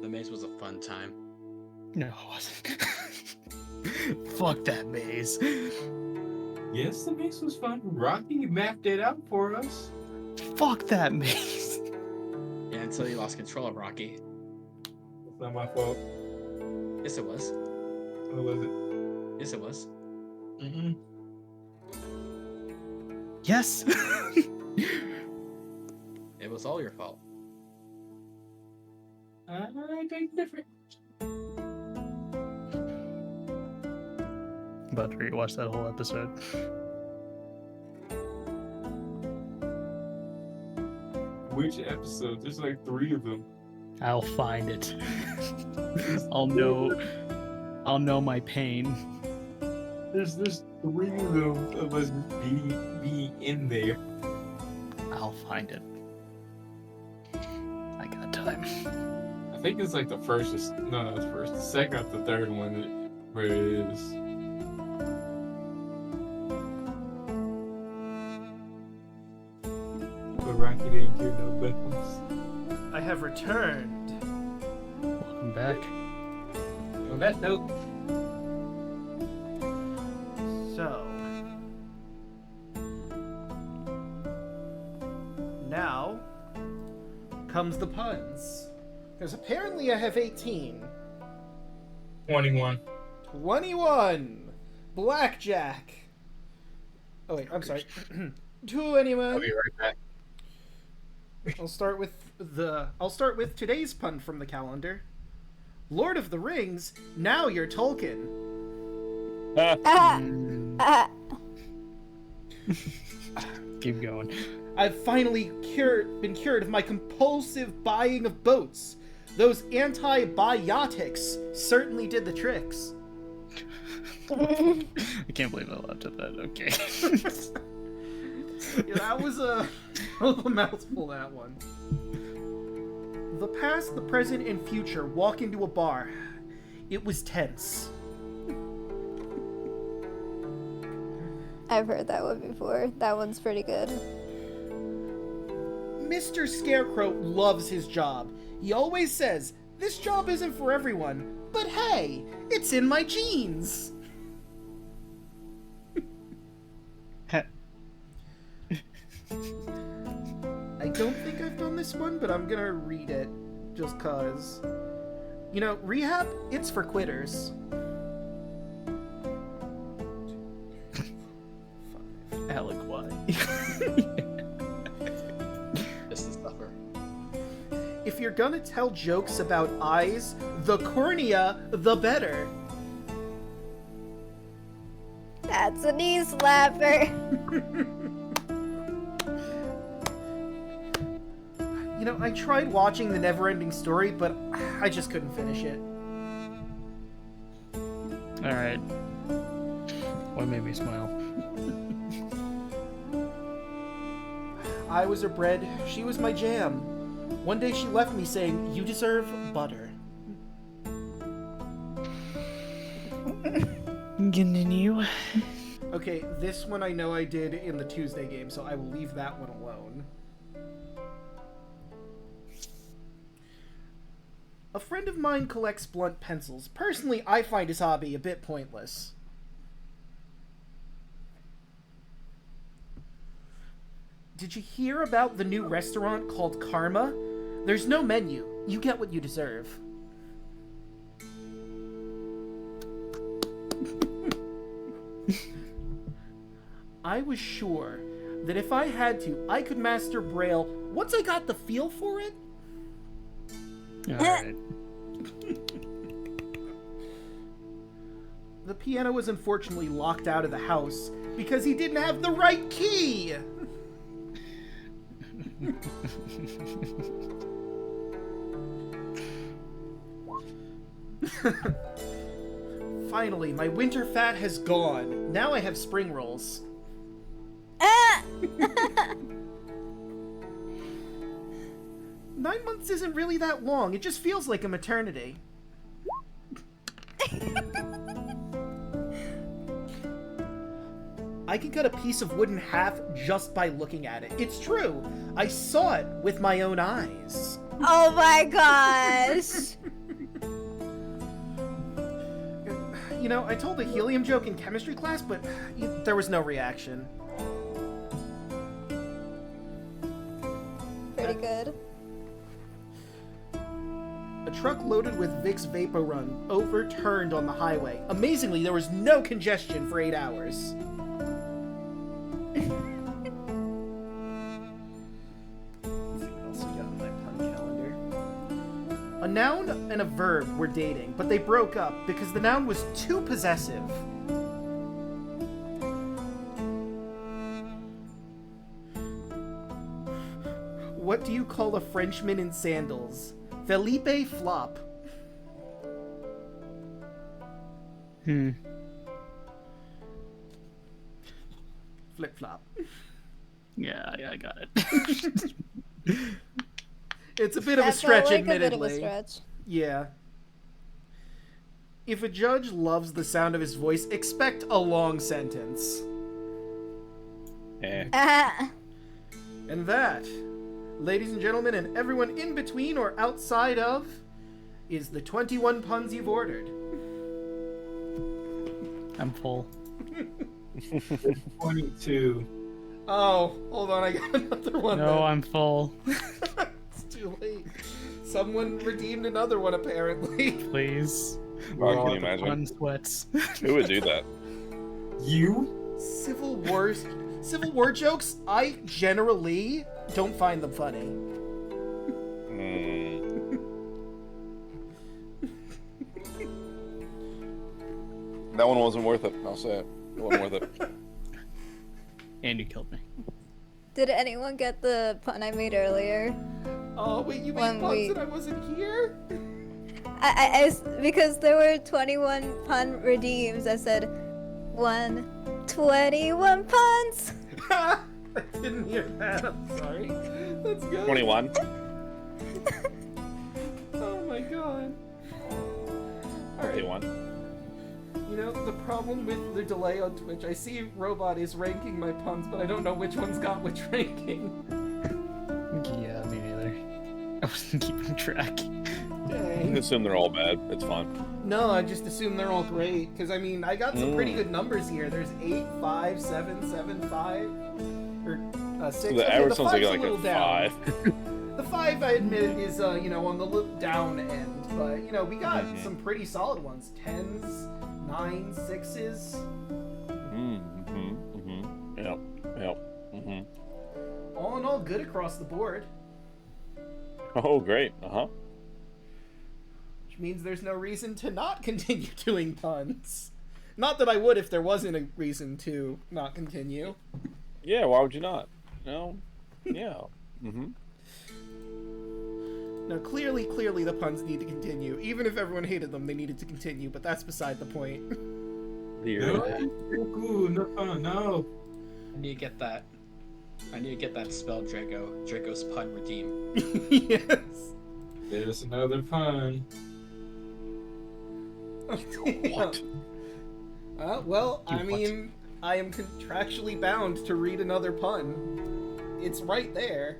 The maze was a fun time. No, it wasn't. Fuck that maze. Yes, the maze was fun. Rocky mapped it out for us. Fuck that maze. Yeah, until you lost control of Rocky. It's not my fault. Yes, it was. What was it? Yes, it was. Mm-mm. Yes. It was all your fault. I think different. About to rewatch that whole episode. Which episode? There's like 3 of them. I'll find it. I'll know my pain. There's 3 of them of us be in there. I'll find it. I got time. I think it's like the first. No, not the first. The second or the third one where it is. But Rocky didn't hear no buttons. I have returned. Welcome back. On that note, So now comes the puns. Because apparently I have 18. 21. 21. Blackjack. Oh wait, I'm sorry. 21. I'll be right back. I'll start with today's pun from the calendar. Lord of the Rings, now you're Tolkien. Keep going. I've finally been cured of my compulsive buying of boats. Those antibiotics certainly did the tricks. I can't believe I laughed at that. Okay. Yeah, that was a mouthful, that one. The past, the present, and future walk into a bar. It was tense. I've heard that one before. That one's pretty good. Mr. Scarecrow loves his job. He always says, "This job isn't for everyone, but hey, it's in my genes." I don't think I've done this one, but I'm gonna read it just cause. You know, rehab, it's for quitters. Alek, why? Just to suffer. If you're gonna tell jokes about eyes, the cornea, the better. That's a knee slapper. You know, I tried watching The Neverending Story, but I just couldn't finish it. Alright. What made me smile? I was her bread, she was my jam. One day she left me saying, "You deserve butter." Continue. Okay, this one I know I did in the Tuesday game, so I will leave that one alone. A friend of mine collects blunt pencils. Personally, I find his hobby a bit pointless. Did you hear about the new restaurant called Karma? There's no menu. You get what you deserve. I was sure that if I had to, I could master Braille once I got the feel for it. Alright. The piano was unfortunately locked out of the house because he didn't have the right key. Finally, my winter fat has gone. Now I have spring rolls. Ah! 9 months isn't really that long. It just feels like a maternity. I can cut a piece of wood in half just by looking at it. It's true. I saw it with my own eyes. Oh my gosh! You know, I told a helium joke in chemistry class, but there was no reaction. Pretty good. A truck loaded with Vicks Vapor Run overturned on the highway. Amazingly, there was no congestion for 8 hours. Let's see what else we got on my pun calendar. A noun and a verb were dating, but they broke up because the noun was too possessive. What do you call a Frenchman in sandals? Felipe Flop. Flip flop. Yeah, I got it. It's a bit of a That stretch, felt like admittedly. A bit of a stretch. Yeah. If a judge loves the sound of his voice, expect a long sentence. Ah. And that, ladies and gentlemen, and everyone in between or outside of, is the 21 puns you've ordered. I'm full. 22. Oh, hold on, I got another one. No, I'm full. It's too late. Someone redeemed another one, apparently. Please. Oh, can you imagine? Run sweats. Who would do that? You? Civil War jokes, I generally don't find them funny. That one wasn't worth it. I'll say it. It wasn't worth it. And you killed me. Did anyone get the pun I made earlier? Oh, wait, you When made puns we- and I wasn't here? Because there were 21 pun redeems. I said 21 puns. I didn't hear that. I'm sorry. That's good. 21. Oh my god. Alright. 21. You know, the problem with the delay on Twitch, I see Robot is ranking my puns, but I don't know which one's got which ranking. Yeah, me neither. I wasn't keeping track. I Dang. assume they're all bad. It's fine. No, I just assume they're all great. Because, I mean, I got some pretty good numbers here. There's 8, 5, 7, 7, 5. Or 6. So the Okay, average the sounds like 5's a little down. 5. The 5, I admit, is, you know, on the down end. But, you know, we got some pretty solid ones. 10s, 9s, 6s. Yep. All in all, good across the board. Oh, great. Which means there's no reason to not continue doing puns. Not that I would if there wasn't a reason to not continue. Yeah, why would you not? No? Yeah. Now, clearly, the puns need to continue. Even if everyone hated them, they needed to continue, but that's beside the point. No. I need to get that. I need to get that spell, Draco. Draco's pun redeemed. Yes. There's another pun. What? Well, I mean, I am contractually bound to read another pun. It's right there.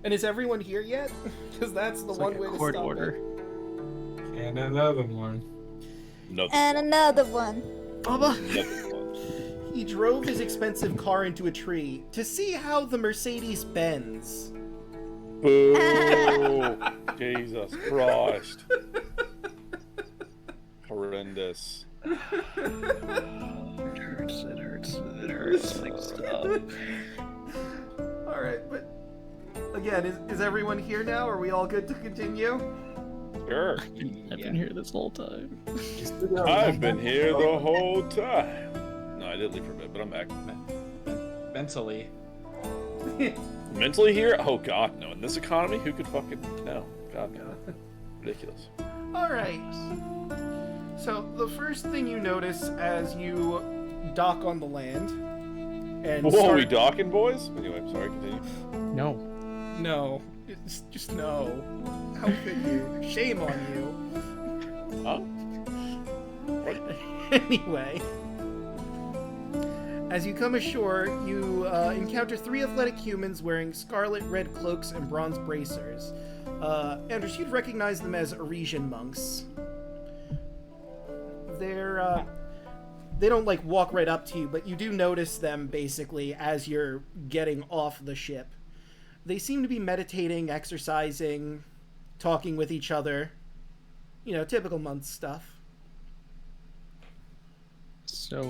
And is everyone here yet? Because that's the It's one like way a to court stop order. it. And another one. And another one. Bubba, he drove his expensive car into a tree to see how the Mercedes bends. Boo! Jesus Christ. Horrendous. It hurts. Like, stop. Alright, but again, is everyone here now? Are we all good to continue? Sure. I've been here this whole time. I've been here the whole time. No, I did leave for a bit, but I'm back. Mentally. Mentally here? Oh god, no. In this economy, who could fucking... No. God, no. Ridiculous. Alright. So, the first thing you notice as you dock on the land and Whoa, we docking, boys? Anyway, sorry, continue. No. No. It's just no. How could you? Shame on you. Huh? Anyway. As you come ashore, you encounter 3 athletic humans wearing scarlet red cloaks and bronze bracers. Andres, you'd recognize them as Arisian monks. They don't like walk right up to you, but you do notice them basically as you're getting off the ship. They seem to be meditating, exercising, talking with each other. You know, typical monk stuff. So,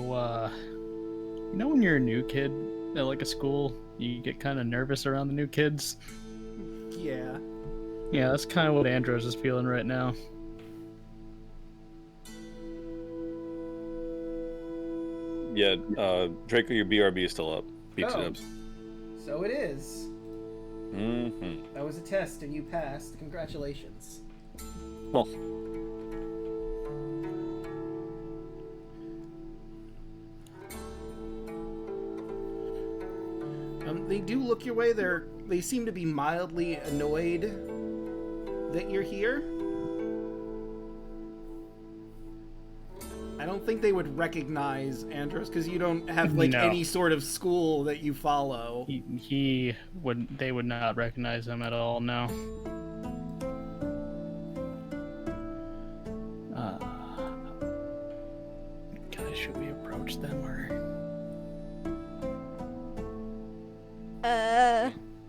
you know when you're a new kid at like a school, you get kind of nervous around the new kids? Yeah. Yeah, that's kind of what Andros is feeling right now. Yeah, Draco, your BRB is still up. Beeps Oh. and ups. So it is. Mm-hmm. That was a test and you passed. Congratulations. Well, They do look your way. They seem to be mildly annoyed that you're here. I don't think they would recognize Andros because you don't have like No. any sort of school that you follow. They would not recognize him at all, no. Guys, should we approach them or...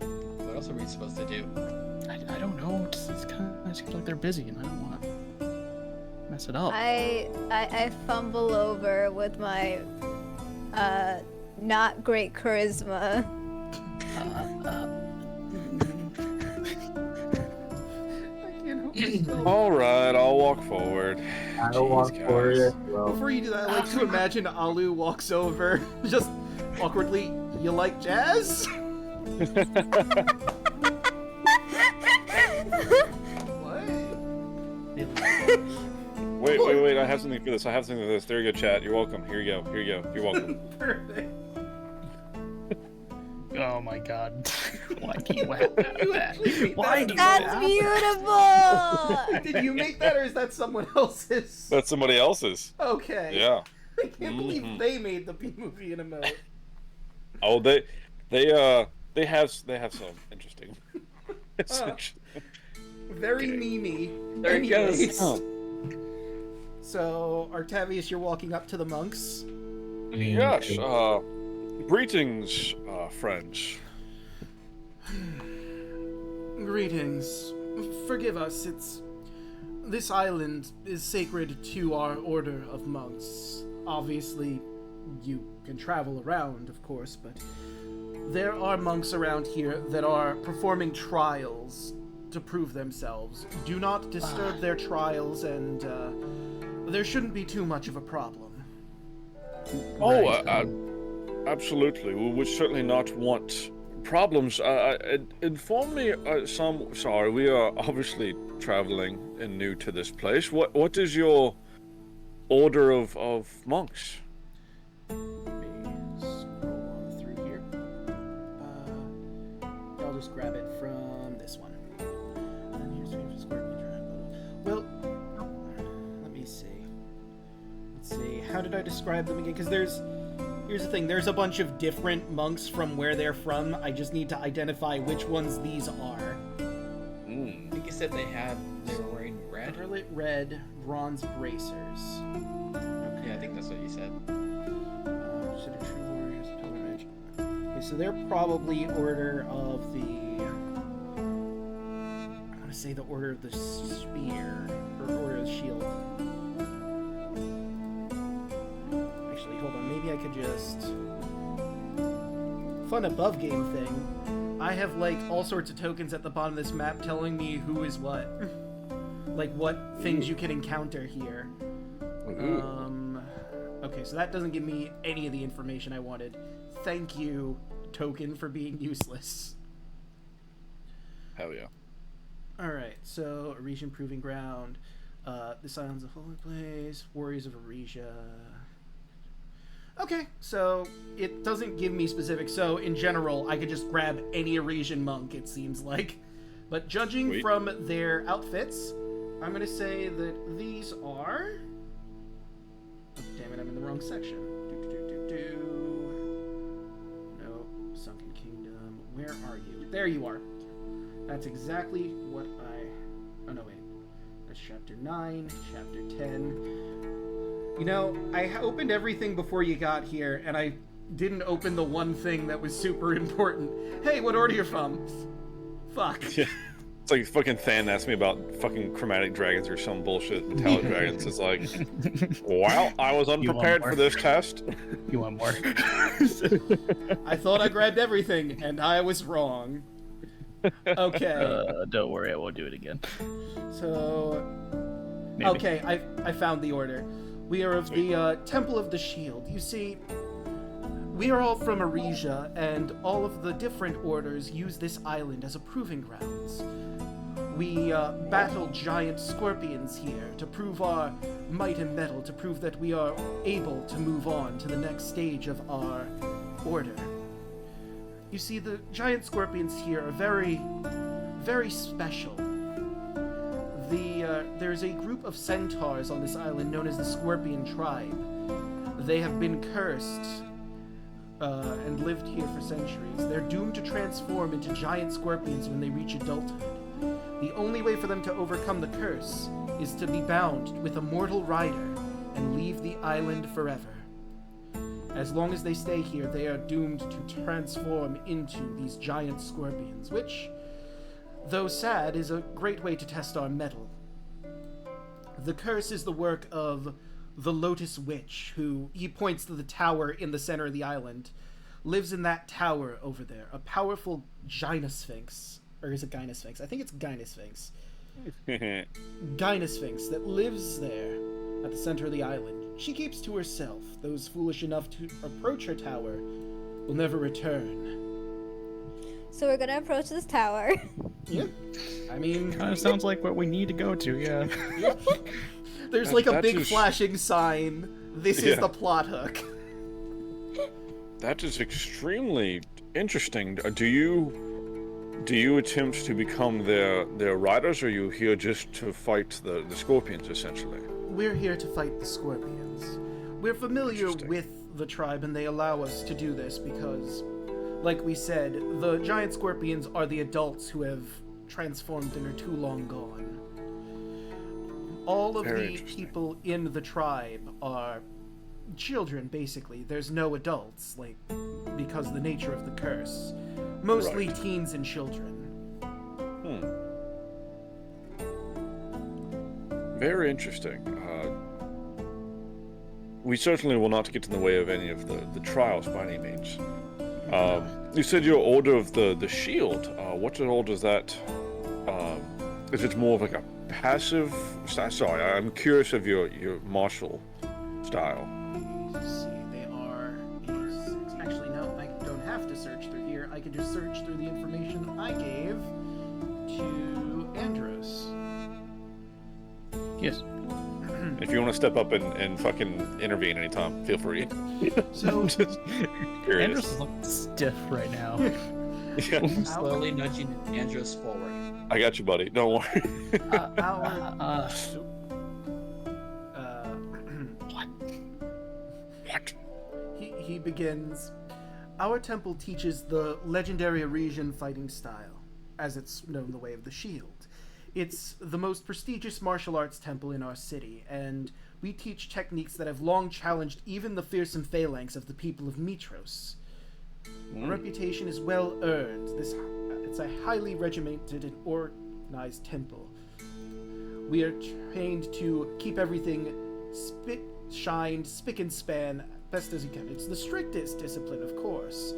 What else are we supposed to do? I don't know, it's kind of seems like they're busy and I don't want to mess it up. I fumble over with my not great charisma. I can't help myself. alright, I'll walk forward. I'll walk Jeez, forward guys. as well. Before you do that, I like to imagine Alu walks over, just awkwardly. You like jazz? What? Wait, I have something for this. There you go, chat. You're welcome. Here you go. You're welcome. Perfect. Oh my god. Why do you have that? Wait, Why do you That's have beautiful. Did you make that or is that someone else's? That's somebody else's. Okay. Yeah. I can't believe they made the B-movie in a emote. Oh, they have some interesting. Very Okay. memey. There he goes. Anyways, Oh. So, Artavius, you're walking up to the monks. Yes. Greetings, friends. Greetings. Forgive us, this island is sacred to our order of monks. Obviously, you can travel around, of course, but there are monks around here that are performing trials to prove themselves. Do not disturb their trials, and there shouldn't be too much of a problem. Oh, absolutely. We would certainly not want problems. Inform me some. Sorry, we are obviously traveling and new to this place. What is your order of monks? Let me scroll on through here. I'll just grab it from this one. And here's the Scorpion Triangle. Well, let me see. Let's see. How did I describe them again? Because here's the thing. There's a bunch of different monks from where they're from. I just need to identify which ones these are. I think you said they were wearing red. Scarlet red bronze bracers. Okay. Yeah, I think that's what you said. Consider true warriors, pilgrimage. Okay, so they're probably order of the. I want to say the order of the spear or order of the shield. Actually, hold on. Maybe I could just fun above game thing. I have like all sorts of tokens at the bottom of this map telling me who is what. Like what things you can encounter here. Okay, so that doesn't give me any of the information I wanted. Thank you, token, for being useless. Hell yeah. Alright, so Arisian Proving Ground, the Silence of Holy Place, Warriors of Arisia. Okay, so it doesn't give me specifics, so in general, I could just grab any Arisian monk, it seems like. But judging Sweet. from their outfits, I'm going to say that these are... Oh, damn it, I'm in the wrong section. No, Sunken Kingdom. Where are you? There you are. That's exactly what I... Oh, no, wait. That's chapter 9, chapter 10. You know, I opened everything before you got here, and I didn't open the one thing that was super important. Hey, what order you're from? Fuck. Yeah. It's like fucking Than asked me about fucking chromatic dragons or some bullshit. Metallic dragons. It's like, well, I was unprepared for this test. You want more? I thought I grabbed everything, and I was wrong. Okay. Don't worry, I won't do it again. So... Maybe. Okay, I found the order. We are of the Temple of the Shield. You see, we are all from Arisia, and all of the different orders use this island as a proving grounds. We battle giant scorpions here to prove our might and mettle, to prove that we are able to move on to the next stage of our order. You see, the giant scorpions here are very, very special. There's a group of centaurs on this island known as the Scorpion Tribe. They have been cursed and lived here for centuries. They're doomed to transform into giant scorpions when they reach adulthood. The only way for them to overcome the curse is to be bound with a mortal rider and leave the island forever. As long as they stay here, they are doomed to transform into these giant scorpions, which, though sad, is a great way to test our mettle. The curse is the work of the Lotus Witch, who, he points to the tower in the center of the island, lives in that tower over there, a powerful Gynosphinx. Or is it Gynosphinx? I think it's Gynosphinx. Gynosphinx that lives there at the center of the island. She keeps to herself. Those foolish enough to approach her tower will never return. So we're gonna approach this tower. Yeah. I mean... Kind of sounds like what we need to go to, yeah. There's like a That big is- flashing sign. This is Yeah. the plot hook. That is extremely interesting. Do you attempt to become their riders, or are you here just to fight the scorpions, essentially? We're here to fight the scorpions. We're familiar Interesting. with the tribe, and they allow us to do this because, like we said, the giant scorpions are the adults who have transformed and are too long gone. All of Very the interesting. people in the tribe are children, basically. There's no adults, like, because of the nature of the curse. Mostly Right. teens and children. Very interesting. We certainly will not get in the way of any of the trials by any means. You said your order of the shield. What order is that? Is it more of like a passive? Sorry, I'm curious of your martial style. Let's see, they are a 6. Actually, no, I don't have to search through here. I I can just search through the information I gave to Andros. Yes. If you want to step up and fucking intervene anytime, feel free. So, Just curious. Andros looks stiff right now. Yeah, Slowly nudging Andros forward. I got you, buddy. Don't worry. our What? he begins. Our temple teaches the legendary Arisian fighting style, as it's known the way of the shield. It's the most prestigious martial arts temple in our city, and we teach techniques that have long challenged even the fearsome phalanx of the people of Mytros. Our reputation is well earned. It's a highly regimented and organized temple. We are trained to keep everything spick and span best as you can. It's the strictest discipline, of course,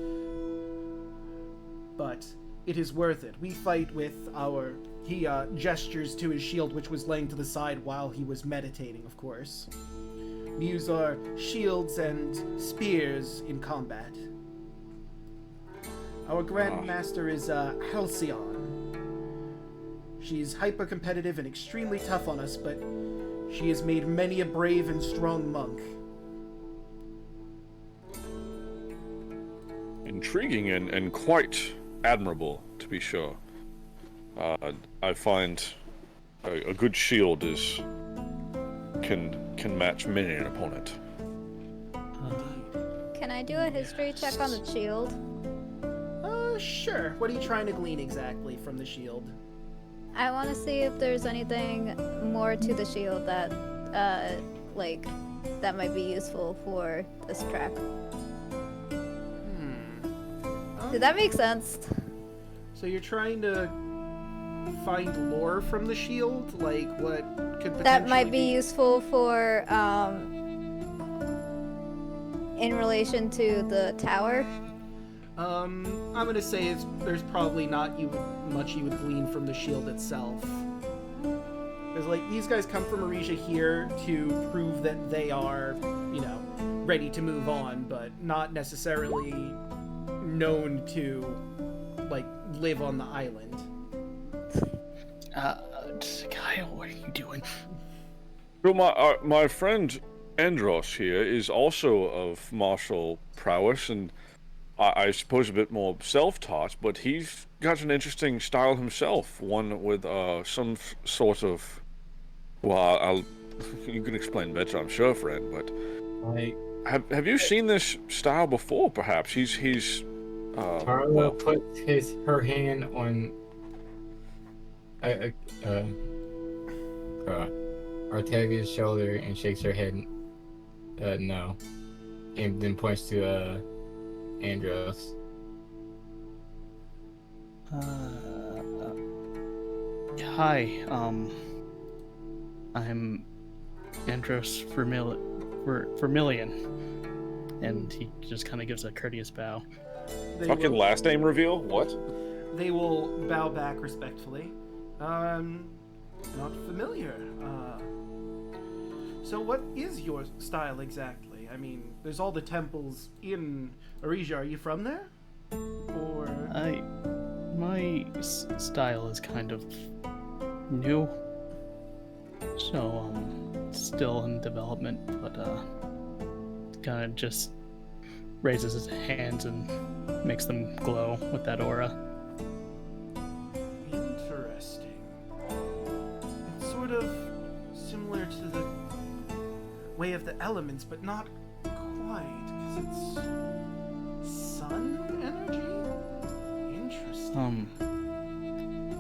but it is worth it. We fight with our... He gestures to his shield, which was laying to the side while he was meditating, of course. We use our shields and spears in combat. Our Grandmaster is Halcyon. She's hyper-competitive and extremely tough on us, but she has made many a brave and strong monk. Intriguing and quite admirable, to be sure. I find a good shield can match many an opponent. Can I do a history check on the shield? Sure. What are you trying to glean exactly from the shield? I want to see if there's anything more to the shield that, that might be useful for this track. Did that make sense? So you're trying to find lore from the shield? Like, what could potentially That might be useful for, in relation to the tower? I'm gonna say there's probably not much you would glean from the shield itself. Because, like, these guys come from Arisia here to prove that they are, ready to move on, but not necessarily known to, live on the island. Kyle, what are you doing? Well, my friend Andros here is also of martial prowess, and I suppose a bit more self-taught, but he's got an interesting style himself, one with some sort of... Well, you can explain better, I'm sure, friend, but... Have you seen this style before, perhaps? He's Carla puts her hand on Artavia's shoulder and shakes her head no, and then points to Andros. Hi, I'm Andros Vermilion, and he just kind of gives a courteous bow. fucking last name reveal? What? They will bow back respectfully. Not familiar. So what is your style exactly? I mean, there's all the temples in Arisia. Are you from there? Or... My style is kind of new, so still in development, but kind of just raises his hands and makes them glow with that aura. Interesting. It's sort of similar to the way of the elements, but not quite, because it's sun energy? Interesting.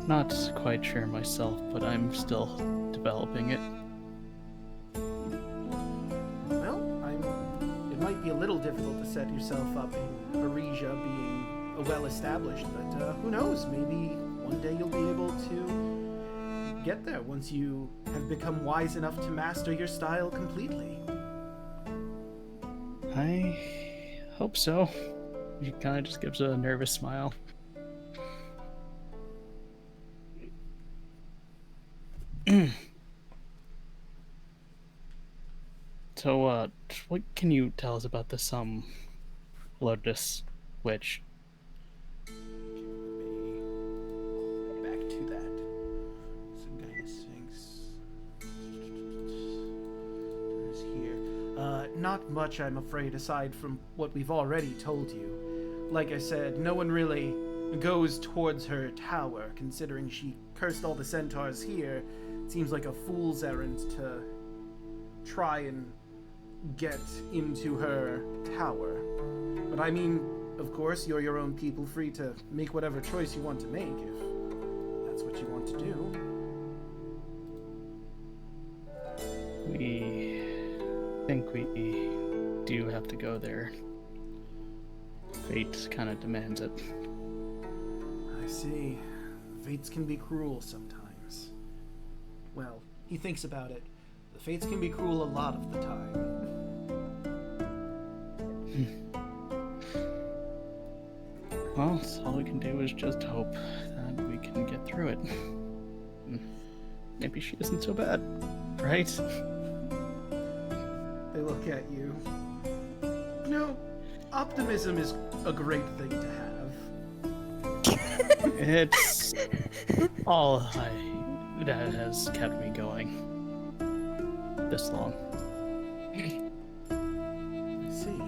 Not quite sure myself, but I'm still developing it. Well, it might be a little difficult to set yourself up in Arisia being well-established, but who knows? Maybe one day you'll be able to get there once you have become wise enough to master your style completely. I hope so. He kind of just gives a nervous smile. So, what can you tell us about this, Lotus Witch? Not much, I'm afraid, aside from what we've already told you. Like I said, no one really goes towards her tower, considering she cursed all the centaurs here. It seems like a fool's errand to try and get into her tower. But I mean, of course, you're your own people, free to make whatever choice you want to make, if that's what you want to do. We think we do have to go there. Fate kind of demands it. I see. Fates can be cruel sometimes. Well, he thinks about it. The fates can be cruel a lot of the time. Well, so all we can do is just hope that we can get through it. Maybe she isn't so bad, right? They look at you. You know, optimism is a great thing to have. It's all that has kept me going this long. I see.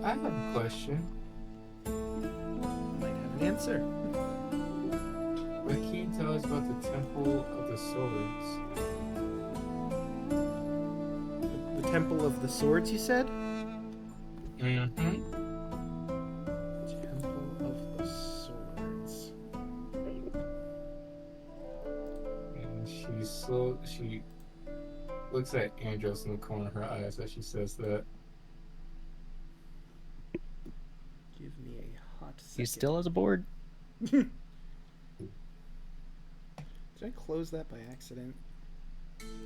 I have a question. Might have an answer. What can you tell us about the Temple of the Swords? The Temple of the Swords, you said? Mm-hmm. Temple of the Swords. And she looks at Andros in the corner of her eyes as she says that. Give me a hot second. He still has a board. Did I close that by accident?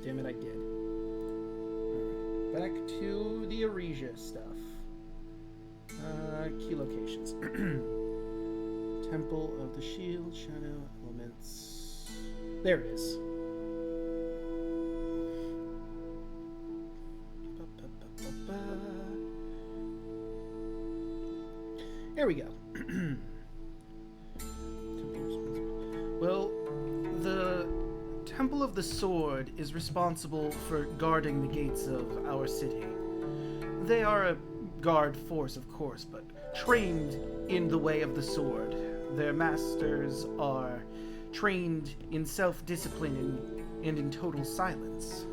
Damn it, I did. Alright, back to the Aresia stuff. Key locations. Temple of the Shield, Shadow, Elements. There it is. There we go. Well, the Temple of the Sword is responsible for guarding the gates of our city. They are a guard force, of course, but trained in the way of the sword. Their masters are trained in self-discipline and in total silence.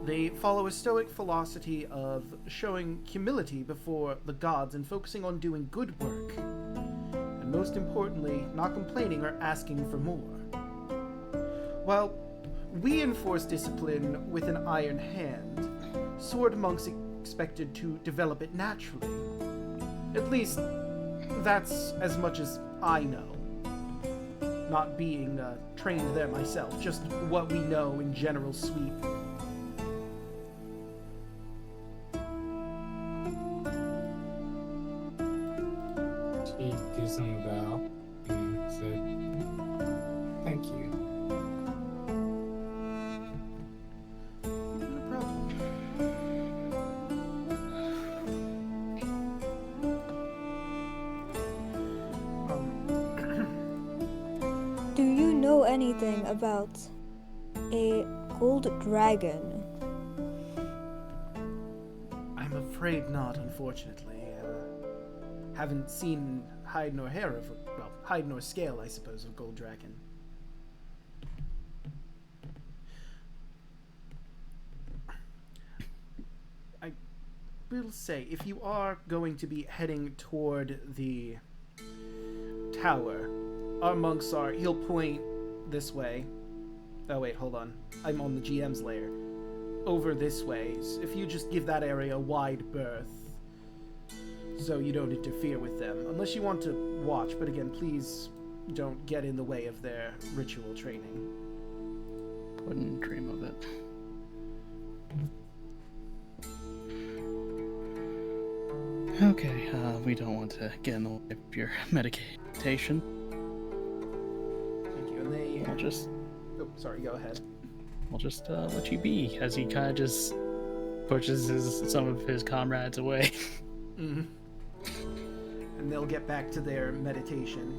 They follow a stoic philosophy of showing humility before the gods and focusing on doing good work. And most importantly, not complaining or asking for more. While we enforce discipline with an iron hand, sword monks expected to develop it naturally. At least, that's as much as I know. Not being trained there myself, just what we know in general sweep. She gives him a bow and said, "Thank you." No problem. Do you know anything about a gold dragon? I'm afraid not, unfortunately. Haven't seen hide nor hair of, well, hide nor scale, I suppose, of gold dragon. I will say, if you are going to be heading toward the tower, our monks are, he'll point this way. Oh wait, hold on. I'm on the GM's layer. Over this way. If you just give that area a wide berth, so you don't interfere with them. Unless you want to watch, but again, please don't get in the way of their ritual training. Wouldn't dream of it. Okay, we don't want to get in the way of your medication. Thank you. And they... We'll just... Oh, sorry, go ahead. We'll just let you be, as he kind of just pushes some of his comrades away. Mm-hmm. And they'll get back to their meditation.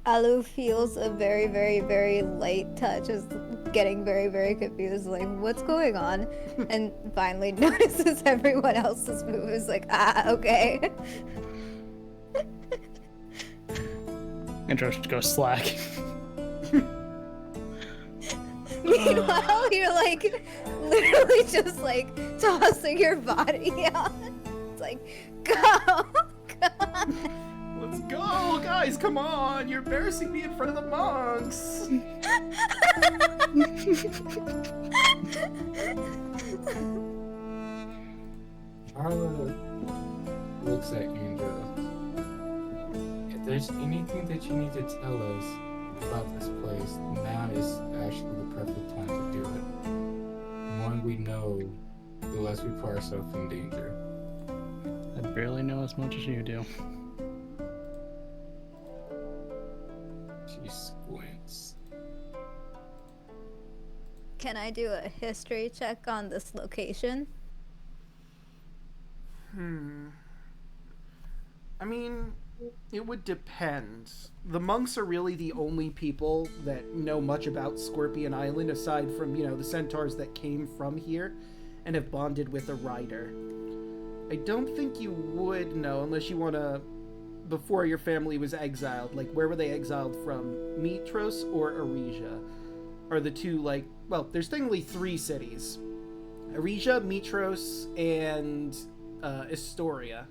Alu feels a very, very, very light touch, is getting very, very confused, like, what's going on? And finally notices everyone else's move, is like, okay. Mytros goes slack. Meanwhile, you're like, literally just like tossing your body out. It's like, go! Let's go, guys! Come on! You're embarrassing me in front of the monks. Carla looks at Andrew. If there's anything that you need to tell us about this place, now is actually the perfect time to do it. The more we know, the less we put ourselves in danger. I barely know as much as you do. She squints. Can I do a history check on this location? I mean, it would depend. The monks are really the only people that know much about Scorpion Island, aside from, the centaurs that came from here and have bonded with the rider. I don't think you would know unless you want to, before your family was exiled. Like, where were they exiled from? Mytros or Arisia? Are the two, there's technically 3 cities. Arisia, Mytros, and Astoria.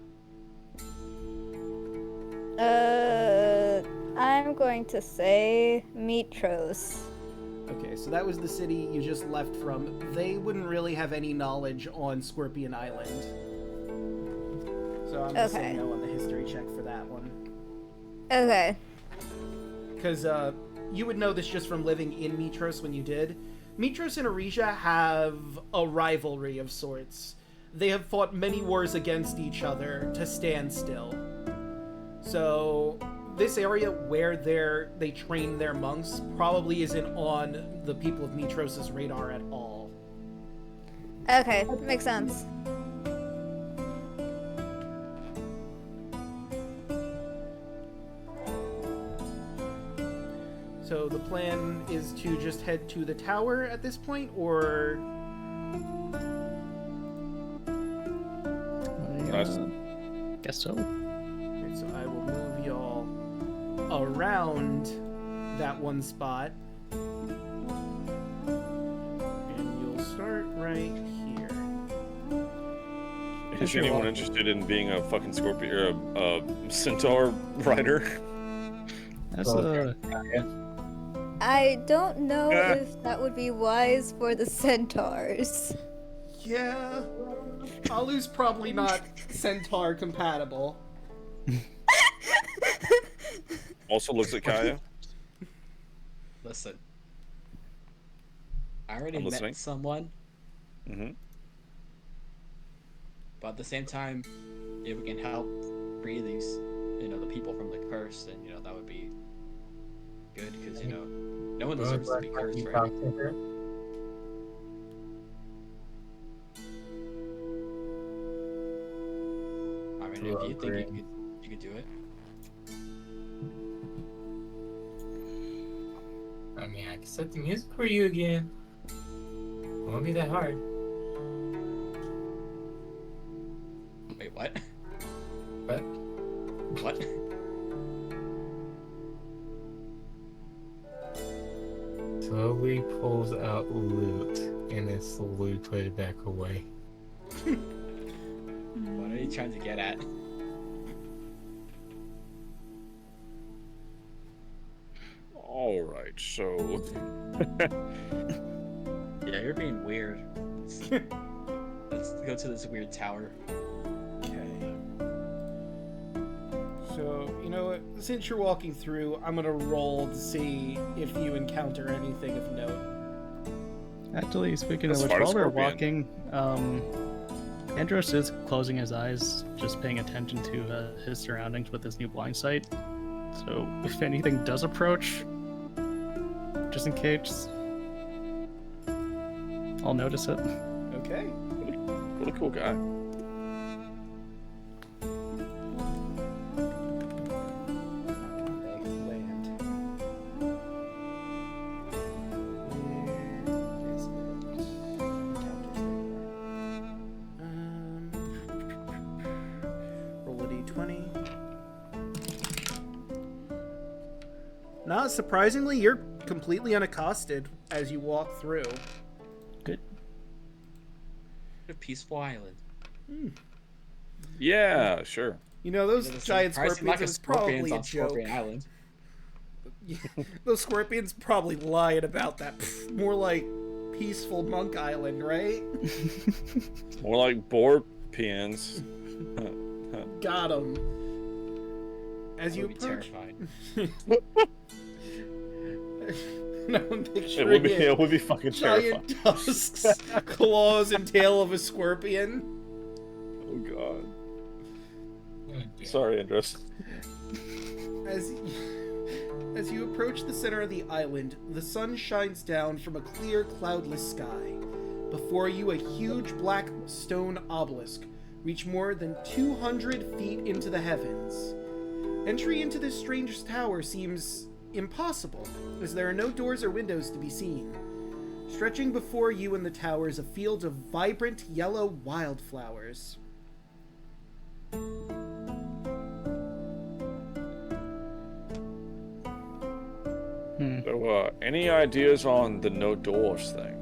I'm going to say Mytros. Okay, so that was the city you just left from. They wouldn't really have any knowledge on Scorpion Island. So I'm just saying no on the history check for that one. Okay. Because you would know this just from living in Mytros when you did. Mytros and Arisia have a rivalry of sorts. They have fought many wars against each other to stand still. So this area where they train their monks probably isn't on the people of Mytros' radar at all. Okay, makes sense. So the plan is to just head to the tower at this point, or... Guess so. Okay, so I will move y'all around that one spot. And you'll start right here. Is anyone interested in being a fucking scorpion or a centaur rider? That's I don't know if that would be wise for the centaurs. Yeah. Alu's probably not centaur compatible. Also looks at Kaya. Listen. I already I'm listening. met someone, Mm-hmm. but at the same time, if we can help free these, the people from the curse, then, that would be good, because, no one deserves to be cursed, right? I mean, if you think you could do it. I mean, I can set the music for you again. It won't be that hard. Wait, what? What? What? Slowly pulls out loot and then slowly put it back away. What are you trying to get at? All right, so Yeah, you're being weird. Let's go to this weird tower. Okay. So, you know what? Since you're walking through, I'm gonna roll to see if you encounter anything of note. Actually, speaking of That's which, far as while we're Scorpion. walking, Andros is closing his eyes, just paying attention to his surroundings with his new blind sight. So if anything does approach, just in case, I'll notice it. Okay. what a cool guy. They land. No, surprisingly, you're completely unaccosted as you walk through. Good. What a peaceful island. Yeah, sure. You know, those There's a giant surprising scorpions lack of is probably scorpions a on joke. Scorpion Island. Those scorpions probably lying about that. More like peaceful Monk Island, right? More like boar peons. Got him. As I you would be approach, terrified. no, I'm picturing It would be fucking terrifying. giant tusks, claws, and tail of a scorpion. Oh god. Oh, dear. Sorry, Andros. As you approach the center of the island, the sun shines down from a clear, cloudless sky. Before you, a huge black stone obelisk reach more than 200 feet into the heavens. Entry into this strange tower seems impossible, as there are no doors or windows to be seen. Stretching before you in the tower is a field of vibrant yellow wildflowers. So, any ideas on the no doors thing?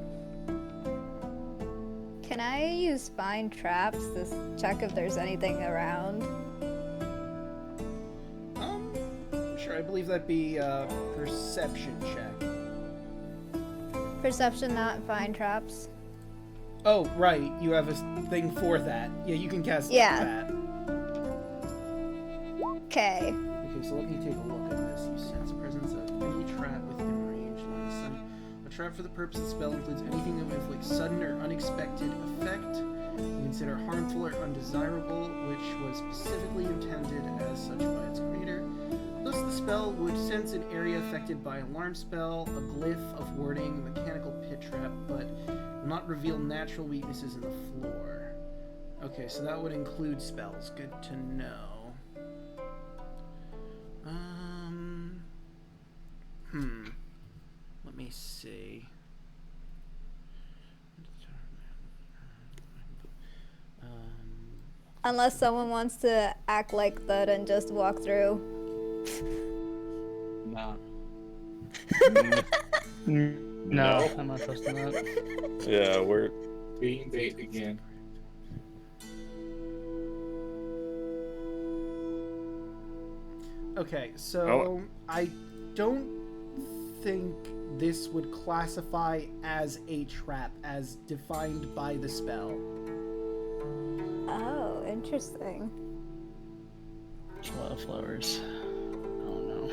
Can I use find traps to check if there's anything around? Sure, I believe that'd be a perception check. Perception, not find traps. Oh, right, you have a thing for that. Yeah, you can cast Yeah. that. Okay. Okay, so let me take a look at this. You sense the presence of any trap within range. Line of sight. A trap for the purpose of the spell includes anything that would inflict sudden or unexpected effect, you consider harmful or undesirable, which was specifically intended as such by its creator. Thus, the spell would sense an area affected by an alarm spell, a glyph of warding, mechanical pit trap, but will not reveal natural weaknesses in the floor. Okay, so that would include spells. Good to know. Let me see. Unless someone wants to act like that and just walk through. Nah. No, I'm not trusting that. Yeah, we're... Being bait again. Okay, so Oh. I don't think this would classify as a trap as defined by the spell. Oh, interesting. Wildflowers. Oh no.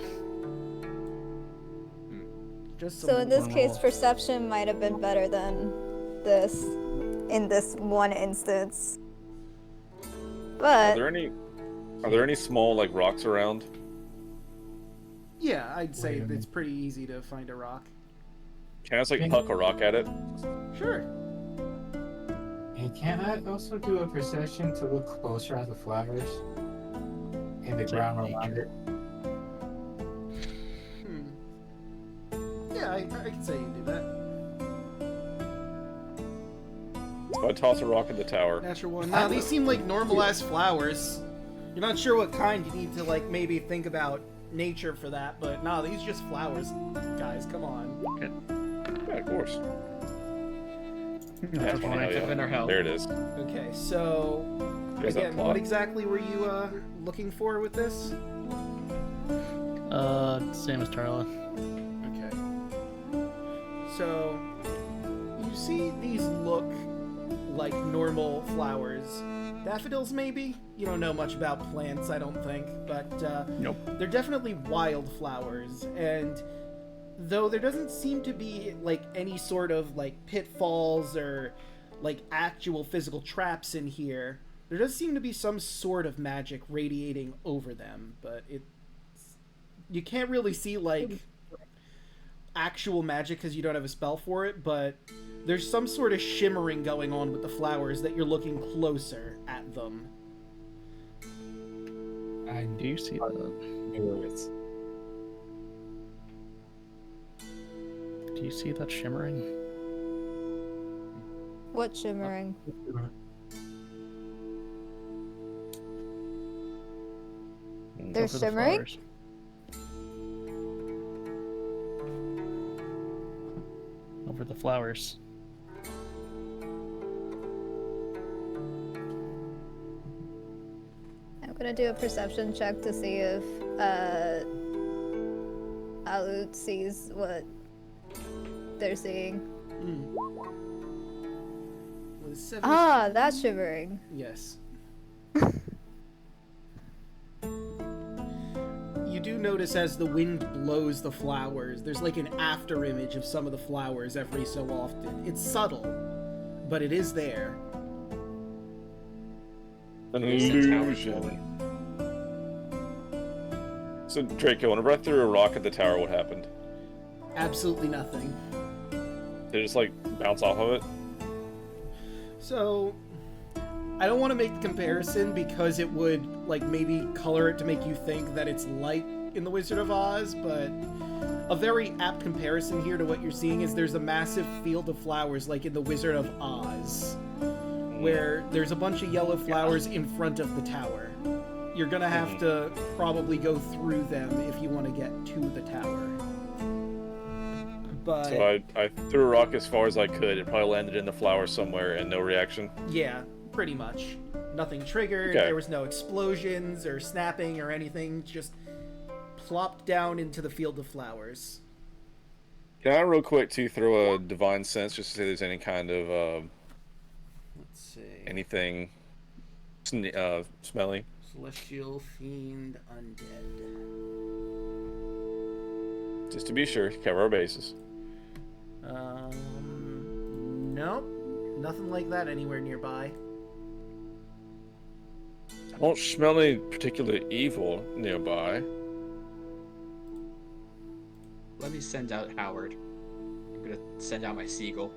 Just So in this one case, roll. perception might have been better than this in this one instance. Are But there any small, like, rocks around? yeah, I'd say Wait a it's minute. pretty easy to find a rock. Can I just, like, huck a rock at it? Sure. And can I also do a perception to look closer at the flowers? In the It's ground like around it? Yeah, I can say you can do that. So I toss a rock at the tower. Natural one. Now these seem like normal ass flowers. You're not sure what kind. You need to like maybe think about nature for that. But nah, these just flowers, guys. Come on. Yeah, of course. That's Yeah, fine. yeah. in our hell. There it is. Okay, so There's that again, plot. what exactly were you looking for with this? Same as Tarla. Okay. So you see these look like normal flowers. Daffodils, maybe? You don't know much about plants, I don't think, but Nope. they're definitely wildflowers. And though there doesn't seem to be like any sort of like pitfalls or like actual physical traps in here, there does seem to be some sort of magic radiating over them, but you can't really see like actual magic because you don't have a spell for it, but there's some sort of shimmering going on with the flowers that you're looking closer at them. I Do you see that? knew it. Do you see that shimmering? what shimmering? They're Over the shimmering? flowers. flowers. I'm gonna do a perception check to see if Alut sees what they're seeing. Was 7 Ah, that's shivering. Yes. You do notice as the wind blows the flowers, there's like an after image of some of the flowers every so often. It's subtle, but it is there. An illusion. So, Draco, whenever I threw a rock at the tower, what happened? Absolutely nothing. Did it just, like, bounce off of it? So, I don't want to make the comparison because it would, like, maybe color it to make you think that it's light in The Wizard of Oz, but a very apt comparison here to what you're seeing is there's a massive field of flowers like in The Wizard of Oz, where there's a bunch of yellow flowers in front of the tower. You're gonna have to probably go through them if you want to get to the tower. But So I threw a rock as far as I could. It probably landed in the flower somewhere and no reaction. yeah, pretty much. Nothing triggered, Okay. there was no explosions or snapping or anything, just plopped down into the field of flowers. Can I real quick to throw a divine sense just to see if there's any kind of Let's see. anything smelly? Celestial, Fiend, Undead. Just to be sure, cover our bases. Nope. Nothing like that anywhere nearby. I don't smell any particular evil nearby. Let me send out Howard. I'm gonna send out my seagull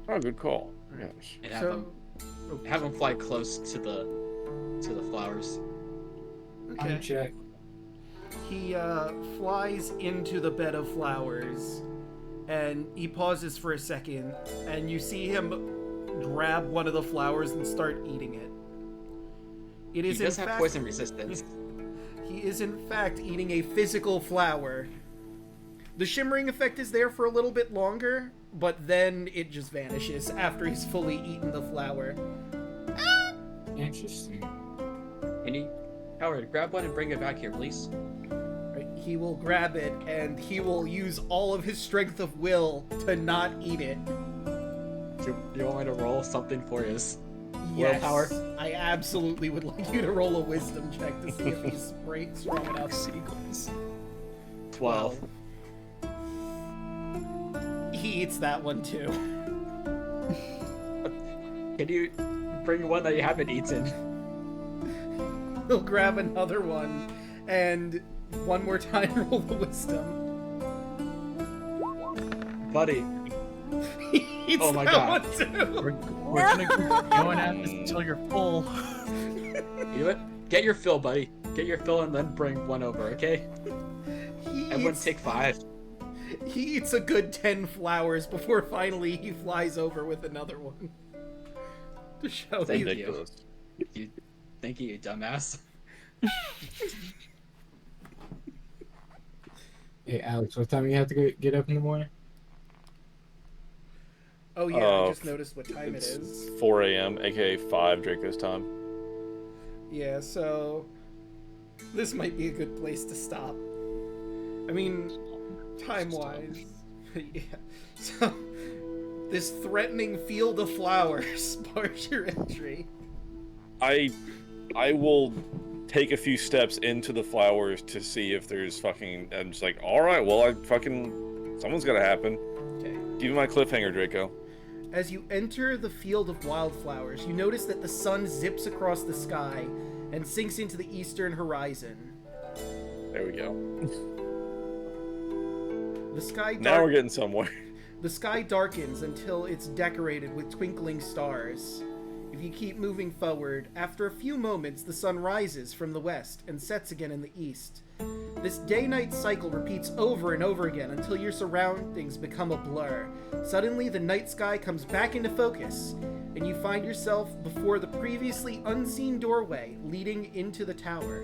Oh, good call. Yes. and So, have him fly close to the flowers. okay. Check. He flies into the bed of flowers, and he pauses for a second, and you see him grab one of the flowers and start eating it. It He is does in have fact poison resistance. he is in fact eating a physical flower. The shimmering effect is there for a little bit longer, but then it just vanishes after he's fully eaten the flower. Interesting. Howard, grab one and bring it back here, please. Right, he will grab it, and he will use all of his strength of will to not eat it. Do you want me to roll something for his Yes, willpower? I absolutely would like you to roll a wisdom check to see if he's strong enough. Seagulls. 12. He eats that one too. Can you bring one that you haven't eaten? He'll grab another one, and one more time roll the wisdom. Buddy, He eats Oh my that God. one too. We're gonna keep going at this until you're full. you know what? Get your fill, buddy. Get your fill and then bring one over, okay? He Everyone eats, take 5. he eats a good 10 flowers before finally he flies over with another one. To show Thank you. Ridiculous. Thank you, you dumbass. Hey, Alex, what time you have to get up in the morning? Oh yeah, I just noticed what time it It's is. 4 a.m., aka 5 Draco's time. Yeah, so this might be a good place to stop. I mean, time-wise. Yeah. So, this threatening field of flowers bars your entry. I will take a few steps into the flowers to see if there's fucking. I'm just like, all right, well, someone's gotta happen. Okay. Give me my cliffhanger, Draco. As you enter the field of wildflowers, you notice that the sun zips across the sky and sinks into the eastern horizon. There we go. The sky Now we're getting somewhere. The sky darkens until it's decorated with twinkling stars. If you keep moving forward, after a few moments the sun rises from the west and sets again in the east. This day-night cycle repeats over and over again until your surroundings become a blur. Suddenly the night sky comes back into focus, and you find yourself before the previously unseen doorway leading into the tower.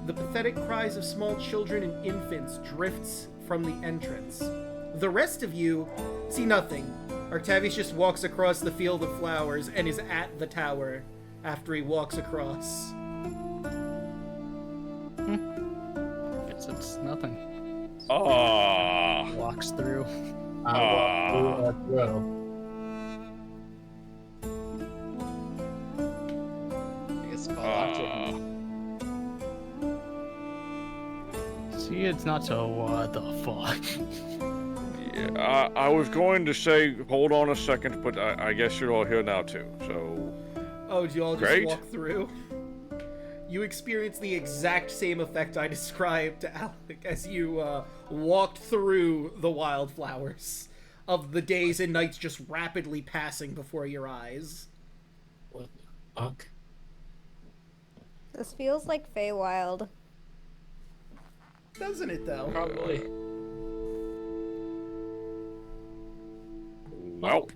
The pathetic cries of small children and infants drifts from the entrance. The rest of you see nothing. Octavius just walks across the field of flowers and is at the tower after he walks across. Guess it's nothing. Ah. Walks through. I walk through as well. I guess fall out to See, it's not so what the fuck. Yeah, I was going to say, hold on a second, but I guess you're all here now too, so... Oh, do you all just Great. walk through? You experience the exact same effect I described to Alek as you walked through the wildflowers of the days and nights just rapidly passing before your eyes. What the fuck? This feels like Feywild. Doesn't it, though? probably. Well,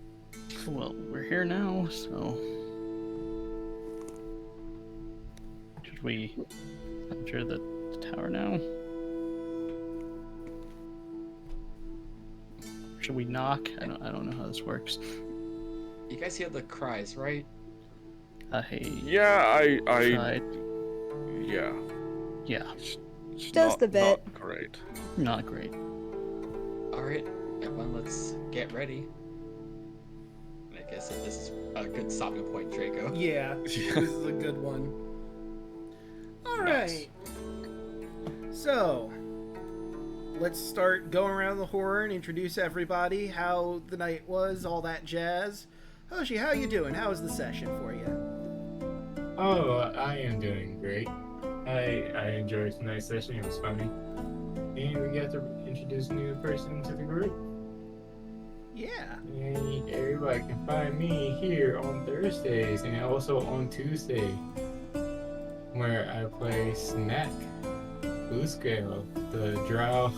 Well, we're here now, so should we enter the tower now? Should we knock? I don't know how this works. You guys hear the cries, right? Hey, yeah, I tried. yeah. Yeah, It's Just not, a bit. Not great. not great. Alright, everyone, let's get ready. I guess this is a good stopping point, Draco. Yeah, this is a good one. Alright. So, let's start going around the horn, introduce everybody, how the night was, all that jazz. Hoshi, how you doing? How was the session for you? Oh, I am doing great. I enjoyed tonight's session. It was funny. And we got to introduce a new person to the group. Yeah. And everybody can find me here on Thursdays and also on Tuesday, where I play Snack, Blue Scale, the Drow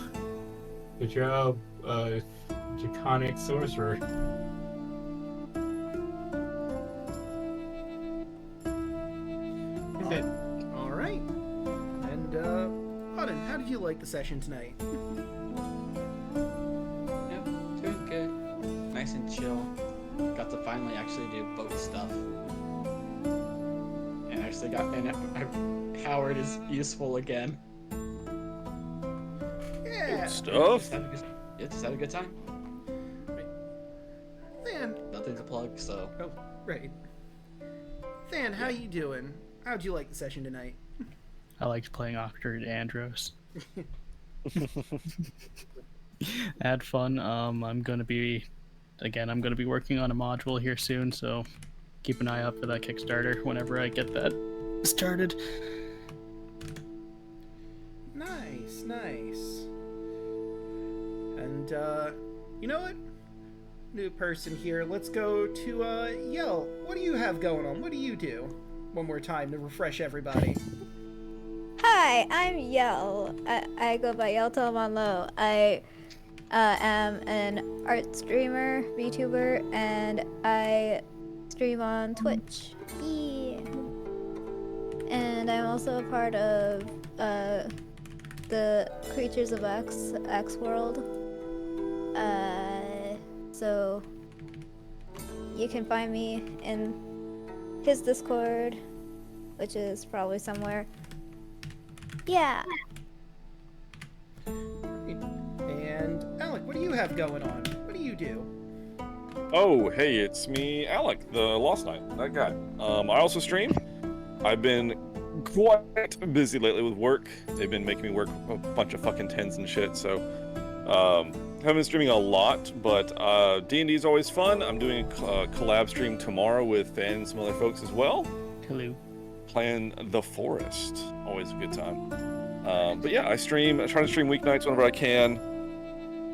Draconic Sorcerer. That's it. Alright. And, Auden, how did you like the session tonight? Yep, doing good. Nice and chill. Got to finally actually do boat stuff. And actually Howard is useful again. Yeah. Stuff. Just had a good time. Than, Nothing to plug, so oh, right. Than, how you doing? How'd you like the session tonight? I liked playing Octord Andros. I had fun. I'm gonna be working on a module here soon, so keep an eye out for that Kickstarter whenever I get that started. Nice, nice. And, you know what? New person here. Let's go to, Yell. What do you have going on? What do you do? One more time to refresh everybody. Hi, I'm Yell. I go by Yell Till I'm on Low. I am an art streamer, VTuber, and I stream on Twitch. Yeah. And I'm also a part of the Creatures of X World. So you can find me in his Discord, which is probably somewhere. Yeah. And Alek, what do you have going on? What do you do? Oh, hey, it's me, Alek, the Lost Knight, that guy. I also stream. I've been quite busy lately with work. They've been making me work a bunch of fucking tens and shit, so haven't been streaming a lot, but D&D is always fun. I'm doing a collab stream tomorrow with Fan and some other folks as well. Hello. Playing The Forest, always a good time. But yeah, I try to stream weeknights whenever I can,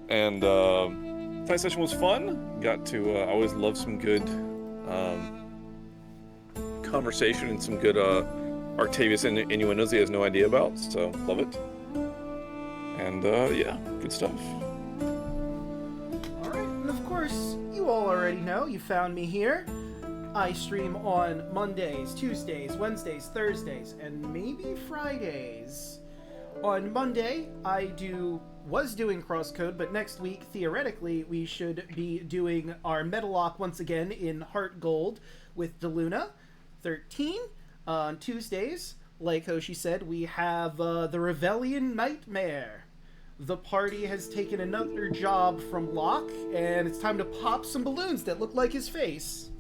and tonight's session was fun. Got to, I always love some good conversation and some good Artavius innuendos he has no idea about, so love it. And yeah, good stuff. Alright, and of course, you all already know, you found me here. I stream on Mondays, Tuesdays, Wednesdays, Thursdays, and maybe Fridays. On Monday, I was doing crosscode, but next week, theoretically, we should be doing our Metalock once again in Heart Gold with DeLuna. 13. On Tuesdays, like Hoshi said, we have the Revellion Nightmare. The party has taken another job from Locke, and it's time to pop some balloons that look like his face.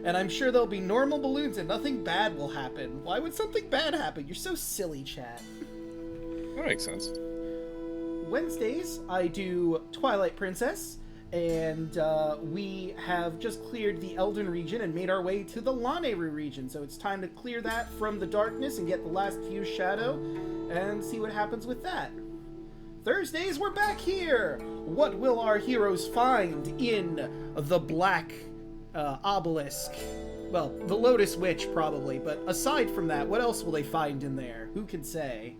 And I'm sure there'll be normal balloons and nothing bad will happen. Why would something bad happen? You're so silly, chat. That makes sense. Wednesdays, I do Twilight Princess, and we have just cleared the Elden region and made our way to the Laneru region. So it's time to clear that from the darkness and get the last few shadow and see what happens with that. Thursdays, we're back here! What will our heroes find in the Black Obelisk? Well, the Lotus Witch, probably, but aside from that, what else will they find in there? Who can say?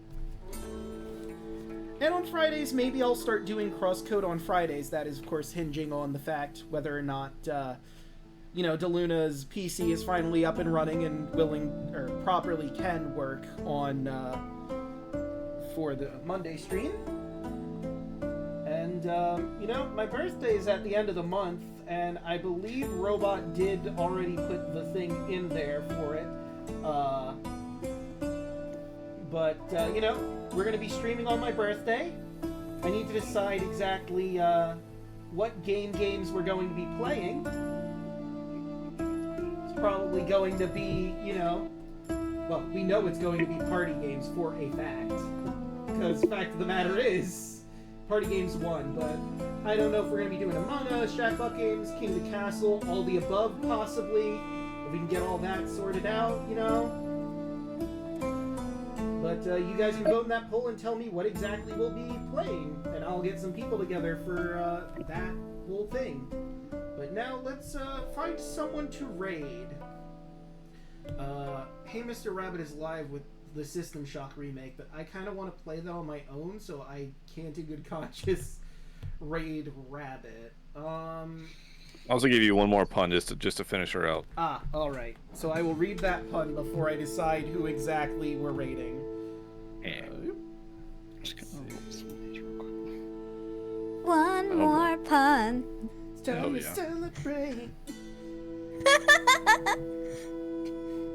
And on Fridays, maybe I'll start doing crosscode on Fridays. That is, of course, hinging on the fact whether or not, DeLuna's PC is finally up and running and willing, or properly can work on, for the Monday stream. And, my birthday is at the end of the month, and I believe Robot did already put the thing in there for it. But we're going to be streaming on my birthday. I need to decide exactly what games we're going to be playing. It's probably going to be, well, we know it's going to be party games for a fact. Because the fact of the matter is, party games won, but I don't know if we're going to be doing Among Us, Shackbutt games, King of the Castle, all the above possibly. If we can get all that sorted out, But you guys can vote in that poll and tell me what exactly we'll be playing, and I'll get some people together for that whole thing. But now let's find someone to raid. Hey Mr. Rabbit is live with the System Shock remake, but I kind of want to play that on my own, so I can't in good conscience raid Rabbit. I'll also give you one more pun just to finish her out. Ah, alright. So I will read that pun before I decide who exactly we're raiding. One more pun. It's time to celebrate.